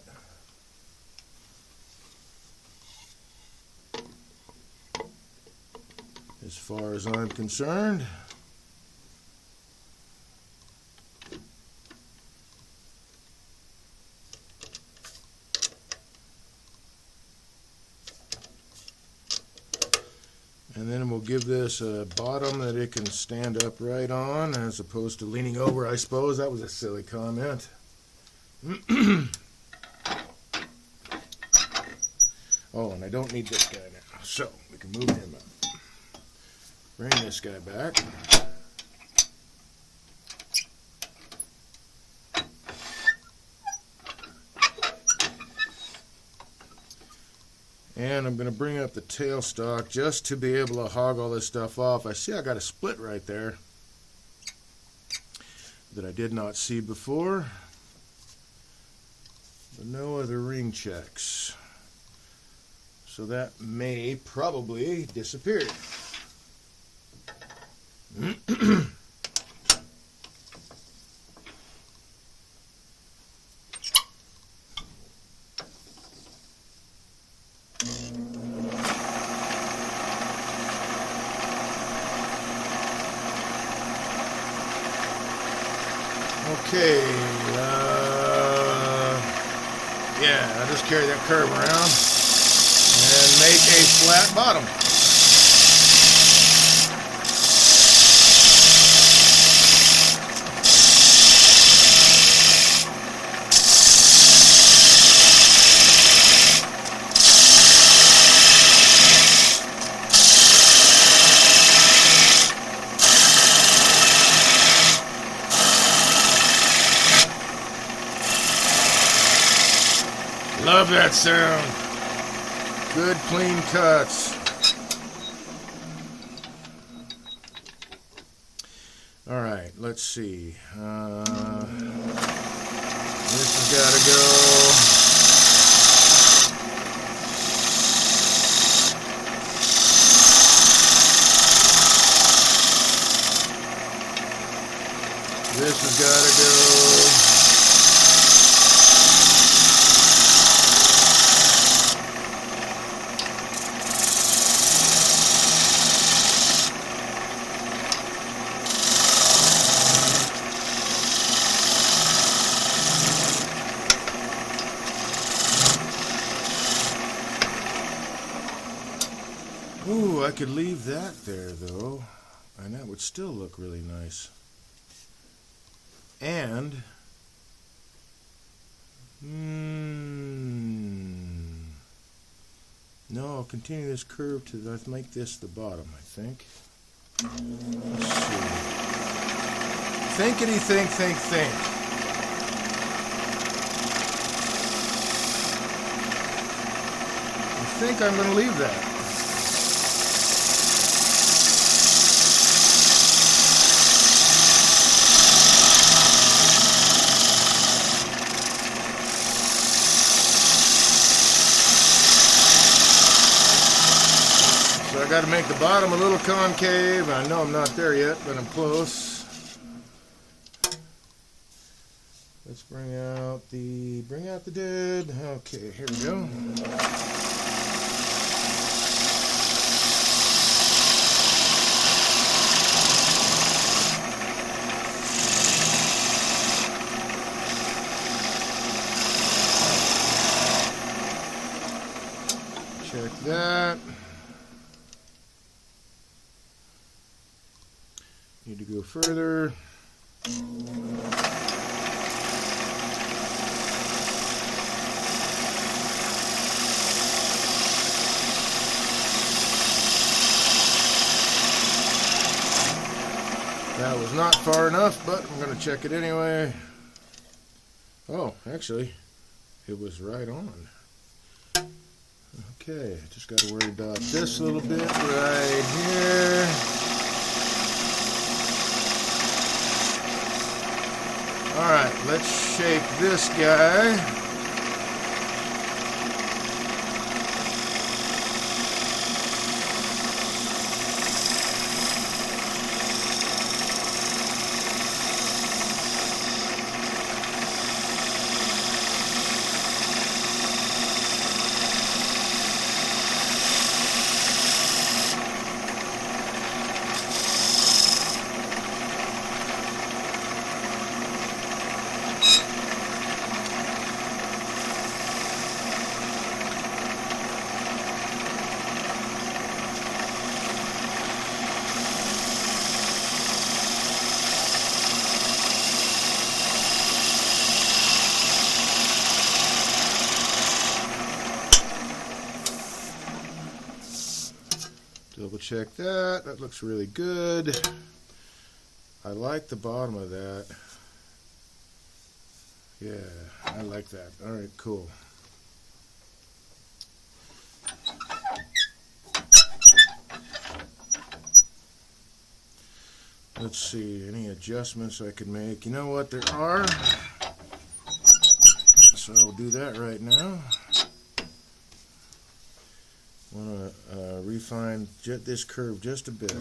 As far as I'm concerned. And then we'll give this a bottom that it can stand upright on as opposed to leaning over, I suppose. That was a silly comment. Oh, and I don't need this guy now, so we can move him up. Bring this guy back. And I'm going to bring up the tailstock just to be able to hog all this stuff off. I see I got a split right there that I did not see before. But no other ring checks. So that may probably disappear. Okay, yeah, I'll just carry that curve around and make a flat bottom. Love that sound. Good, clean cuts. All right, let's see. This has got to go. This has got to go. Ooh, I could leave that there though, and that would still look really nice. And no, I'll continue this curve to make this the bottom, I think. Let's see. Thinkity think. I think I'm going to leave that. So I got to make the bottom a little concave. I know I'm not there yet, but I'm close. Let's bring out the dead. Okay, here we go. Check that. Need to go further. That was not far enough, but I'm going to check it anyway. Oh, actually, it was right on. Okay, just got to worry about this a little bit right here. All right, let's shape this guy. Double check that. That looks really good. I like the bottom of that. Yeah, I like that. All right, cool. Let's see, any adjustments I could make. You know what, there are. So I'll do that right now. I want to refine this curve just a bit.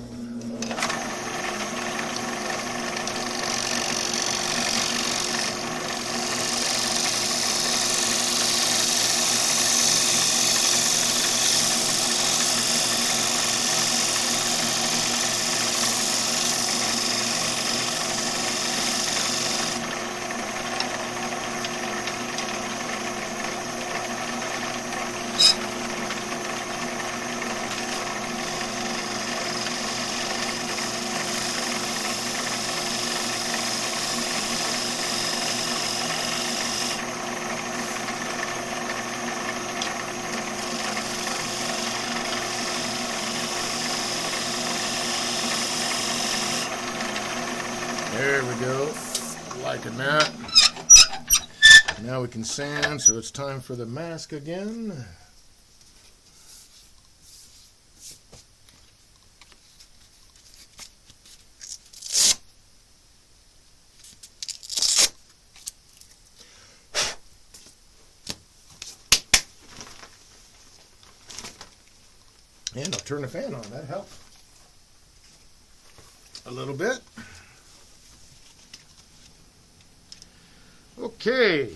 There we go. Liking that. Now we can sand, so it's time for the mask again. And I'll turn the fan on. That helps a little bit. Okay.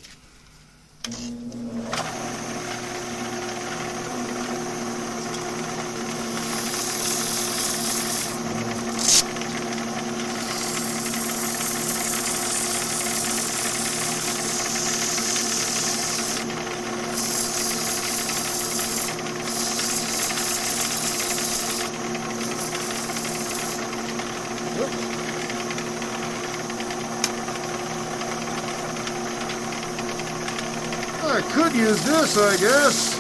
I could use this, I guess.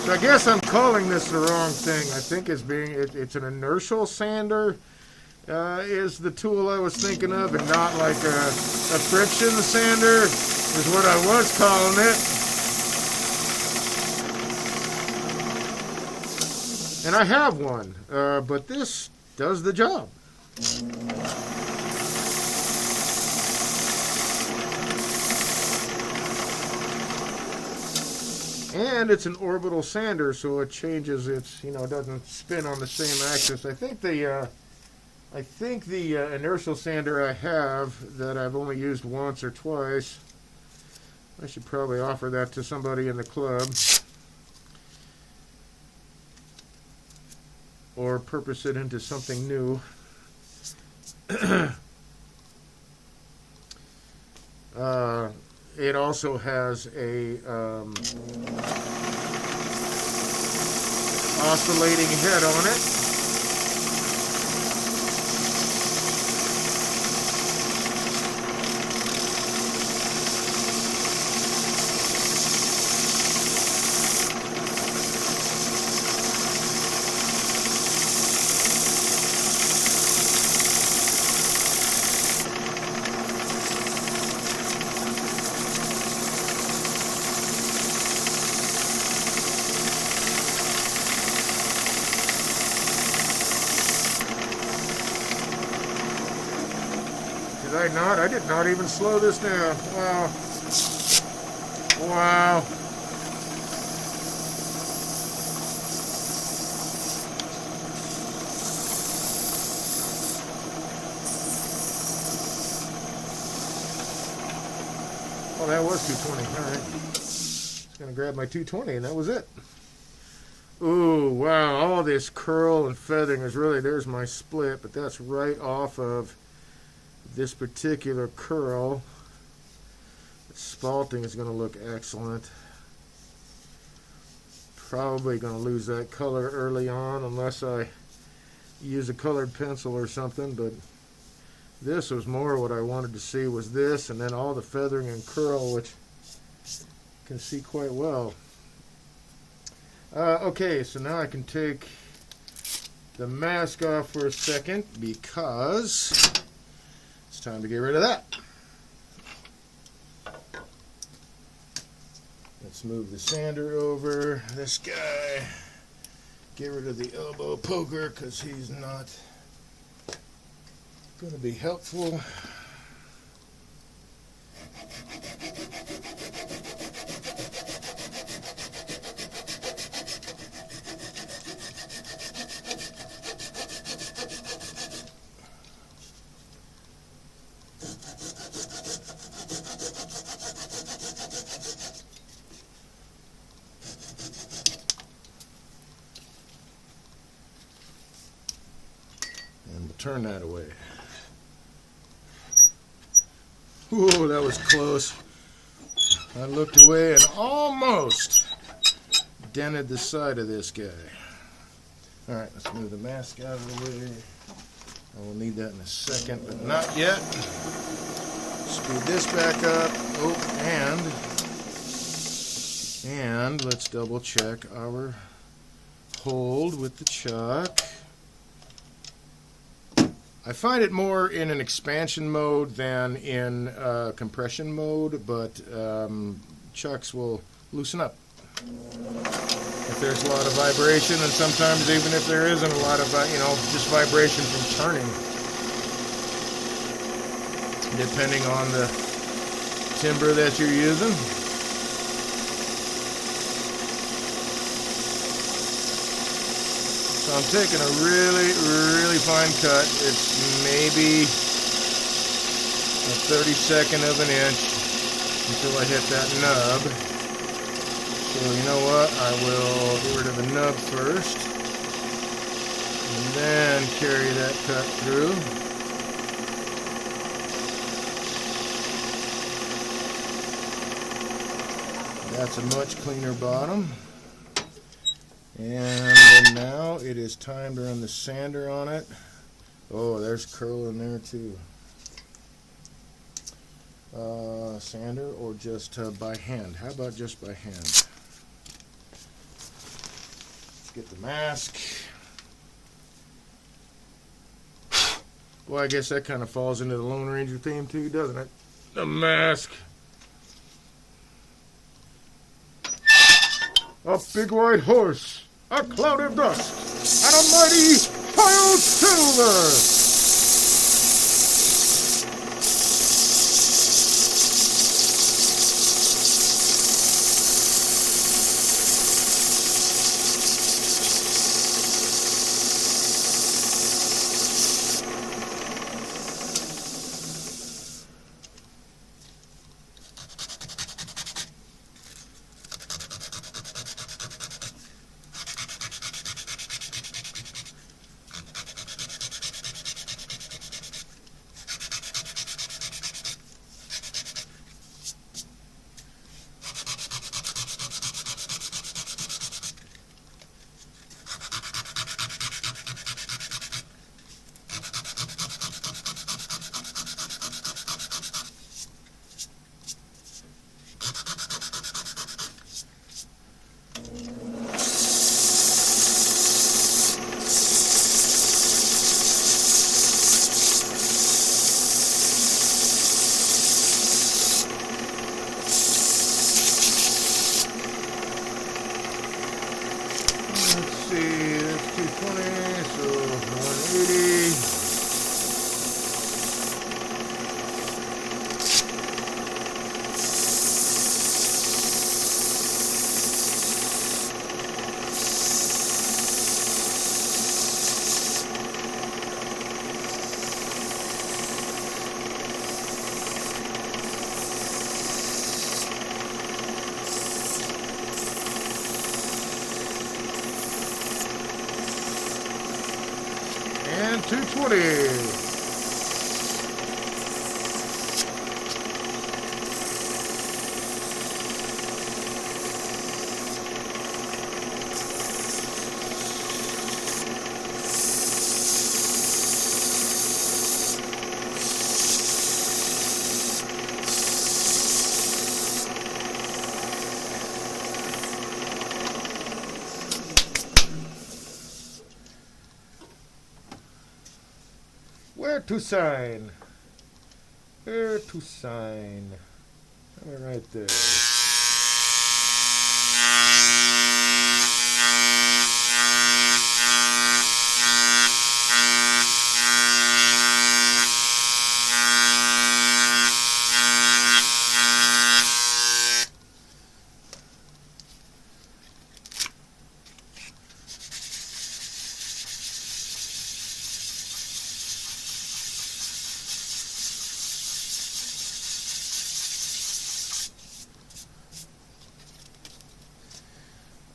So I guess I'm calling this the wrong thing. I think it's an inertial sander. Is the tool I was thinking of, and not like a friction sander is what I was calling it. And I have one, but this does the job. And it's an orbital sander, so it changes its, doesn't spin on the same axis. I think the inertial sander I have, that I've only used once or twice, I should probably offer that to somebody in the club. Or purpose it into something new. It also has a oscillating head on it. I did not even slow this down. Wow. Wow. Oh, that was 220. All right. Just going to grab my 220, and that was it. Ooh, wow. All this curl and feathering is really, there's my split, but that's right off of this particular curl. The spalting is going to look excellent. Probably going to lose that color early on unless I use a colored pencil or something, but this was more what I wanted to see, was this, and then all the feathering and curl, which you can see quite well. Okay, so now I can take the mask off for a second because it's time to get rid of that. Let's move the sander over. This guy, get rid of the elbow poker because he's not going to be helpful. Turn that away. Whoa, that was close. I looked away and almost dented the side of this guy. Alright, let's move the mask out of the way. I will need that in a second, but not yet. Speed this back up. Oh, and let's double check our hold with the chuck. I find it more in an expansion mode than in compression mode, but chucks will loosen up if there's a lot of vibration, and sometimes even if there isn't a lot of, just vibration from turning, depending on the timber that you're using. So I'm taking a really, really fine cut. It's maybe a 32nd of an inch until I hit that nub. So you know what? I will get rid of the nub first and then carry that cut through. That's a much cleaner bottom. And then now it is time to run the sander on it. Oh, there's curl in there too. Sander or just by hand? How about just by hand? Let's get the mask. Well, I guess that kind of falls into the Lone Ranger theme too, doesn't it? The mask. A big white horse, a cloud of dust, and a mighty pile of silver. And 220. to sign. Where to sign. Right there.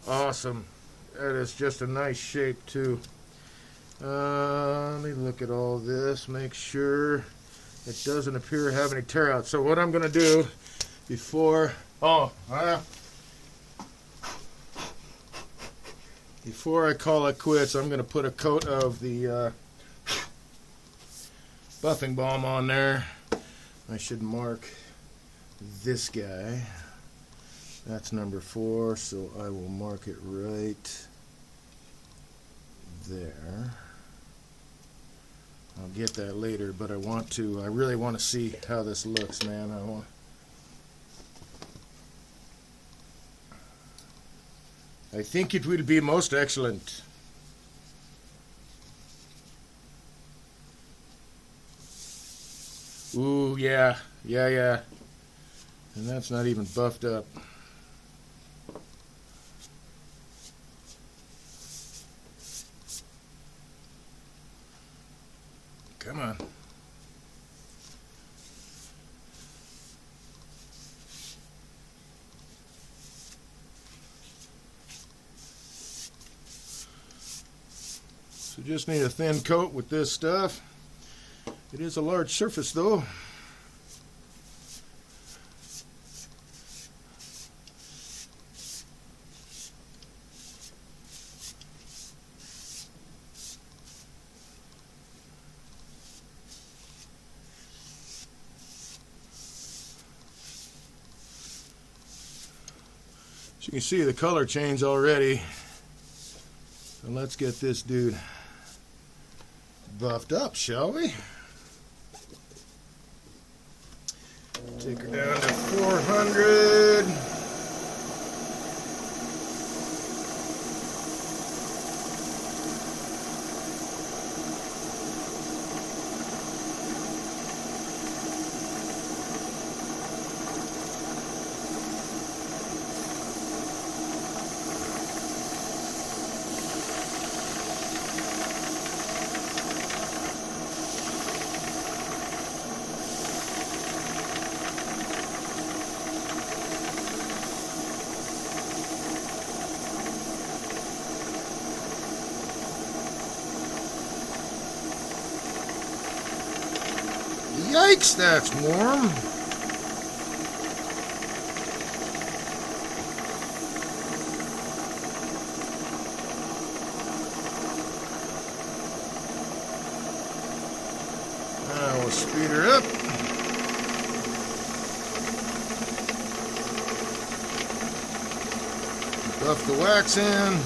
Awesome. That is just a nice shape too. Let me look at all this, make sure it doesn't appear to have any tear out. So what I'm going to do before I call it quits, I'm going to put a coat of the buffing balm on there. I should mark this guy. That's number 4, so I will mark it right there. I'll get that later, but I really want to see how this looks, man. I think it will be most excellent. Ooh, yeah. And that's not even buffed up. Come on. So just need a thin coat with this stuff. It is a large surface though. As you can see, the color changed already. So let's get this dude buffed up, shall we? Take her down to 400. Yikes, that's warm. Now we'll speed her up. Buff the wax in.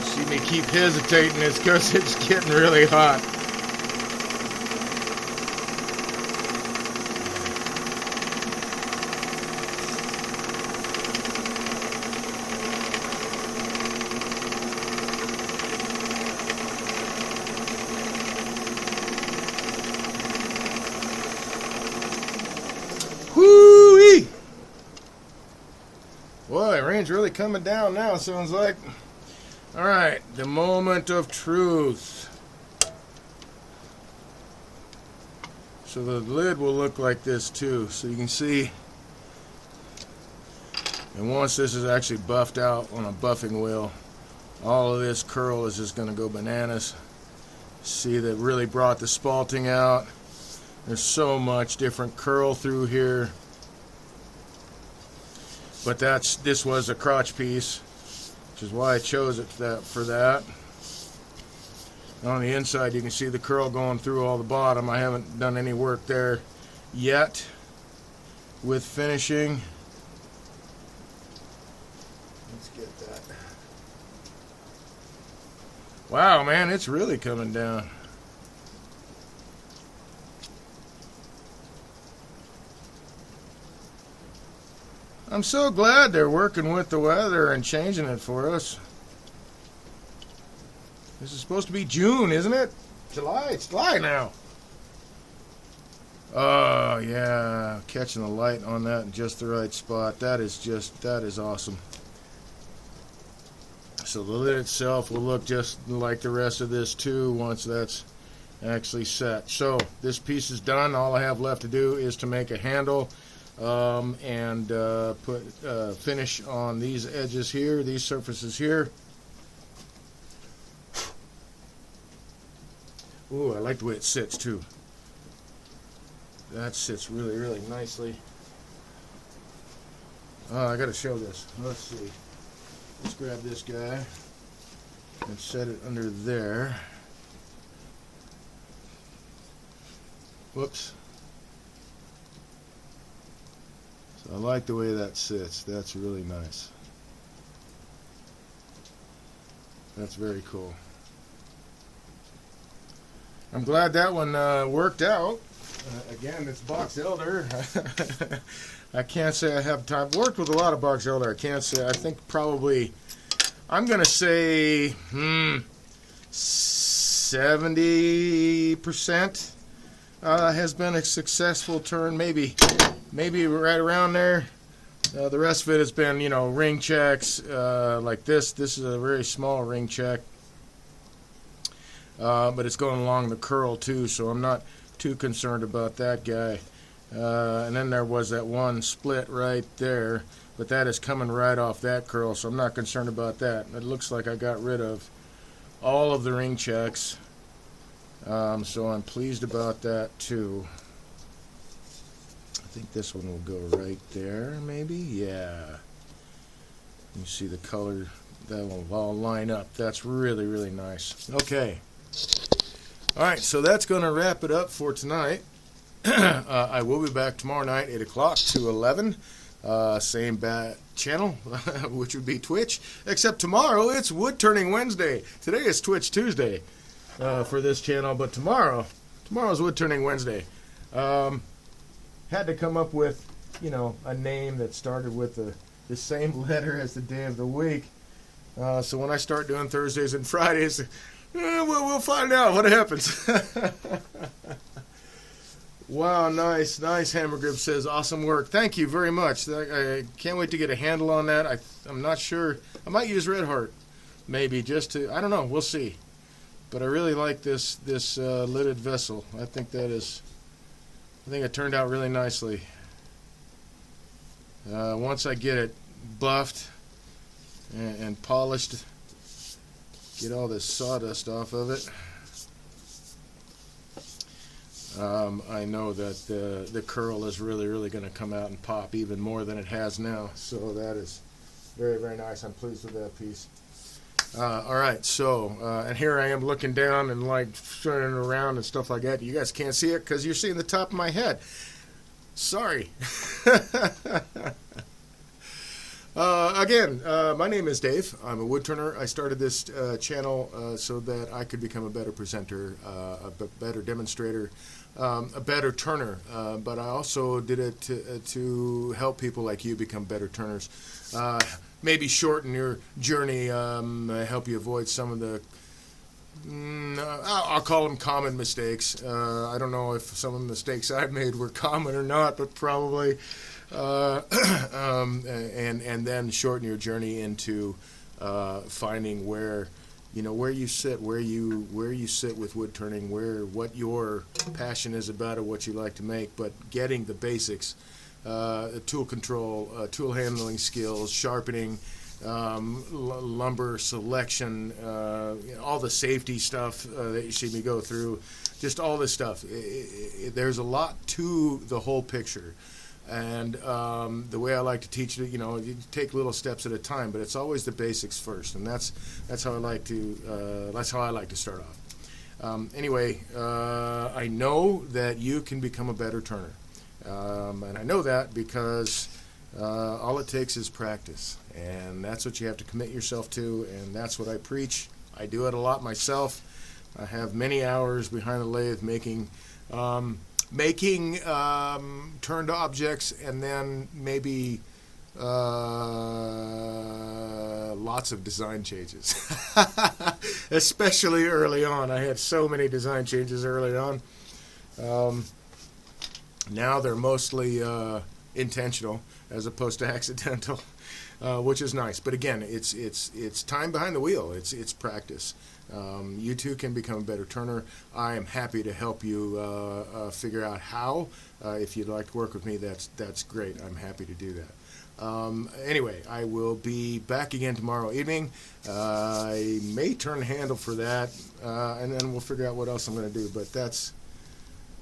See me keep hesitating, it's because it's getting really hot. Whoo-wee! Boy, rain's really coming down now, sounds like. Alright, the moment of truth. So the lid will look like this too, so you can see. And once this is actually buffed out on a buffing wheel, all of this curl is just going to go bananas. See, that really brought the spalting out. There's so much different curl through here. But this was a crotch piece, which is why I chose it for that. On the inside, you can see the curl going through all the bottom. I haven't done any work there yet with finishing. Let's get that. Wow, man, it's really coming down. I'm so glad they're working with the weather and changing it for us. This is supposed to be June, isn't it? July? It's July now. Oh, yeah. Catching the light on that in just the right spot. That is awesome. So the lid itself will look just like the rest of this too once that's actually set. So this piece is done. All I have left to do is to make a handle and put finish on these edges here, these surfaces here. Ooh, I like the way it sits too. That sits really, really nicely. Oh, I gotta show this. Let's see. Let's grab this guy and set it under there. Whoops. So I like the way that sits. That's really nice. That's very cool. I'm glad that one worked out. Again, it's box elder. I can't say I have time. I've worked with a lot of box elder. I can't say. I think probably, I'm going to say 70% has been a successful turn. Maybe right around there. The rest of it has been, ring checks like this. This is a very small ring check. But it's going along the curl too, so I'm not too concerned about that guy. And then there was that one split right there, but that is coming right off that curl, so I'm not concerned about that. It looks like I got rid of all of the ring checks, so I'm pleased about that too. I think this one will go right there, maybe? Yeah. You see the color, that will all line up. That's really, really nice. Okay. Alright, so that's going to wrap it up for tonight. I will be back tomorrow night, 8 o'clock to 11. Same channel, which would be Twitch. Except tomorrow, it's Woodturning Wednesday. Today is Twitch Tuesday for this channel, but tomorrow's Woodturning Wednesday. Had to come up with, a name that started with the same letter as the day of the week. So when I start doing Thursdays and Fridays, we'll find out what happens. Wow, nice. Hammer Grip says, awesome work. Thank you very much. I can't wait to get a handle on that. I'm not sure. I might use Red Heart, maybe, just to, I don't know. We'll see. But I really like this lidded vessel. I think it turned out really nicely. Once I get it buffed and polished, get all this sawdust off of it, I know that the curl is really, really going to come out and pop even more than it has now. So that is very, very nice. I'm pleased with that piece. All right, so, and here I am looking down and like turning around and stuff like that. You guys can't see it because you're seeing the top of my head. Sorry. Again, my name is Dave. I'm a woodturner. I started this channel so that I could become a better presenter, a better demonstrator, a better turner. But I also did it to help people like you become better turners. Maybe shorten your journey, help you avoid some of the, I'll call them common mistakes. I don't know if some of the mistakes I've made were common or not, but probably. And then shorten your journey into finding where you sit with wood turning, what your passion is about or what you like to make, but getting the basics, tool control, tool handling skills, sharpening, lumber selection, all the safety stuff that you see me go through, just all this stuff. There's a lot to the whole picture. And the way I like to teach it, you take little steps at a time, but it's always the basics first, and that's how I like to start off. Anyway, I know that you can become a better turner. And I know that because all it takes is practice. And that's what you have to commit yourself to, and that's what I preach. I do it a lot myself. I have many hours behind the lathe making turned objects, and then maybe lots of design changes. Especially early on. I had so many design changes early on. Now they're mostly intentional as opposed to accidental, which is nice. But again, it's time behind the wheel. It's practice. You too can become a better turner. I am happy to help you figure out how. If you'd like to work with me, that's great. I'm happy to do that. Anyway, I will be back again tomorrow evening. I may turn the handle for that, and then we'll figure out what else I'm going to do. But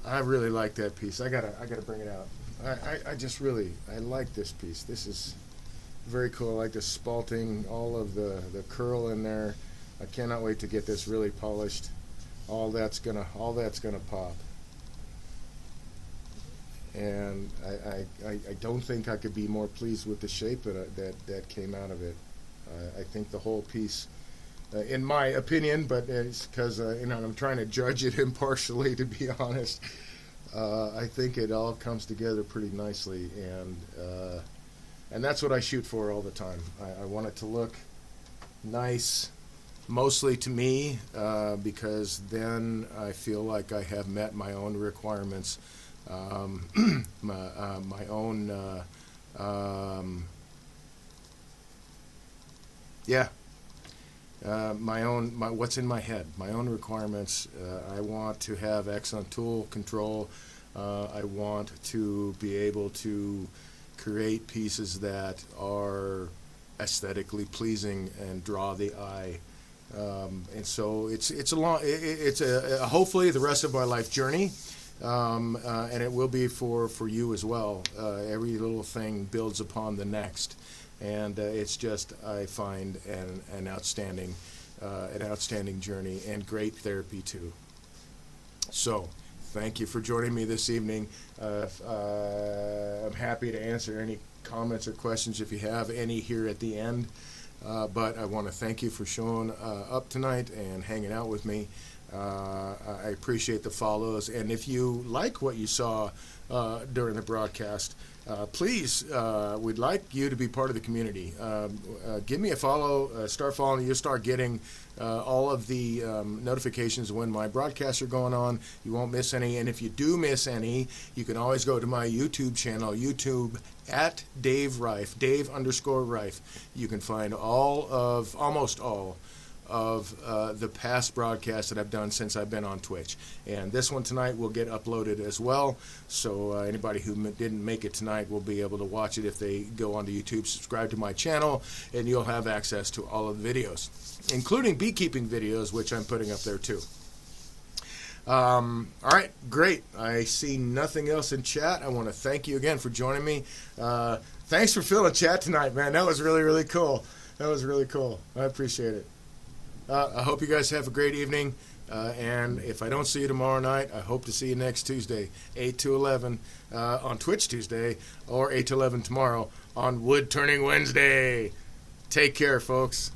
I really like that piece. I gotta bring it out. I just really like this piece. This is very cool. I like the spalting, all of the curl in there. I cannot wait to get this really polished. All that's gonna pop. And I don't think I could be more pleased with the shape that came out of it. I think the whole piece, in my opinion, but it's because I'm trying to judge it impartially, to be honest. I think it all comes together pretty nicely, and that's what I shoot for all the time. I want it to look nice, mostly to me, because then I feel like I have met my own requirements, my own, what's in my head, my own requirements. I want to have excellent tool control. I want to be able to create pieces that are aesthetically pleasing and draw the eye. And so it's a hopefully the rest of my life journey, and it will be for you as well. Every little thing builds upon the next, and it's just, I find, an outstanding journey and great therapy too. So thank you for joining me this evening. I'm happy to answer any comments or questions if you have any here at the end. But I want to thank you for showing up tonight and hanging out with me. I appreciate the follows. And if you like what you saw during the broadcast, please, we'd like you to be part of the community. Give me a follow, start following. You'll start getting all of the notifications when my broadcasts are going on. You won't miss any. And if you do miss any, you can always go to my YouTube channel, YouTube at Dave Reif, Dave_Reif. You can find almost all of the past broadcasts that I've done since I've been on Twitch. And this one tonight will get uploaded as well, so anybody who didn't make it tonight will be able to watch it if they go onto YouTube, subscribe to my channel, and you'll have access to all of the videos, including beekeeping videos, which I'm putting up there too. All right, great. I see nothing else in chat. I want to thank you again for joining me. Thanks for filling chat tonight, man. That was really, really cool. That was really cool. I appreciate it. I hope you guys have a great evening, and if I don't see you tomorrow night, I hope to see you next Tuesday, 8 to 11 on Twitch Tuesday, or 8 to 11 tomorrow on Woodturning Wednesday. Take care, folks.